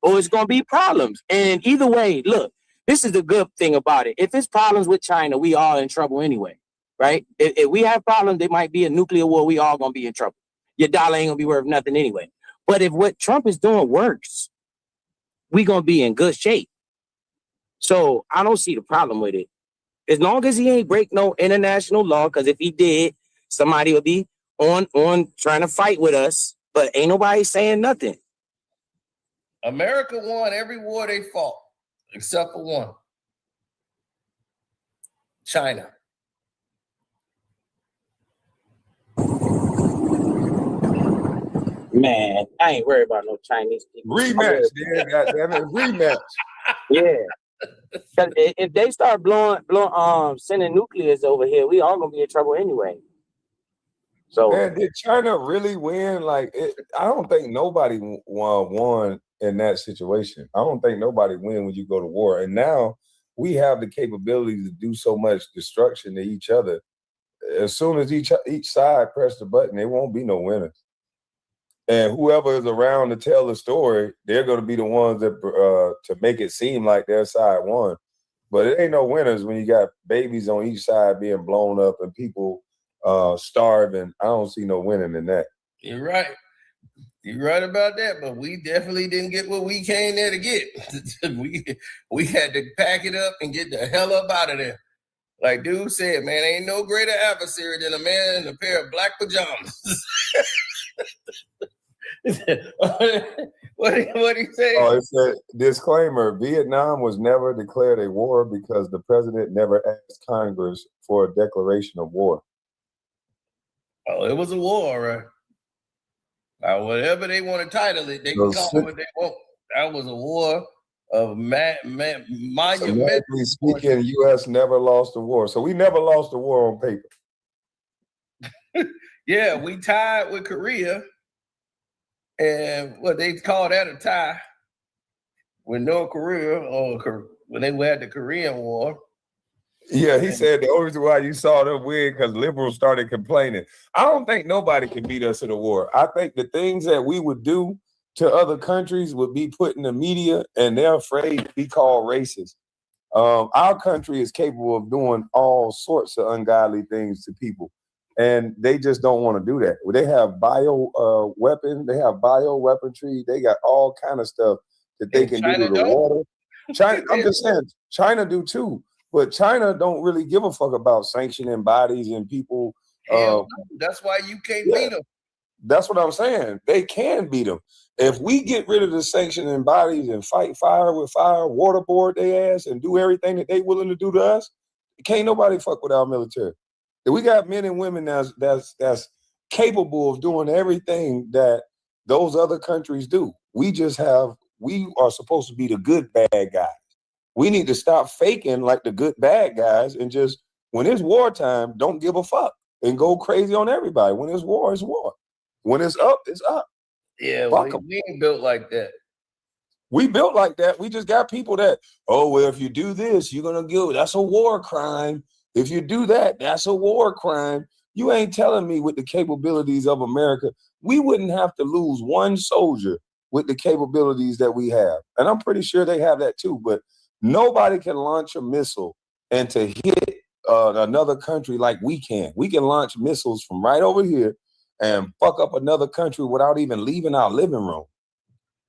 Or it's going to be problems. And either way, look, this is the good thing about it. If it's problems with China, we all in trouble anyway, right? If we have problems, there might be a nuclear war. We all going to be in trouble. Your dollar ain't going to be worth nothing anyway. But if what Trump is doing works, we going to be in good shape. So I don't see the problem with it. As long as he ain't break no international law, because if he did, somebody will be on trying to fight with us. But ain't nobody saying nothing. America won every war they fought, except for one. China. Man, I ain't worried about no Chinese people. Rematch, yeah, goddamn it, rematch. Yeah. If they start sending nuclears over here, we all gonna be in trouble anyway. So, man, did China really win? Like, I don't think nobody won in that situation. I don't think nobody win when you go to war. And now we have the capability to do so much destruction to each other. As soon as each side press the button, there won't be no winners. And whoever is around to tell the story, they're going to be the ones that to make it seem like their side won. But it ain't no winners when you got babies on each side being blown up and people starving. I don't see no winning in that. You're right. You're right about that. But we definitely didn't get what we came there to get. we had to pack it up and get the hell up out of there. Like dude said, man, ain't no greater adversary than a man in a pair of black pajamas. What did he say? Oh, it said, disclaimer, Vietnam was never declared a war because the president never asked Congress for a declaration of war. Oh, it was a war, right? Whatever they want to title it, they can call it what they want. That was a war of monumental. Speaking, U.S. never lost a war. So we never lost a war on paper. Yeah, we tied with Korea. And what they call that a tie with North Korea or when they had the Korean War. Yeah, he said the only reason why you saw them win because liberals started complaining. I don't think nobody can beat us in a war. I think the things that we would do to other countries would be put in the media, and they're afraid to be called racist. Our country is capable of doing all sorts of ungodly things to people, and they just don't want to do that. They have weapons, they have bioweaponry, they got all kind of stuff that they can do to the water. China, I'm just saying, China do too. But China don't really give a fuck about sanctioning bodies and people. That's why you can't beat them. That's what I'm saying. They can beat them. If we get rid of the sanctioning bodies and fight fire with fire, waterboard their ass, and do everything that they willing to do to us, can't nobody fuck with our military. We got men and women that's capable of doing everything that those other countries do. We are supposed to be the good bad guys. We need to stop faking like the good bad guys and just, when it's wartime, don't give a fuck and go crazy on everybody. When it's war, it's war. When it's up, it's up. Yeah, we ain't built like that. We built like that. We just got people that, oh, well, if you do this, you're going to give, that's a war crime. If you do that, that's a war crime. You ain't telling me with the capabilities of America, we wouldn't have to lose one soldier with the capabilities that we have. And I'm pretty sure they have that too, but nobody can launch a missile and to hit another country like we can. We can launch missiles from right over here and fuck up another country without even leaving our living room.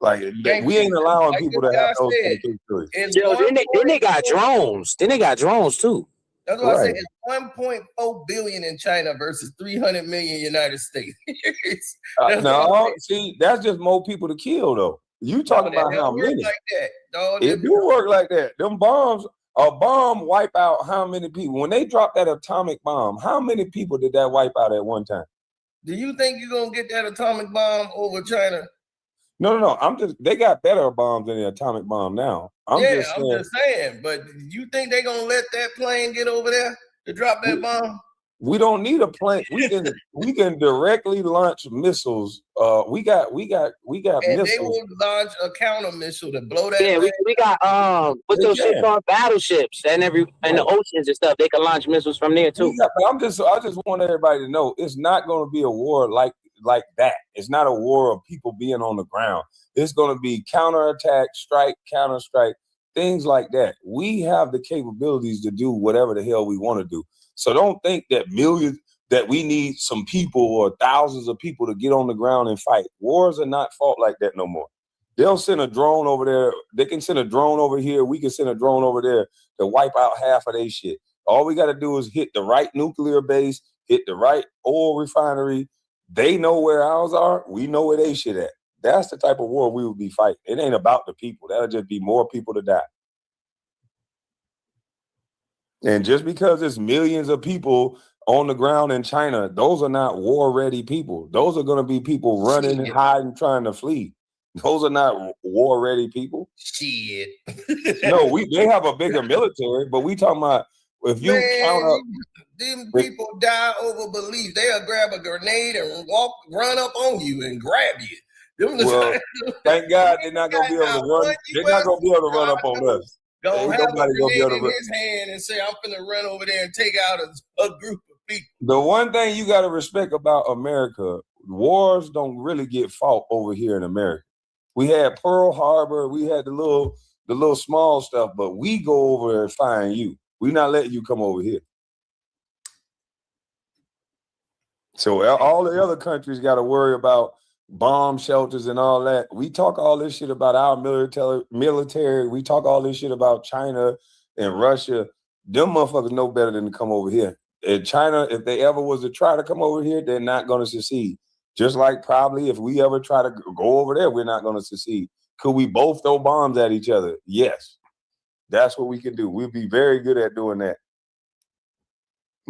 Like, we ain't allowing people to have those capabilities. Then they got drones. Then they got drones too. That's what I said. It's 1.4 billion in China versus 300 million United States. No, see, that's just more people to kill though. You talking about how many? Like that, dog. It do work like that. Them bombs, a bomb wipe out how many people? When they drop that atomic bomb, how many people did that wipe out at one time? Do you think you're gonna get that atomic bomb over China? No. They got better bombs than the atomic bomb now. I'm just saying. But you think they're gonna let that plane get over there to drop that bomb? We don't need a plane. We can directly launch missiles. We got and missiles. They will launch a counter missile to blow that. Yeah, we got what's those shit called, battleships and the oceans and stuff. They can launch missiles from there too. Yeah, but I just want everybody to know it's not going to be a war like that. It's not a war of people being on the ground. It's going to be counterattack, strike, counter-strike, things like that. We have the capabilities to do whatever the hell we want to do. So don't think that we need some people or thousands of people to get on the ground and fight. Wars are not fought like that no more. They'll send a drone over there. They can send a drone over here. We can send a drone over there to wipe out half of their shit. All we got to do is hit the right nuclear base, hit the right oil refinery. They know where ours are. We know where they shit at. That's the type of war we would be fighting. It ain't about the people. That'll just be more people to die. And just because it's millions of people on the ground in China, those are not war-ready people. Those are going to be people running, hiding, trying to flee. Those are not war-ready people. Shit. No, they have a bigger military, but we talking about if you count up. Them people die over belief. They'll grab a grenade and run up on you and grab you. Well, thank God they're not going to be able to run. They're not going to be able to run up on us. Don't have a grenade in his hand and say, I'm finna run over there and take out a group of people. The one thing you got to respect about America, wars don't really get fought over here in America. We had Pearl Harbor, we had the little small stuff, but we go over there and find you. We're not letting you come over here. So all the other countries got to worry about bomb shelters and all that. We talk all this shit about our military. We talk all this shit about China and Russia. Them motherfuckers know better than to come over here. And China, if they ever was to try to come over here, they're not going to succeed. Just like probably if we ever try to go over there, we're not going to succeed. Could we both throw bombs at each other? Yes. That's what we can do. We'll be very good at doing that.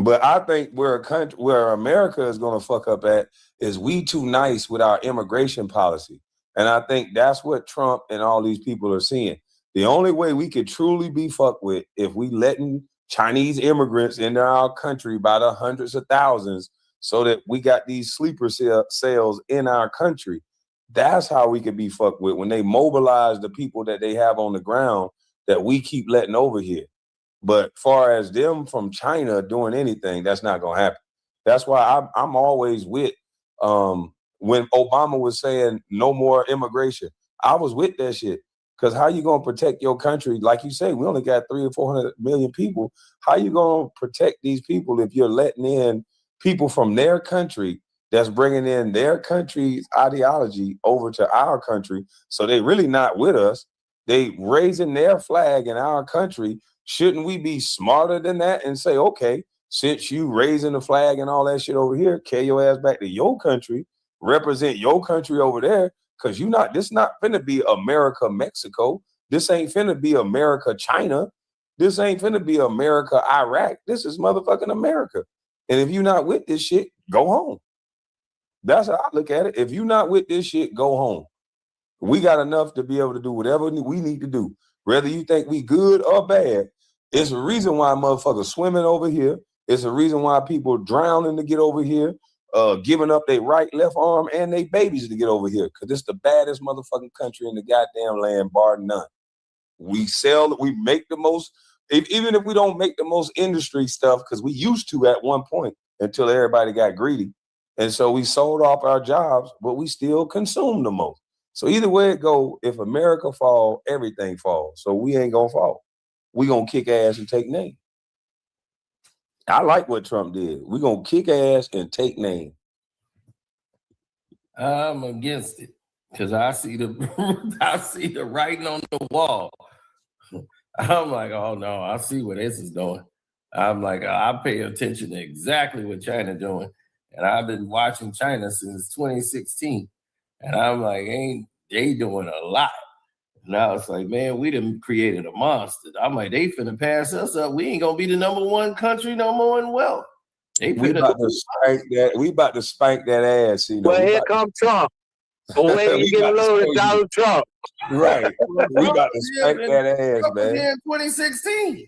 But I think where America is going to fuck up at is we too nice with our immigration policy. And I think that's what Trump and all these people are seeing. The only way we could truly be fucked with if we letting Chinese immigrants into our country by the hundreds of thousands so that we got these sleeper cells in our country. That's how we could be fucked with when they mobilize the people that they have on the ground that we keep letting over here. But far as them from China doing anything, that's not gonna happen. That's why I'm always with when Obama was saying no more immigration. I was with that shit. Because how you gonna protect your country? Like you say, we only got 300 or 400 million people. How you gonna protect these people if you're letting in people from their country that's bringing in their country's ideology over to our country? So they really not with us. They raising their flag in our country. Shouldn't we be smarter than that and say, okay, since you raising the flag and all that shit over here, carry your ass back to your country, represent your country over there? Because this not finna be America, Mexico. This ain't finna be America, China. This ain't finna be America, Iraq. This is motherfucking America. And if you're not with this shit, go home. That's how I look at it. If you're not with this shit, go home. We got enough to be able to do whatever we need to do. Whether you think we good or bad, it's a reason why motherfuckers swimming over here. It's a reason why people drowning to get over here. Giving up their right, left arm, and their babies to get over here, because it's the baddest motherfucking country in the goddamn land, bar none. We make the most, even if we don't make the most industry stuff, because we used to at one point until everybody got greedy. And so we sold off our jobs, but we still consume the most. So either way it go, if America fall, everything falls. So we ain't gonna fall. We gonna kick ass and take names. I like what Trump did. We're going to kick ass and take name. I'm against it because I see the writing on the wall. I'm like, oh no, I see where this is going. I'm like, I pay attention to exactly what China doing. And I've been watching China since 2016. And I'm like, ain't they doing a lot? And I was like, man, we done created a monster. I'm like, they finna pass us up. We ain't gonna be the number one country no more in wealth. We about to spank that ass. You know, well, here comes Trump. But wait, you get a load of Donald Trump. Right. We about to spank that ass, Trump man. in 2016.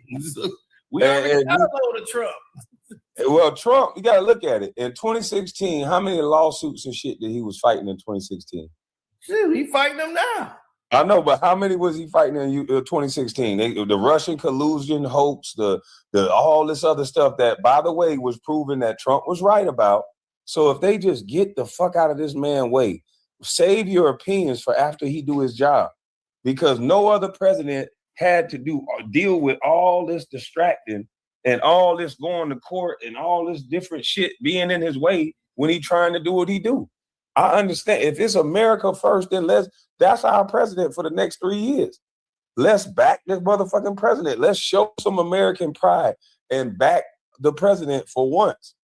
We already got a load of Trump. Well, Trump, you gotta look at it. In 2016, how many lawsuits and shit that he was fighting in 2016? Shit, he fighting them now. I know, but how many was he fighting in 2016? The Russian collusion hoax, the all this other stuff that, by the way, was proven that Trump was right about. So if they just get the fuck out of this man's way, save your opinions for after he do his job, because no other president had to deal with all this distracting and all this going to court and all this different shit being in his way when he trying to do what he do. I understand. If it's America first, then that's our president for the next 3 years. Let's back this motherfucking president. Let's show some American pride and back the president for once.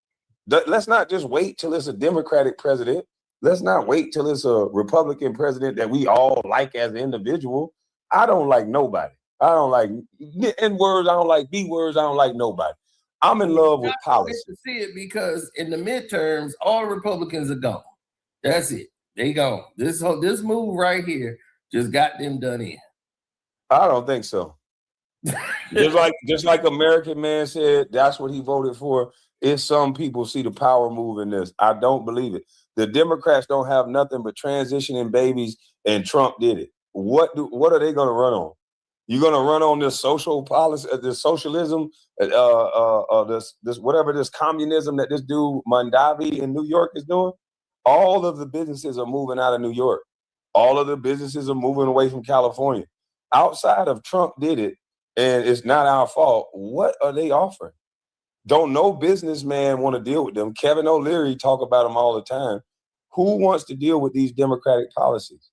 Let's not just wait till it's a Democratic president. Let's not wait till it's a Republican president that we all like as an individual. I don't like nobody. I don't like N words. I don't like B words. I don't like nobody. I'm in love with policy. To see it because in the midterms, all Republicans are gone. That's it. They gone. This move right here just got them done in. I don't think so. just like American Man said, that's what he voted for. If some people see the power move in this, I don't believe it. The Democrats don't have nothing but transitioning babies, and Trump did it. What are they going to run on? You're going to run on this social policy, this socialism, this whatever this communism that this dude Mondavi in New York is doing? All of the businesses are moving out of New York. All of the businesses are moving away from California. Outside of Trump did it, and it's not our fault. What are they offering? Don't no businessman want to deal with them. Kevin O'Leary talk about them all the time. Who wants to deal with these democratic policies?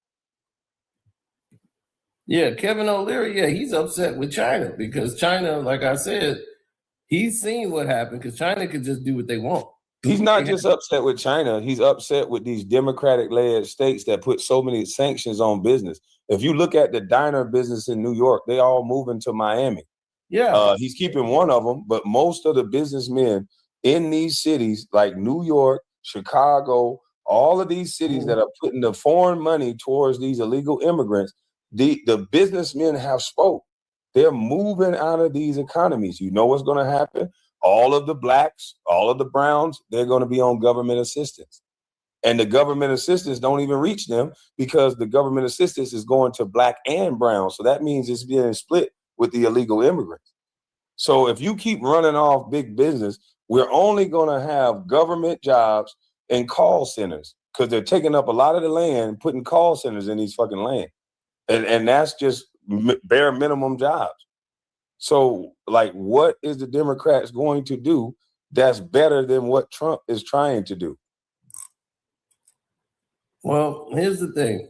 Yeah, Kevin O'Leary, yeah, he's upset with China because China, like I said, he's seen what happened because China can just do what they want. He's not just upset with China. He's upset with these Democratic-led states that put so many sanctions on business. If you look at the diner business in New York, they all moving to Miami. Yeah, he's keeping one of them, but most of the businessmen in these cities like New York, Chicago, all of these cities that are putting the foreign money towards these illegal immigrants, the businessmen have spoke. They're moving out of these economies. You know what's going to happen? All of the blacks, all of the browns, they're going to be on government assistance. And the government assistance don't even reach them because the government assistance is going to black and brown. So that means it's being split with the illegal immigrants. So if you keep running off big business, we're only going to have government jobs and call centers because they're taking up a lot of the land, putting call centers in these fucking land. And that's just bare minimum jobs. So, like, what is the Democrats going to do that's better than what Trump is trying to do? Well, here's the thing.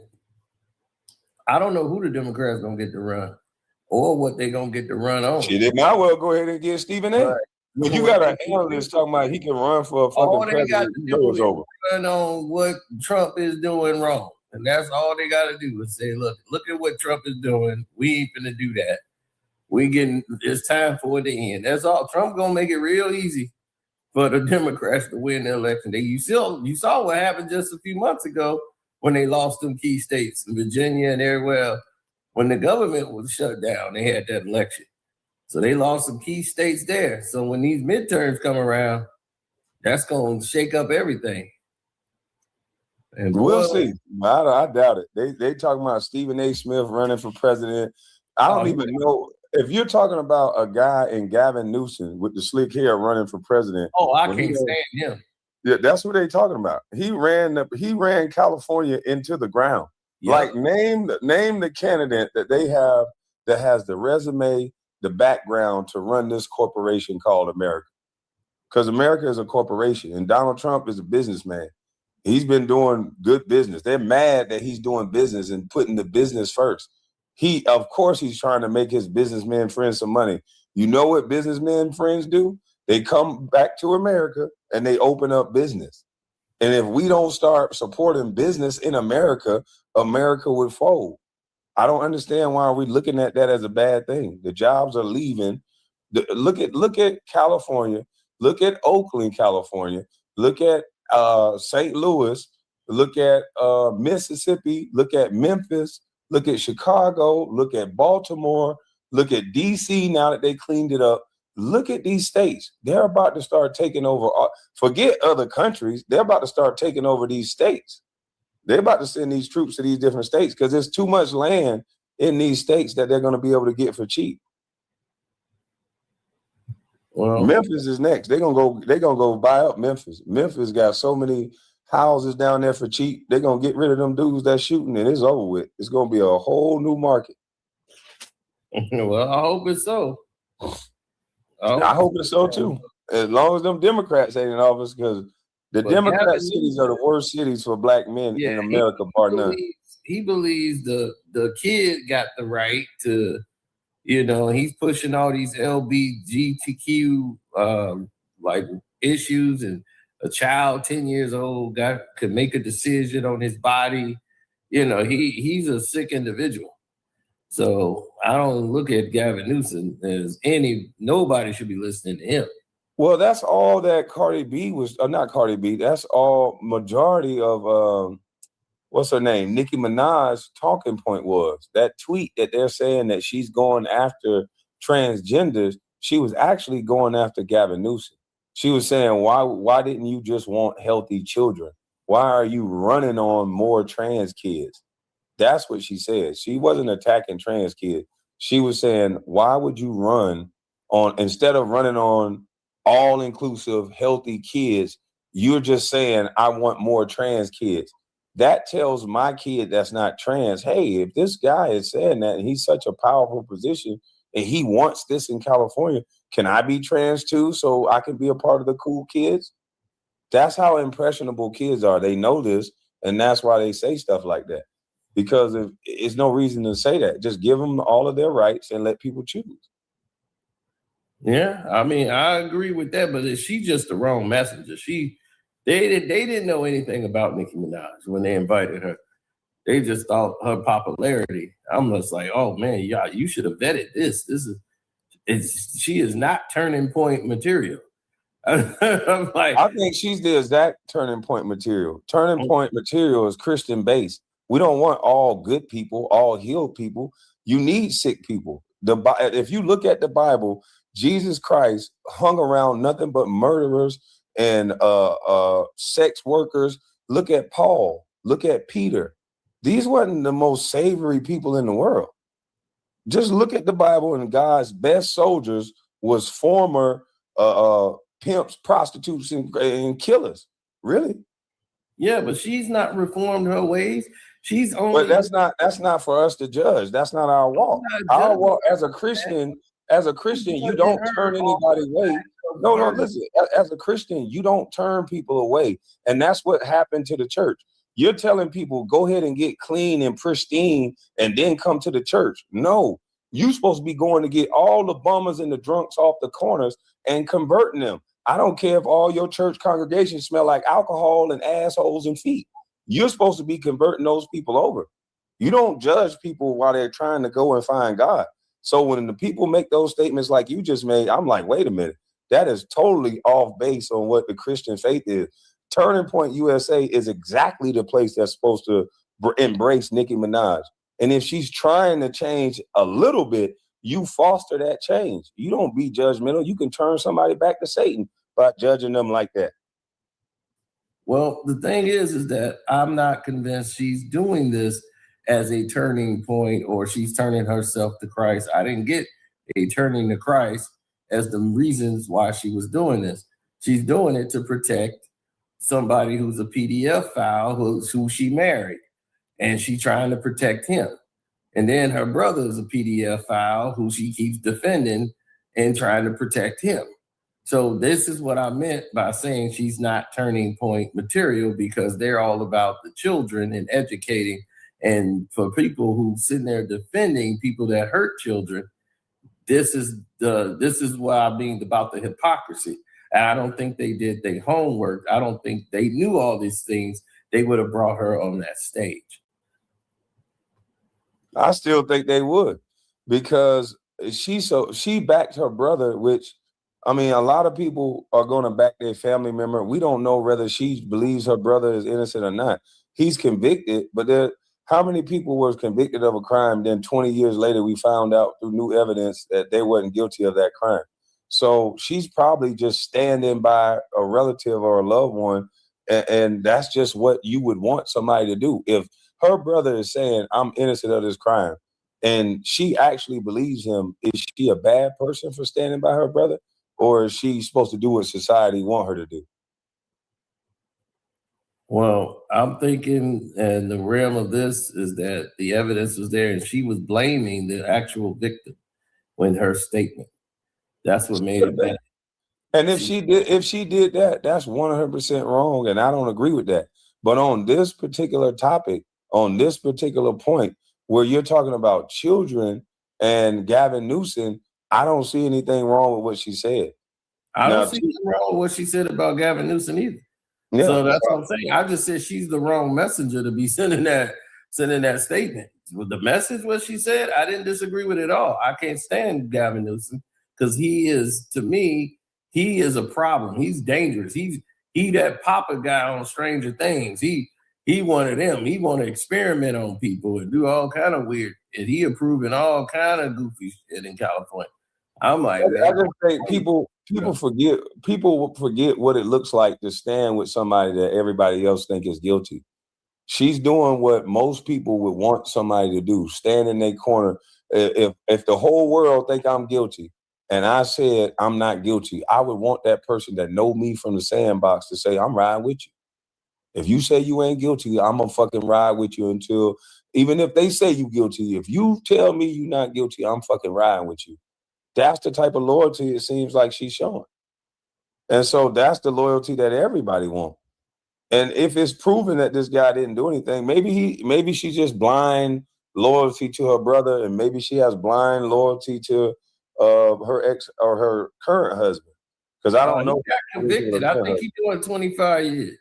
I don't know who the Democrats going to get to run or what they're going to get to run on. Shit, they might well go ahead and get Stephen A. Right. When you got an analyst talking about he can run for a fucking president, it's over. Run on what Trump is doing wrong. And that's all they got to do is say, look at what Trump is doing. We ain't finna do that. It's time for it to end. That's all. Trump gonna make it real easy for the Democrats to win the election. You saw what happened just a few months ago when they lost them key states in Virginia and everywhere. When the government was shut down, they had that election. So they lost some key states there. So when these midterms come around, that's gonna shake up everything. And we'll see. I doubt it. They talking about Stephen A. Smith running for president. I don't even know if you're talking about a guy in Gavin Newsom with the slick hair running for president. Oh, I can't stand him. Yeah, that's what they talking about. He ran California into the ground. Yeah. Like name the candidate that they have that has the resume, the background to run this corporation called America. Because America is a corporation and Donald Trump is a businessman. He's been doing good business. They're mad that he's doing business and putting the business first. Of course, he's trying to make his businessman friends some money. You know what businessmen friends do? They come back to America and they open up business. And if we don't start supporting business in America, America would fold. I don't understand why we're looking at that as a bad thing. The jobs are leaving. Look at California. Look at Oakland, California. Look at St. Louis, look at Mississippi, look at Memphis, look at Chicago, look at Baltimore, look at DC now that they cleaned it up. Look at these states. They're about to start taking over. Forget other countries. They're about to start taking over these states. They're about to send these troops to these different states because there's too much land in these states that they're going to be able to get for cheap. Well, Memphis is next. They're gonna go buy up Memphis. Memphis got so many houses down there for cheap. They're gonna get rid of them dudes that's shooting, and it's over with. It's gonna be a whole new market. Well, I hope it's so. I hope it's so too. As long as them Democrats ain't in office, because the Democrat cities are the worst cities for black men in America, bar none. He believes the kid got the right to. He's pushing all these LGBTQ like issues, and a child 10 years old could make a decision on his body. He's a sick individual. So I don't look at Gavin Newsom as nobody should be listening to him. Well, that's all that Cardi B was, not Cardi B. That's all majority of what's her name? Nicki Minaj's talking point was that tweet that they're saying that she's going after transgenders. She was actually going after Gavin Newsom. She was saying, why didn't you just want healthy children? Why are you running on more trans kids? That's what she said. She wasn't attacking trans kids. She was saying, why would you run on, instead of running on all-inclusive healthy kids, you're just saying, I want more trans kids. That tells my kid that's not trans, hey, if this guy is saying that and he's such a powerful position and he wants this in California, can I be trans too so I can be a part of the cool kids? That's how impressionable kids are. They know this, and that's why they say stuff like that. Because it's no reason to say that. Just give them all of their rights and let people choose. Yeah, I mean, I agree with that, but she's just the wrong messenger. They didn't know anything about Nicki Minaj when they invited her. They just thought her popularity. I'm just like, oh man, you should have vetted this. She is not turning point material. I'm like, I think she's the exact turning point material. Turning point material is Christian based. We don't want all good people, all healed people. You need sick people. If you look at the Bible, Jesus Christ hung around nothing but murderers and sex workers. Look at Paul. Look at Peter. These weren't the most savory people in the world. Just look at the Bible, and God's best soldiers was former pimps, prostitutes, and killers. Really? Yeah, but she's not reformed her ways. She's only. But that's not for us to judge. That's not our walk. Our walk as a Christian, you don't turn anybody away. No, listen. As a Christian, you don't turn people away, and that's what happened to the church. You're telling people go ahead and get clean and pristine, and then come to the church. No, you're supposed to be going to get all the bummers and the drunks off the corners and converting them. I don't care if all your church congregations smell like alcohol and assholes and feet. You're supposed to be converting those people over. You don't judge people while they're trying to go and find God. So when the people make those statements like you just made, I'm like, wait a minute, that is totally off base on what the Christian faith is. Turning Point USA is exactly the place that's supposed to embrace Nicki Minaj. And if she's trying to change a little bit, you foster that change. You don't be judgmental. You can turn somebody back to Satan by judging them like that. Well, the thing is that I'm not convinced she's doing this as a turning point or she's turning herself to Christ. I didn't get a turning to Christ as the reasons why she was doing this. She's doing it to protect somebody who's a PDF file who she married, and she's trying to protect him. And then her brother is a PDF file who she keeps defending and trying to protect him. So this is what I meant by saying she's not turning point material, because they're all about the children and educating. And for people who sitting there defending people that hurt children, this is what I mean about the hypocrisy. And I don't think they did their homework. I don't think they knew all these things. They would have brought her on that stage. I still think they would, because she backed her brother, which, I mean, a lot of people are going to back their family member. We don't know whether she believes her brother is innocent or not. He's convicted, but how many people were convicted of a crime? Then 20 years later, we found out through new evidence that they weren't guilty of that crime. So she's probably just standing by a relative or a loved one. And that's just what you would want somebody to do. If her brother is saying, I'm innocent of this crime, and she actually believes him, is she a bad person for standing by her brother? Or is she supposed to do what society want her to do? Well, I'm thinking, and the realm of this is that the evidence was there, and she was blaming the actual victim in her statement. That's what made it bad. And if she did that, that's 100% wrong, and I don't agree with that. But on this particular topic, on this particular point, where you're talking about children and Gavin Newsom, I don't see anything wrong with what she said. I don't see anything wrong with what she said about Gavin Newsom either. Yeah. So that's what I'm saying. I just said she's the wrong messenger to be sending that statement. With the message, what she said, I didn't disagree with it at all. I can't stand Gavin Newsom because he is, to me, he is a problem. He's dangerous. He that Papa guy on Stranger Things. He one of them. He want to experiment on people and do all kind of weird. And he approving all kind of goofy shit in California. I'm like, I just think people forget what it looks like to stand with somebody that everybody else think is guilty. She's doing what most people would want somebody to do: stand in their corner. If the whole world think I'm guilty and I said I'm not guilty, I would want that person that know me from the sandbox to say, I'm riding with you. If you say you ain't guilty, I'm gonna fucking ride with you until, even if they say you guilty, if you tell me you're not guilty, I'm fucking riding with you. That's the type of loyalty it seems like she's showing. And so that's the loyalty that everybody wants. And if it's proven that this guy didn't do anything, maybe she's just blind loyalty to her brother, and maybe she has blind loyalty to her ex or her current husband. Because I don't know. He got convicted. I think he's doing 25 years.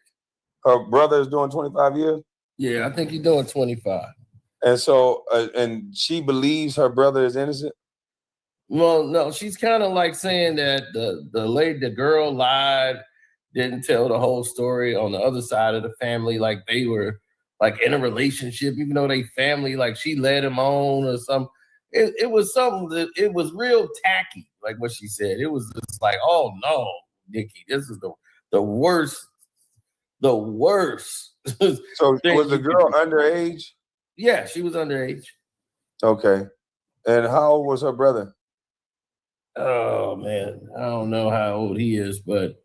Her brother is doing 25 years? Yeah, I think he's doing 25. And so, and she believes her brother is innocent? Well, no, she's kind of like saying that the girl lied, didn't tell the whole story on the other side of the family, like they were like in a relationship, even though they family, like she led him on or something. It was something that it was real tacky, like what she said. It was just like, oh no, Nikki, this is the worst. The worst. So was the girl underage? Yeah, she was underage. Okay. And how old was her brother? Oh man, I don't know how old he is, but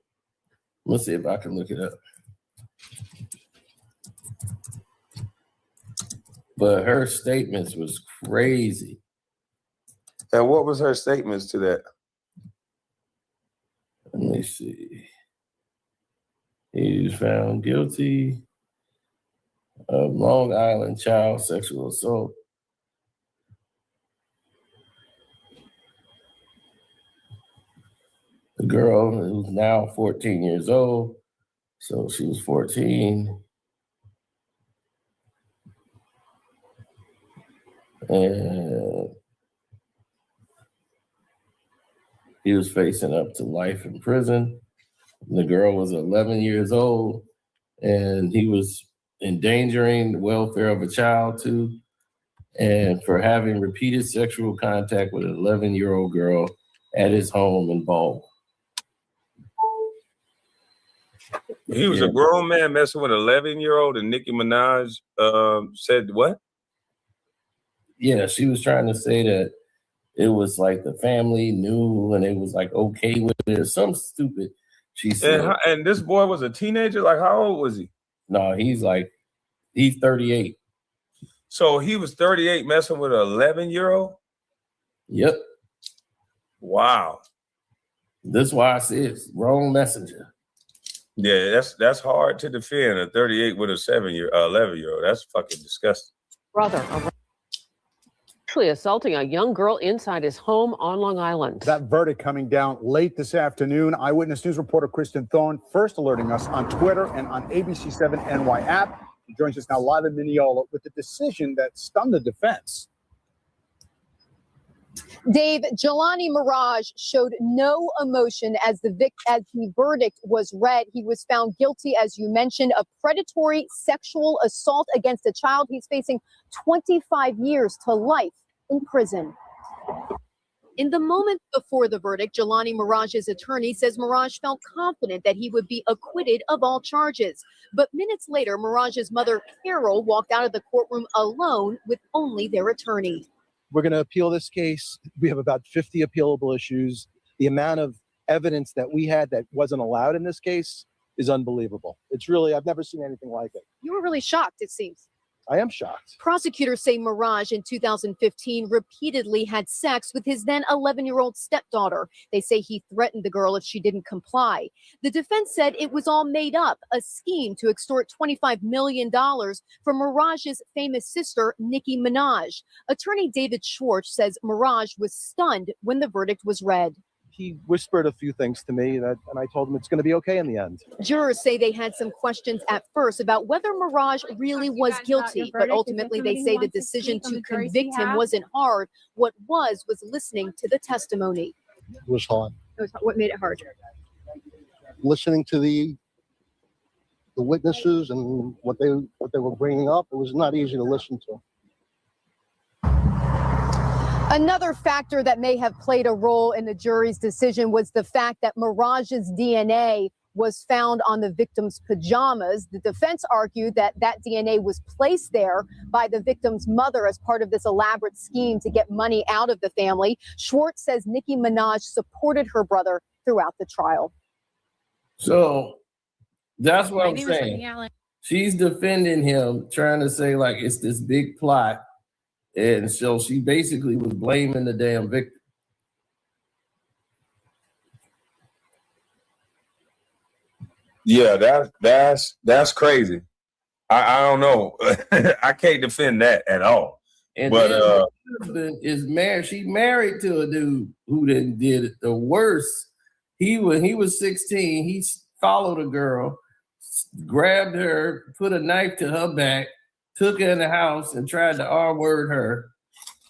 let's see if I can look it up. But her statements was crazy. And what was her statements to that? Let me see. He was found guilty of Long Island child sexual assault. The girl who's now 14 years old, so she was 14. And he was facing up to life in prison. The girl was 11 years old, and he was endangering the welfare of a child too, and for having repeated sexual contact with an 11-year-old girl at his home in Baltimore. He was a grown man messing with an 11-year-old, and Nicki Minaj said what? Yeah, she was trying to say that it was like the family knew and it was like okay with it or some stupid. She said. And this boy was a teenager? Like, how old was he? No, he's 38. So he was 38 messing with an 11-year-old? Yep. Wow. That's why I say it's wrong messenger. Yeah, that's hard to defend, a 38 with a 11-year-old. That's fucking disgusting. Brother actually assaulting a young girl inside his home on Long Island. That verdict coming down late this afternoon. Eyewitness News reporter Kristen Thorne first alerting us on Twitter and on ABC7 NY app. She joins us now live in Mineola with the decision that stunned the defense. Dave, Jelani Mirage showed no emotion as the verdict was read. He was found guilty, as you mentioned, of predatory sexual assault against a child. He's facing 25 years to life in prison. In the moment before the verdict, Jelani Mirage's attorney says Mirage felt confident that he would be acquitted of all charges. But minutes later, Mirage's mother, Carol, walked out of the courtroom alone with only their attorney. We're going to appeal this case. We have about 50 appealable issues. The amount of evidence that we had that wasn't allowed in this case is unbelievable. It's really, I've never seen anything like it. You were really shocked, it seems. I am shocked. Prosecutors say Mirage in 2015 repeatedly had sex with his then 11-year-old stepdaughter. They say he threatened the girl if she didn't comply. The defense said it was all made up, a scheme to extort $25 million from Mirage's famous sister, Nicki Minaj. Attorney David Schwartz says Mirage was stunned when the verdict was read. He whispered a few things to me and I told him it's going to be okay in the end. Jurors say they had some questions at first about whether Mirage really was guilty, but ultimately they say the decision to convict him wasn't hard. What was listening to the testimony. It was hard. What made it hard? Listening to the witnesses and what they were bringing up, it was not easy to listen to. Another factor that may have played a role in the jury's decision was the fact that Mirage's DNA was found on the victim's pajamas. The defense argued that DNA was placed there by the victim's mother as part of this elaborate scheme to get money out of the family. Schwartz says Nicki Minaj supported her brother throughout the trial. So that's what I'm saying. She's defending him, trying to say like it's this big plot. And so she basically was blaming the damn victim. Yeah, that's crazy. I don't know. I can't defend that at all. And but her husband is married. She married to a dude who did it the worst. He was 16. He followed a girl, grabbed her, put a knife to her back, took her in the house and tried to R-word her.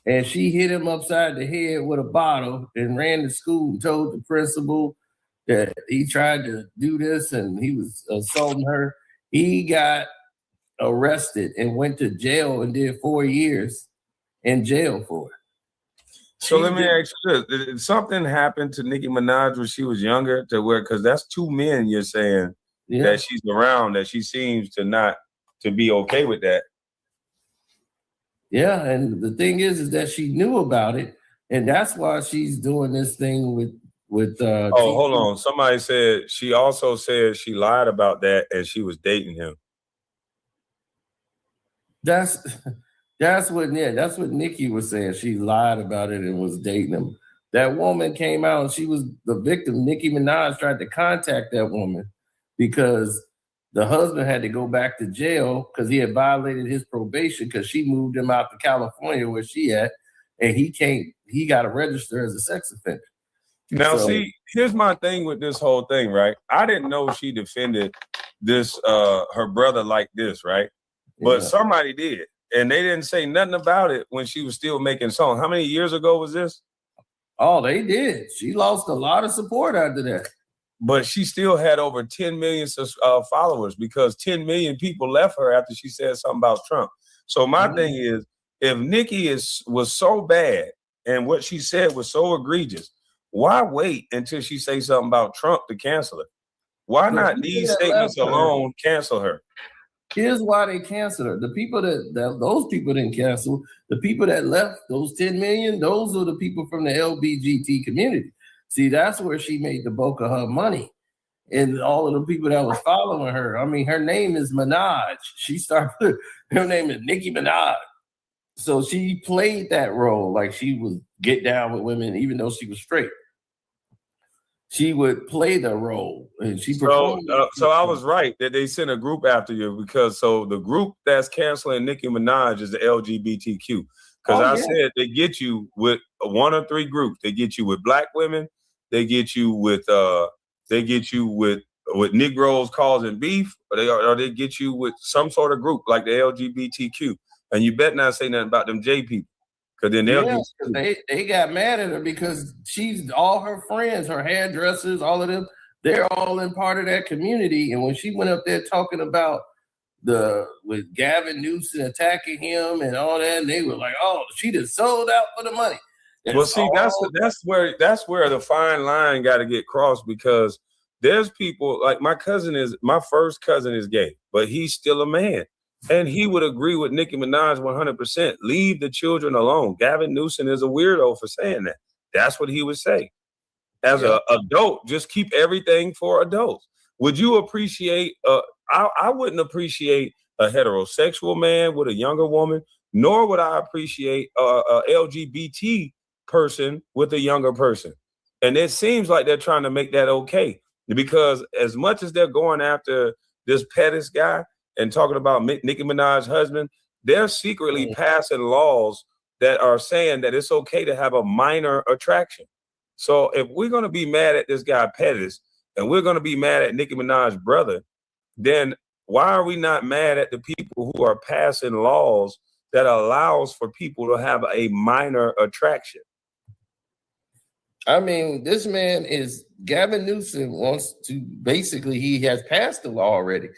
And she hit him upside the head with a bottle and ran to school and told the principal that he tried to do this and he was assaulting her. He got arrested and went to jail and did 4 years in jail for it. So let me ask you this. Did something happen to Nicki Minaj when she was younger to where, because that's two men you're saying that she's around, that she seems to not to be okay with that. Yeah, and the thing is that she knew about it, and that's why she's doing this thing with. Oh, hold on. Somebody said she also said she lied about that and she was dating him. That's what Nikki was saying. She lied about it and was dating him. That woman came out and she was the victim. Nicki Minaj tried to contact that woman because the husband had to go back to jail because he had violated his probation because she moved him out to California where she at, and he got to register as a sex offender. Now, see, here's my thing with this whole thing, right? I didn't know she defended this her brother like this, right? But somebody did. And they didn't say nothing about it when she was still making songs. How many years ago was this? Oh, they did. She lost a lot of support after that. But she still had over 10 million followers because 10 million people left her after she said something about Trump. So my thing is, if Nikki was so bad and what she said was so egregious, why wait until she say something about Trump to cancel her? Why not these statements alone cancel her? Here's why they canceled her. The people those people didn't cancel. The people that left, those 10 million, those are the people from the LGBT community. See, that's where she made the bulk of her money. And all of the people that was following her. I mean, her name is Minaj. Her name is Nicki Minaj. So she played that role like she would get down with women, even though she was straight. She would play the role, and she performed. So I was right that they sent a group after you because the group that's canceling Nicki Minaj is the LGBTQ. Because said they get you with one or three groups. They get you with black women. They get you with Negroes causing beef, or they get you with some sort of group like the LGBTQ. And you better not say nothing about them J people. Because then they got mad at her because she's all her friends, her hairdressers, all of them, they're all in part of that community. And when she went up there talking about with Gavin Newsom attacking him and all that, and they were like, "Oh, she just sold out for the money." Well, see, that's where the fine line got to get crossed because there's people like my first cousin is gay, but he's still a man. And he would agree with Nicki Minaj 100%. Leave the children alone. Gavin Newsom is a weirdo for saying that. That's what he would say. As an adult, just keep everything for adults. Would you appreciate, I wouldn't appreciate a heterosexual man with a younger woman, nor would I appreciate a LGBT person with a younger person. And it seems like they're trying to make that okay. Because as much as they're going after this Pettis guy, and talking about Nicki Minaj's husband, they're secretly passing laws that are saying that it's okay to have a minor attraction. So if we're going to be mad at this guy Pettis and we're going to be mad at Nicki Minaj's brother, then why are we not mad at the people who are passing laws that allows for people to have a minor attraction? I mean, this man Gavin Newsom wants to he has passed the law already.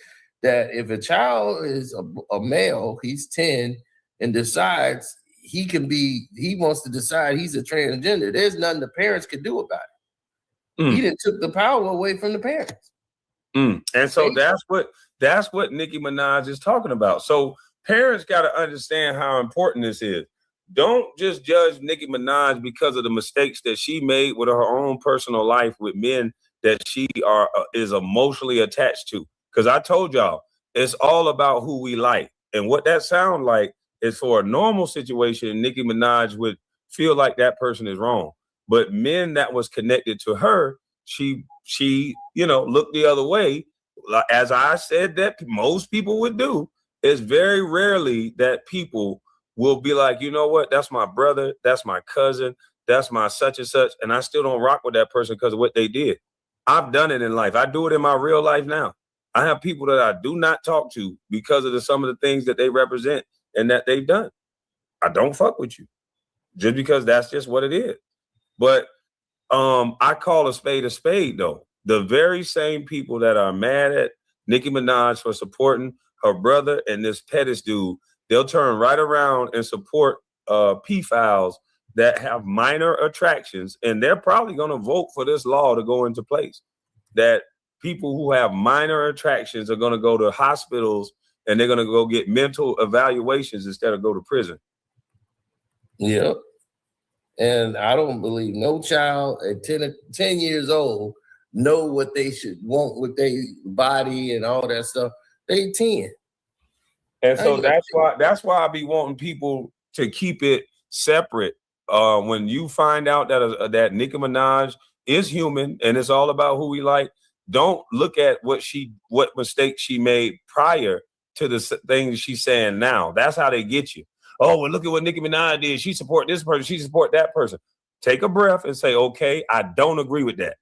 That if a child is a male, he's 10, and decides he wants to decide he's a transgender, there's nothing the parents can do about it. He didn't took the power away from the parents. And so that's what Nicki Minaj is talking about. So parents got to understand how important this is. Don't just judge Nicki Minaj because of the mistakes that she made with her own personal life with men that she is emotionally attached to. Because I told y'all, it's all about who we like. And what that sounds like is for a normal situation, Nicki Minaj would feel like that person is wrong. But men that was connected to her, she looked the other way. As I said that most people would do. It's very rarely that people will be like, you know what, that's my brother, that's my cousin, that's my such and such. And I still don't rock with that person because of what they did. I've done it in life. I do it in my real life now. I have people that I do not talk to because of some of the things that they represent and that they've done. I don't fuck with you just because that's just what it is. But I call a spade though. The very same people that are mad at Nicki Minaj for supporting her brother and this Pettis dude, they'll turn right around and support pedophiles that have minor attractions. And they're probably going to vote for this law to go into place. That people who have minor attractions are going to go to hospitals and they're going to go get mental evaluations instead of go to prison. Yep. And I don't believe no child at 10 years old know what they should want with their body and all that stuff. They 10. And so that's why I be wanting people to keep it separate. When you find out that Nicki Minaj is human and it's all about who we like, don't look at what mistakes she made prior to the things she's saying now. That's how they get you. Oh, well, look at what Nicki Minaj did. She support this person. She support that person. Take a breath and say, okay, I don't agree with that.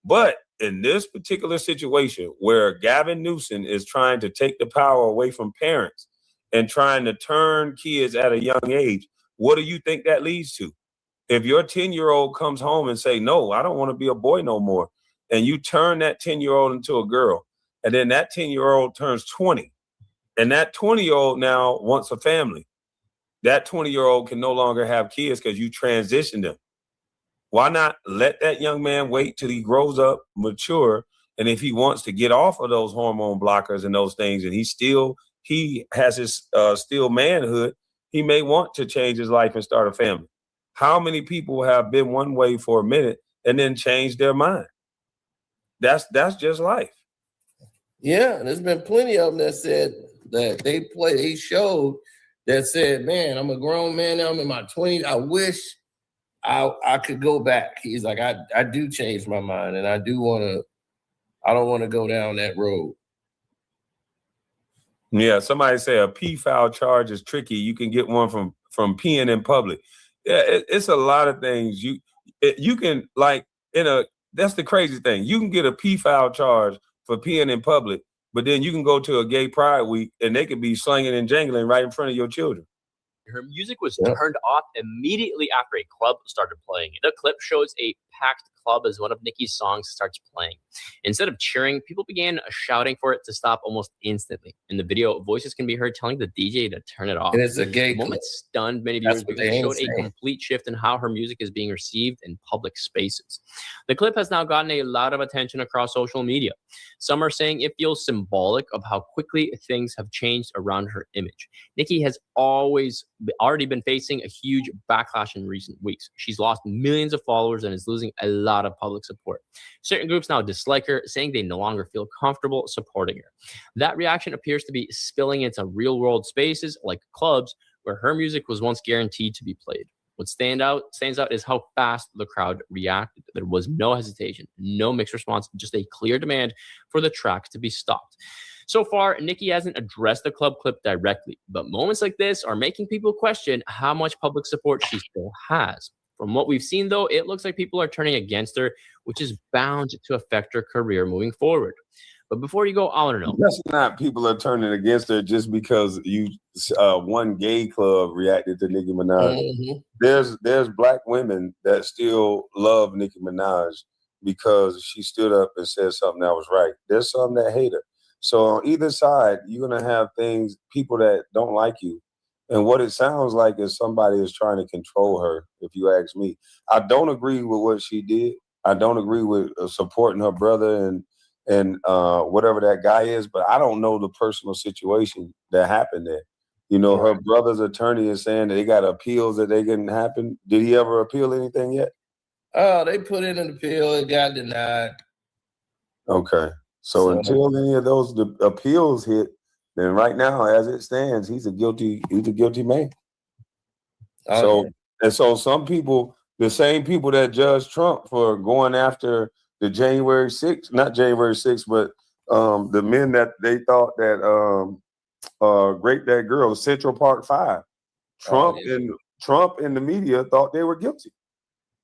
But in this particular situation where Gavin Newsom is trying to take the power away from parents and trying to turn kids at a young age, what do you think that leads to? If your 10-year-old comes home and say, no, I don't want to be a boy no more, and you turn that 10-year-old into a girl, and then that 10-year-old turns 20, and that 20-year-old now wants a family, that 20-year-old can no longer have kids because you transitioned them. Why not let that young man wait till he grows up, mature, and if he wants to get off of those hormone blockers and those things, and he has his still manhood, he may want to change his life and start a family. How many people have been one way for a minute and then changed their mind? That's just life. Yeah, there's been plenty of them that said that they showed that said, man, I'm a grown man now, I'm in my 20s. I wish I could go back. He's like, I do change my mind, and I don't want to go down that road. Yeah, somebody say a pedophile charge is tricky. You can get one from peeing in public. Yeah, it's a lot of things. You can that's the crazy thing. You can get a pedophile charge for peeing in public, but then you can go to a gay pride week and they could be slinging and jangling right in front of your children. Her music was turned off immediately after a club started playing it. The clip shows a packed club as one of Nicki's songs starts playing. Instead of cheering, people began shouting for it to stop almost instantly. In the video, voices can be heard telling the DJ to turn it off. And it's a gay club. The moment stunned many viewers because it showed a complete shift in how her music is being received in public spaces. The clip has now gotten a lot of attention across social media. Some are saying it feels symbolic of how quickly things have changed around her image. Nicki has already been facing a huge backlash in recent weeks. She's lost millions of followers and is losing a lot of public support. Certain groups now dislike her, saying they no longer feel comfortable supporting her. That reaction appears to be spilling into real-world spaces like clubs where her music was once guaranteed to be played. What stands out is how fast the crowd reacted. There was no hesitation, no mixed response, just a clear demand for the track to be stopped. So far, Nicki hasn't addressed the club clip directly, but moments like this are making people question how much public support she still has. From what we've seen, though, it looks like people are turning against her, which is bound to affect her career moving forward. But before you go, I want to know. That's not people are turning against her just because one gay club reacted to Nicki Minaj. Mm-hmm. There's black women that still love Nicki Minaj because she stood up and said something that was right. There's some that hate her. So on either side, you're going to have people that don't like you. And what it sounds like is somebody is trying to control her, if you ask me. I don't agree with what she did. I don't agree with supporting her brother and whatever that guy is, but I don't know the personal situation that happened there. You know, her brother's attorney is saying that they got appeals that they didn't happen. Did he ever appeal anything yet? Oh, they put in an appeal. It got denied. Okay. So until any of those appeals hit, then right now, as it stands, he's a guilty man. So some people, the same people that judged Trump for going after the January 6th, not January 6th, but the men that they thought that raped that girl, Central Park 5. Trump and the media thought they were guilty.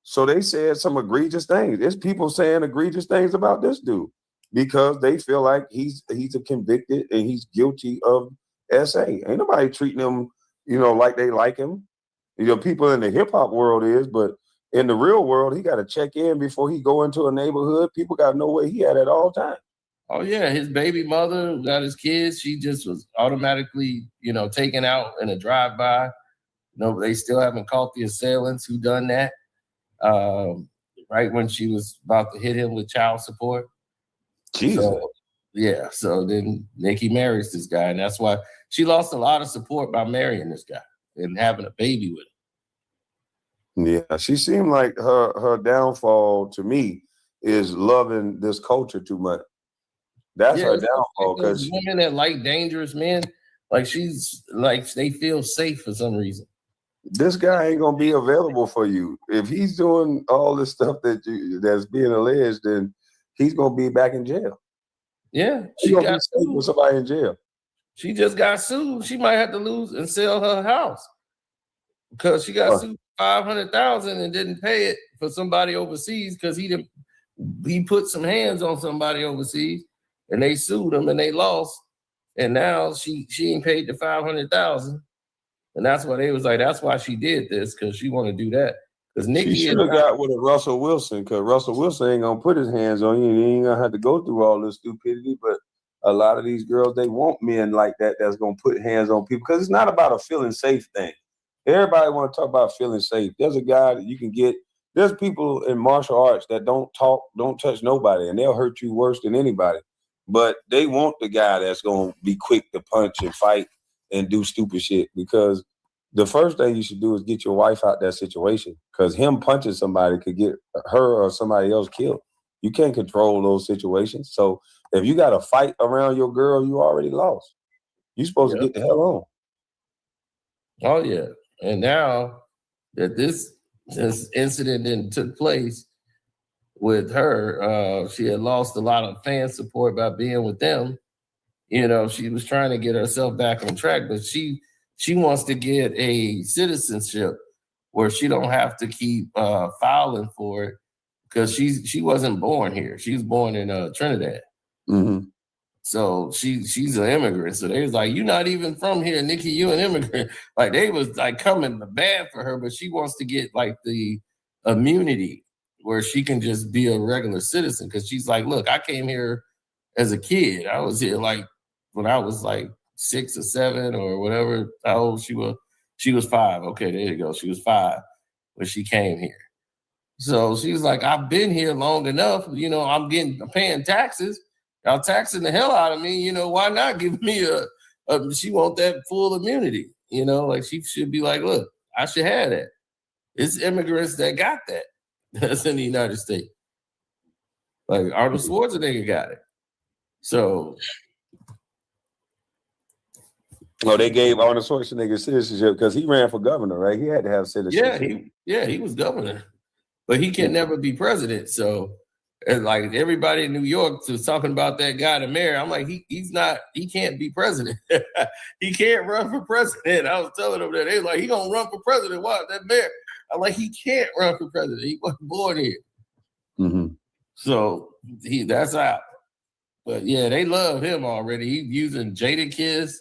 So they said some egregious things. There's people saying egregious things about this dude because they feel like he's a convicted and he's guilty of SA. Ain't nobody treating him, like they like him. People in the hip hop world is, but in the real world, he got to check in before he go into a neighborhood. People got to know where he at all times. Oh yeah, his baby mother got his kids. She just was automatically, taken out in a drive-by. They still haven't caught the assailants who done that. Right when she was about to hit him with child support. Jesus. So then Nicki marries this guy, and that's why she lost a lot of support by marrying this guy and having a baby with him. Yeah, she seemed like her downfall to me is loving this culture too much. That's her downfall because women that like dangerous men, like she's like they feel safe for some reason. This guy ain't gonna be available for you if he's doing all this stuff that's being alleged. Then he's gonna be back in jail. Yeah, she got sued with somebody in jail. She just got sued. She might have to lose and sell her house because she got sued $500,000 and didn't pay it for somebody overseas because he put some hands on somebody overseas and they sued him and they lost, and now she ain't paid the $500,000, and that's why they was like, that's why she did this, because she want to do that. Because Nikki should have got with a Russell Wilson, because Russell Wilson ain't gonna put his hands on you and he ain't gonna have to go through all this stupidity. But a lot of these girls, they want men like that that's gonna put hands on people, because it's not about a feeling safe thing. Everybody want to talk about feeling safe. There's a guy that you can get. There's people in martial arts that don't talk, don't touch nobody, and they'll hurt you worse than anybody. But they want the guy that's gonna be quick to punch and fight and do stupid shit, because the first thing you should do is get your wife out that situation, because him punching somebody could get her or somebody else killed. You can't control those situations. So if you got a fight around your girl, you already lost. You're supposed to get the hell on. Oh, yeah. And now that this incident then took place with her, she had lost a lot of fan support by being with them. You know, she was trying to get herself back on track, but she wants to get a citizenship where she don't have to keep filing for it, because she wasn't born here. She was born in Trinidad. Mm-hmm. So she's an immigrant. So they was like, you're not even from here, Nikki, you an immigrant. Like they was like coming bad for her, but she wants to get like the immunity where she can just be a regular citizen. Because she's like, look, I came here as a kid. I was here like when I was like 6 or 7 or whatever, how old she was. She was 5. Okay, there you go. She was 5 when she came here. So she's like, I've been here long enough. You know, I'm paying taxes. Y'all taxing the hell out of me. You know, why not give me she want that full immunity. You know, like she should be like, look, I should have that. It's immigrants that got that. That's in the United States. Like Arnold Schwarzenegger got it. So. Oh, they gave Arnold Schwarzenegger citizenship because he ran for governor, right? He had to have citizenship. Yeah, he was governor, but he can never be president. So, and like everybody in New York was talking about that guy, the mayor. I'm like, he can't be president. He can't run for president. I was telling them that. They was like, he gonna run for president. What, that mayor? I'm like, he can't run for president. He wasn't born here. Mm-hmm. So that's out. But yeah, they love him already. He's using Jadakiss,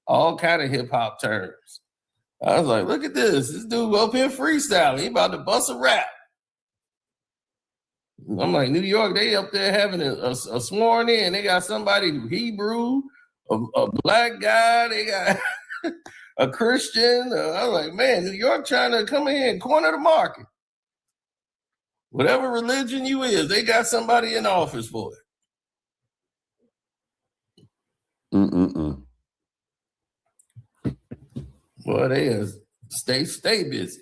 all kind of hip hop terms. I was like, look at this. This dude up here freestyling. He about to bust a rap. I'm like, New York, they up there having a sworn in. They got somebody Hebrew, a black guy. They got a Christian. I was like, man, New York trying to come in here and corner the market. Whatever religion you is, they got somebody in office for it. Mm-mm-mm. Boy, they is stay busy.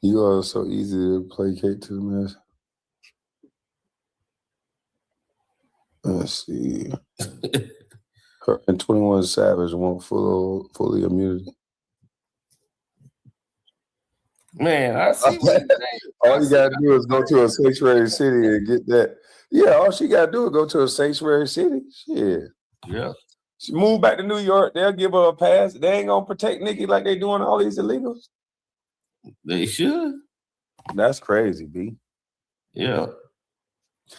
You are so easy to placate to, man. Let's see. Her and 21 Savage want fully immunity. Man, I see. All you gotta do is go to a sanctuary city and get that. Yeah, all she gotta do is go to a sanctuary city. Shit. Yeah. She moved back to New York. They'll give her a pass. They ain't gonna protect Nikki like they doing all these illegals. They should. That's crazy, B. Yeah.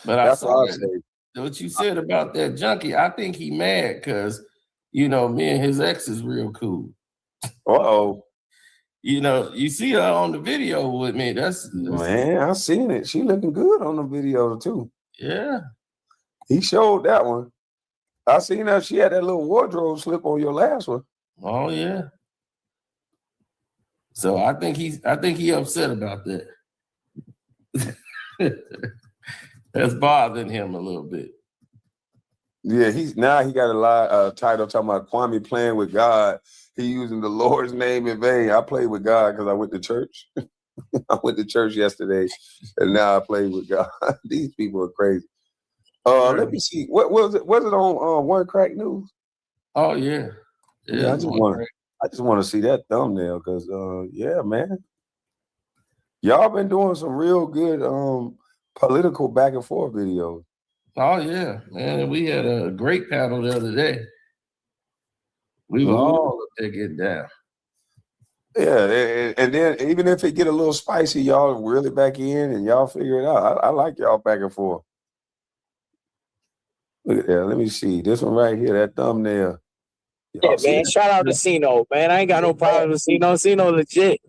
But that's what you said about that junkie. I think he mad because, you know, me and his ex is real cool. Uh-oh. You know, you see her on the video with me. That's man, I seen it. She looking good on the video too. Yeah. He showed that one. I seen her. She had that little wardrobe slip on your last one. Oh yeah. So I think he upset about that. That's bothering him a little bit. Yeah, he got a lot title talking about Kwame playing with God. He using the Lord's name in vain. I played with God because I went to church. I went to church yesterday, and now I play with God. These people are crazy. Let me see. What was it? Was it on One Crack News? Oh yeah. I just want to see that thumbnail because yeah, man. Y'all been doing some real good political back and forth videos. Oh yeah, man. We had a great panel the other day. We were all up there getting down. Yeah, and then even if it get a little spicy, y'all reel it back in and y'all figure it out. I like y'all back and forth. Look at that. Let me see. This one right here, that thumbnail. Yeah, man. Shout out to Cino, man. I ain't got no problem with Cino. Cino legit.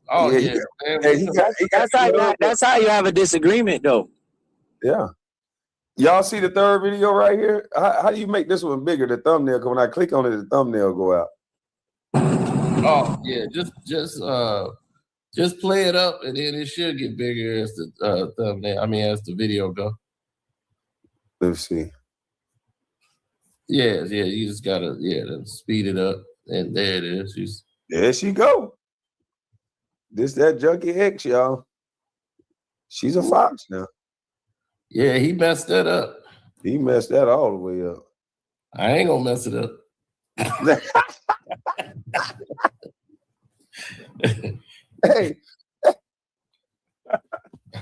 Oh yeah. That's how you have a disagreement, though. Yeah. Y'all see the third video right here? How do you make this one bigger? The thumbnail, because when I click on it, the thumbnail go out. Oh yeah, just play it up, and then it should get bigger as the thumbnail. I mean, as the video go. Let's see. Yeah. You just gotta speed it up, and there it is. There she go. This that Junkie X, y'all. She's a fox now. Yeah, he messed that up. He messed that all the way up. I ain't gonna mess it up. Hey,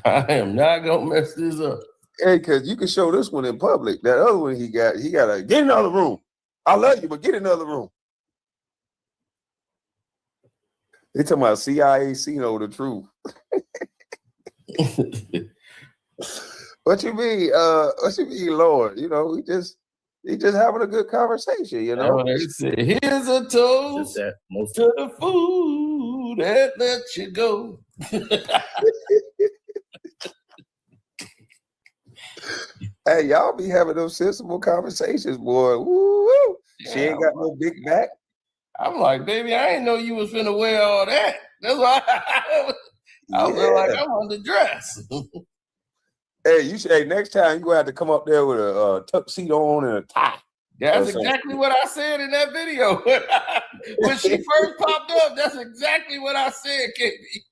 I am not gonna mess this up. Hey, because you can show this one in public. That other one he got to get in another room. I love you, but get in another room. They talking about CIA Cino the truth. What you mean? What you mean, Lord? You know, he just having a good conversation, you know. Here's a toast to the food that let you go. Hey, y'all be having those sensible conversations, boy. Woo! Yeah, she ain't got no big back. I'm like, baby, I didn't know you was finna wear all that. That's why I feel like I'm on the dress. Hey, next time you gonna have to come up there with a tuxedo on and a tie. That's exactly what I said in that video. When she first popped up, that's exactly what I said, KB.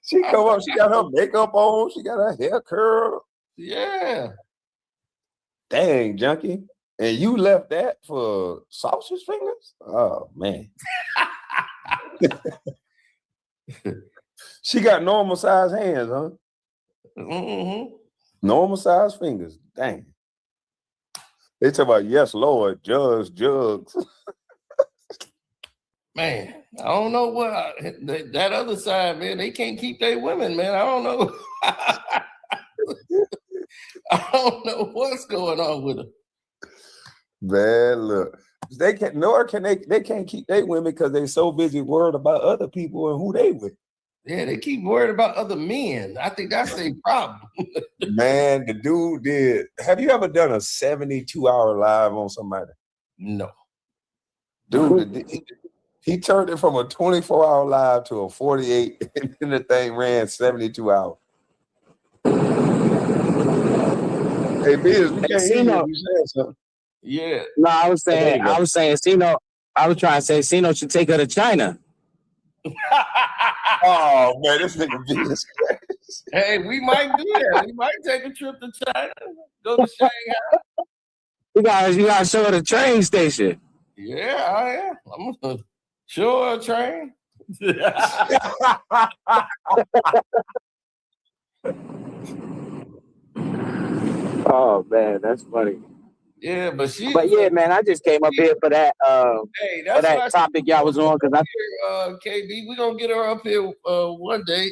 She come up, she got her makeup on, she got her hair curled. Yeah. Dang, Junkie. And you left that for sausage fingers? Oh, man. She got normal size hands, huh? Mm-hmm. Normal size fingers. Dang. They talk about, yes, Lord, jugs. Man, I don't know what that other side, man, they can't keep their women, man. I don't know. I don't know what's going on with them. Man, look, they can't keep their women because they're so busy worried about other people and who they with. Yeah, they keep worried about other men. I think that's their problem. Man, the dude did. Have you ever done a 72-hour live on somebody? No. Dude, he turned it from a 24-hour live to a 48, and then the thing ran 72 hours. Hey, Biz, we can't hear you. You said something. Yeah. No, I was saying, Cino. I was trying to say, Cino should take her to China. Oh man, this nigga Biz. Hey, we might do that. We might take a trip to China. Go to Shanghai. You gotta show her the train station. Yeah, I am. I'm gonna show her a train. Oh man, that's funny. Yeah, but yeah, man, I just came up here for that for that topic y'all was on because KB, we gonna get her up here one day.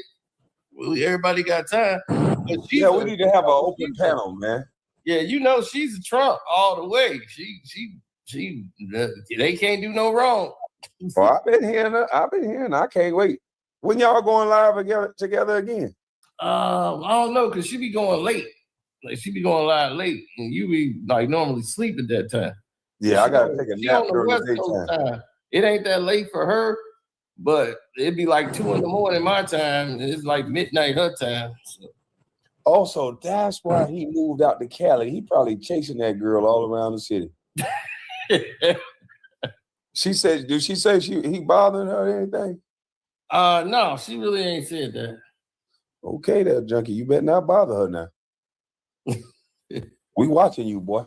Everybody got time. But we need to have an open panel, man. Yeah, you know she's a Trump all the way. She they can't do no wrong. Well, I've been hearing. I can't wait. When y'all going live together again? I don't know, cause she be going late. Like she be going live late, and you be like normally sleep at that time. Yeah, I gotta take a nap during the daytime. It ain't that late for her, but it'd be like 2 a.m. my time. And it's like midnight her time. So. Also, that's why he moved out to Cali. He probably chasing that girl all around the city. She said, did she say he bothering her or anything? No, she really ain't said that. Okay, there, junkie. You better not bother her now. We watching you, boy.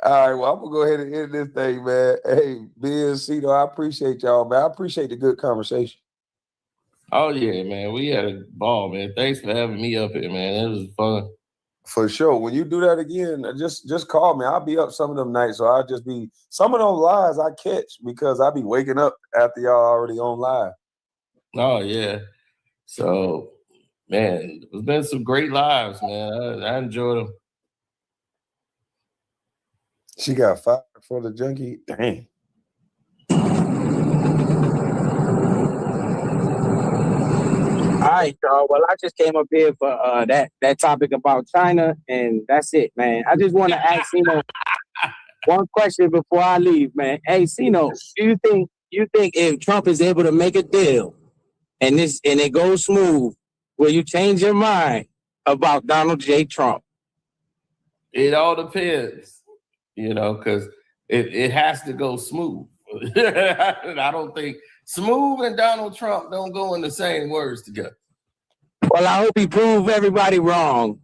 All right, well, I'm gonna go ahead and end this thing, man. Hey, Ben, Cito, I appreciate y'all, man. I appreciate the good conversation. Oh yeah, man. We had a ball, man. Thanks for having me up here, man. It was fun. For sure. When you do that again, just call me. I'll be up some of them nights, so I'll just be some of those lives I catch because I'll be waking up after y'all already on live. Oh yeah. So, man, there's been some great lives, man. I enjoyed them. She got fired for the junkie. Dang. All right, y'all. Well, I just came up here for that topic about China, and that's it, man. I just want to ask one question before I leave, man. Hey, Sino, do you think if Trump is able to make a deal and it goes smooth, will you change your mind about Donald J. Trump? It all depends, because it has to go smooth. I don't think smooth and Donald Trump don't go in the same words together. Well, I hope he prove everybody wrong.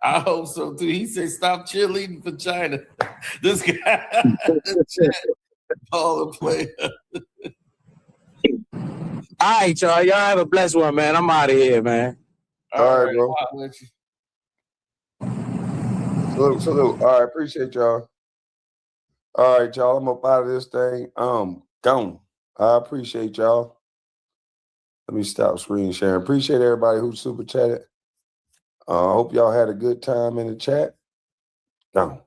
I hope so too. He said, "Stop cheerleading for China." This guy, all the player. All right, y'all. Y'all have a blessed one, man. I'm out of here, man. All right, bro. Salute. All right, appreciate y'all. All right, y'all. I'm up out of this thing. Gone. I appreciate y'all. Let me stop screen sharing. Appreciate everybody who super chatted. I hope y'all had a good time in the chat. Gone.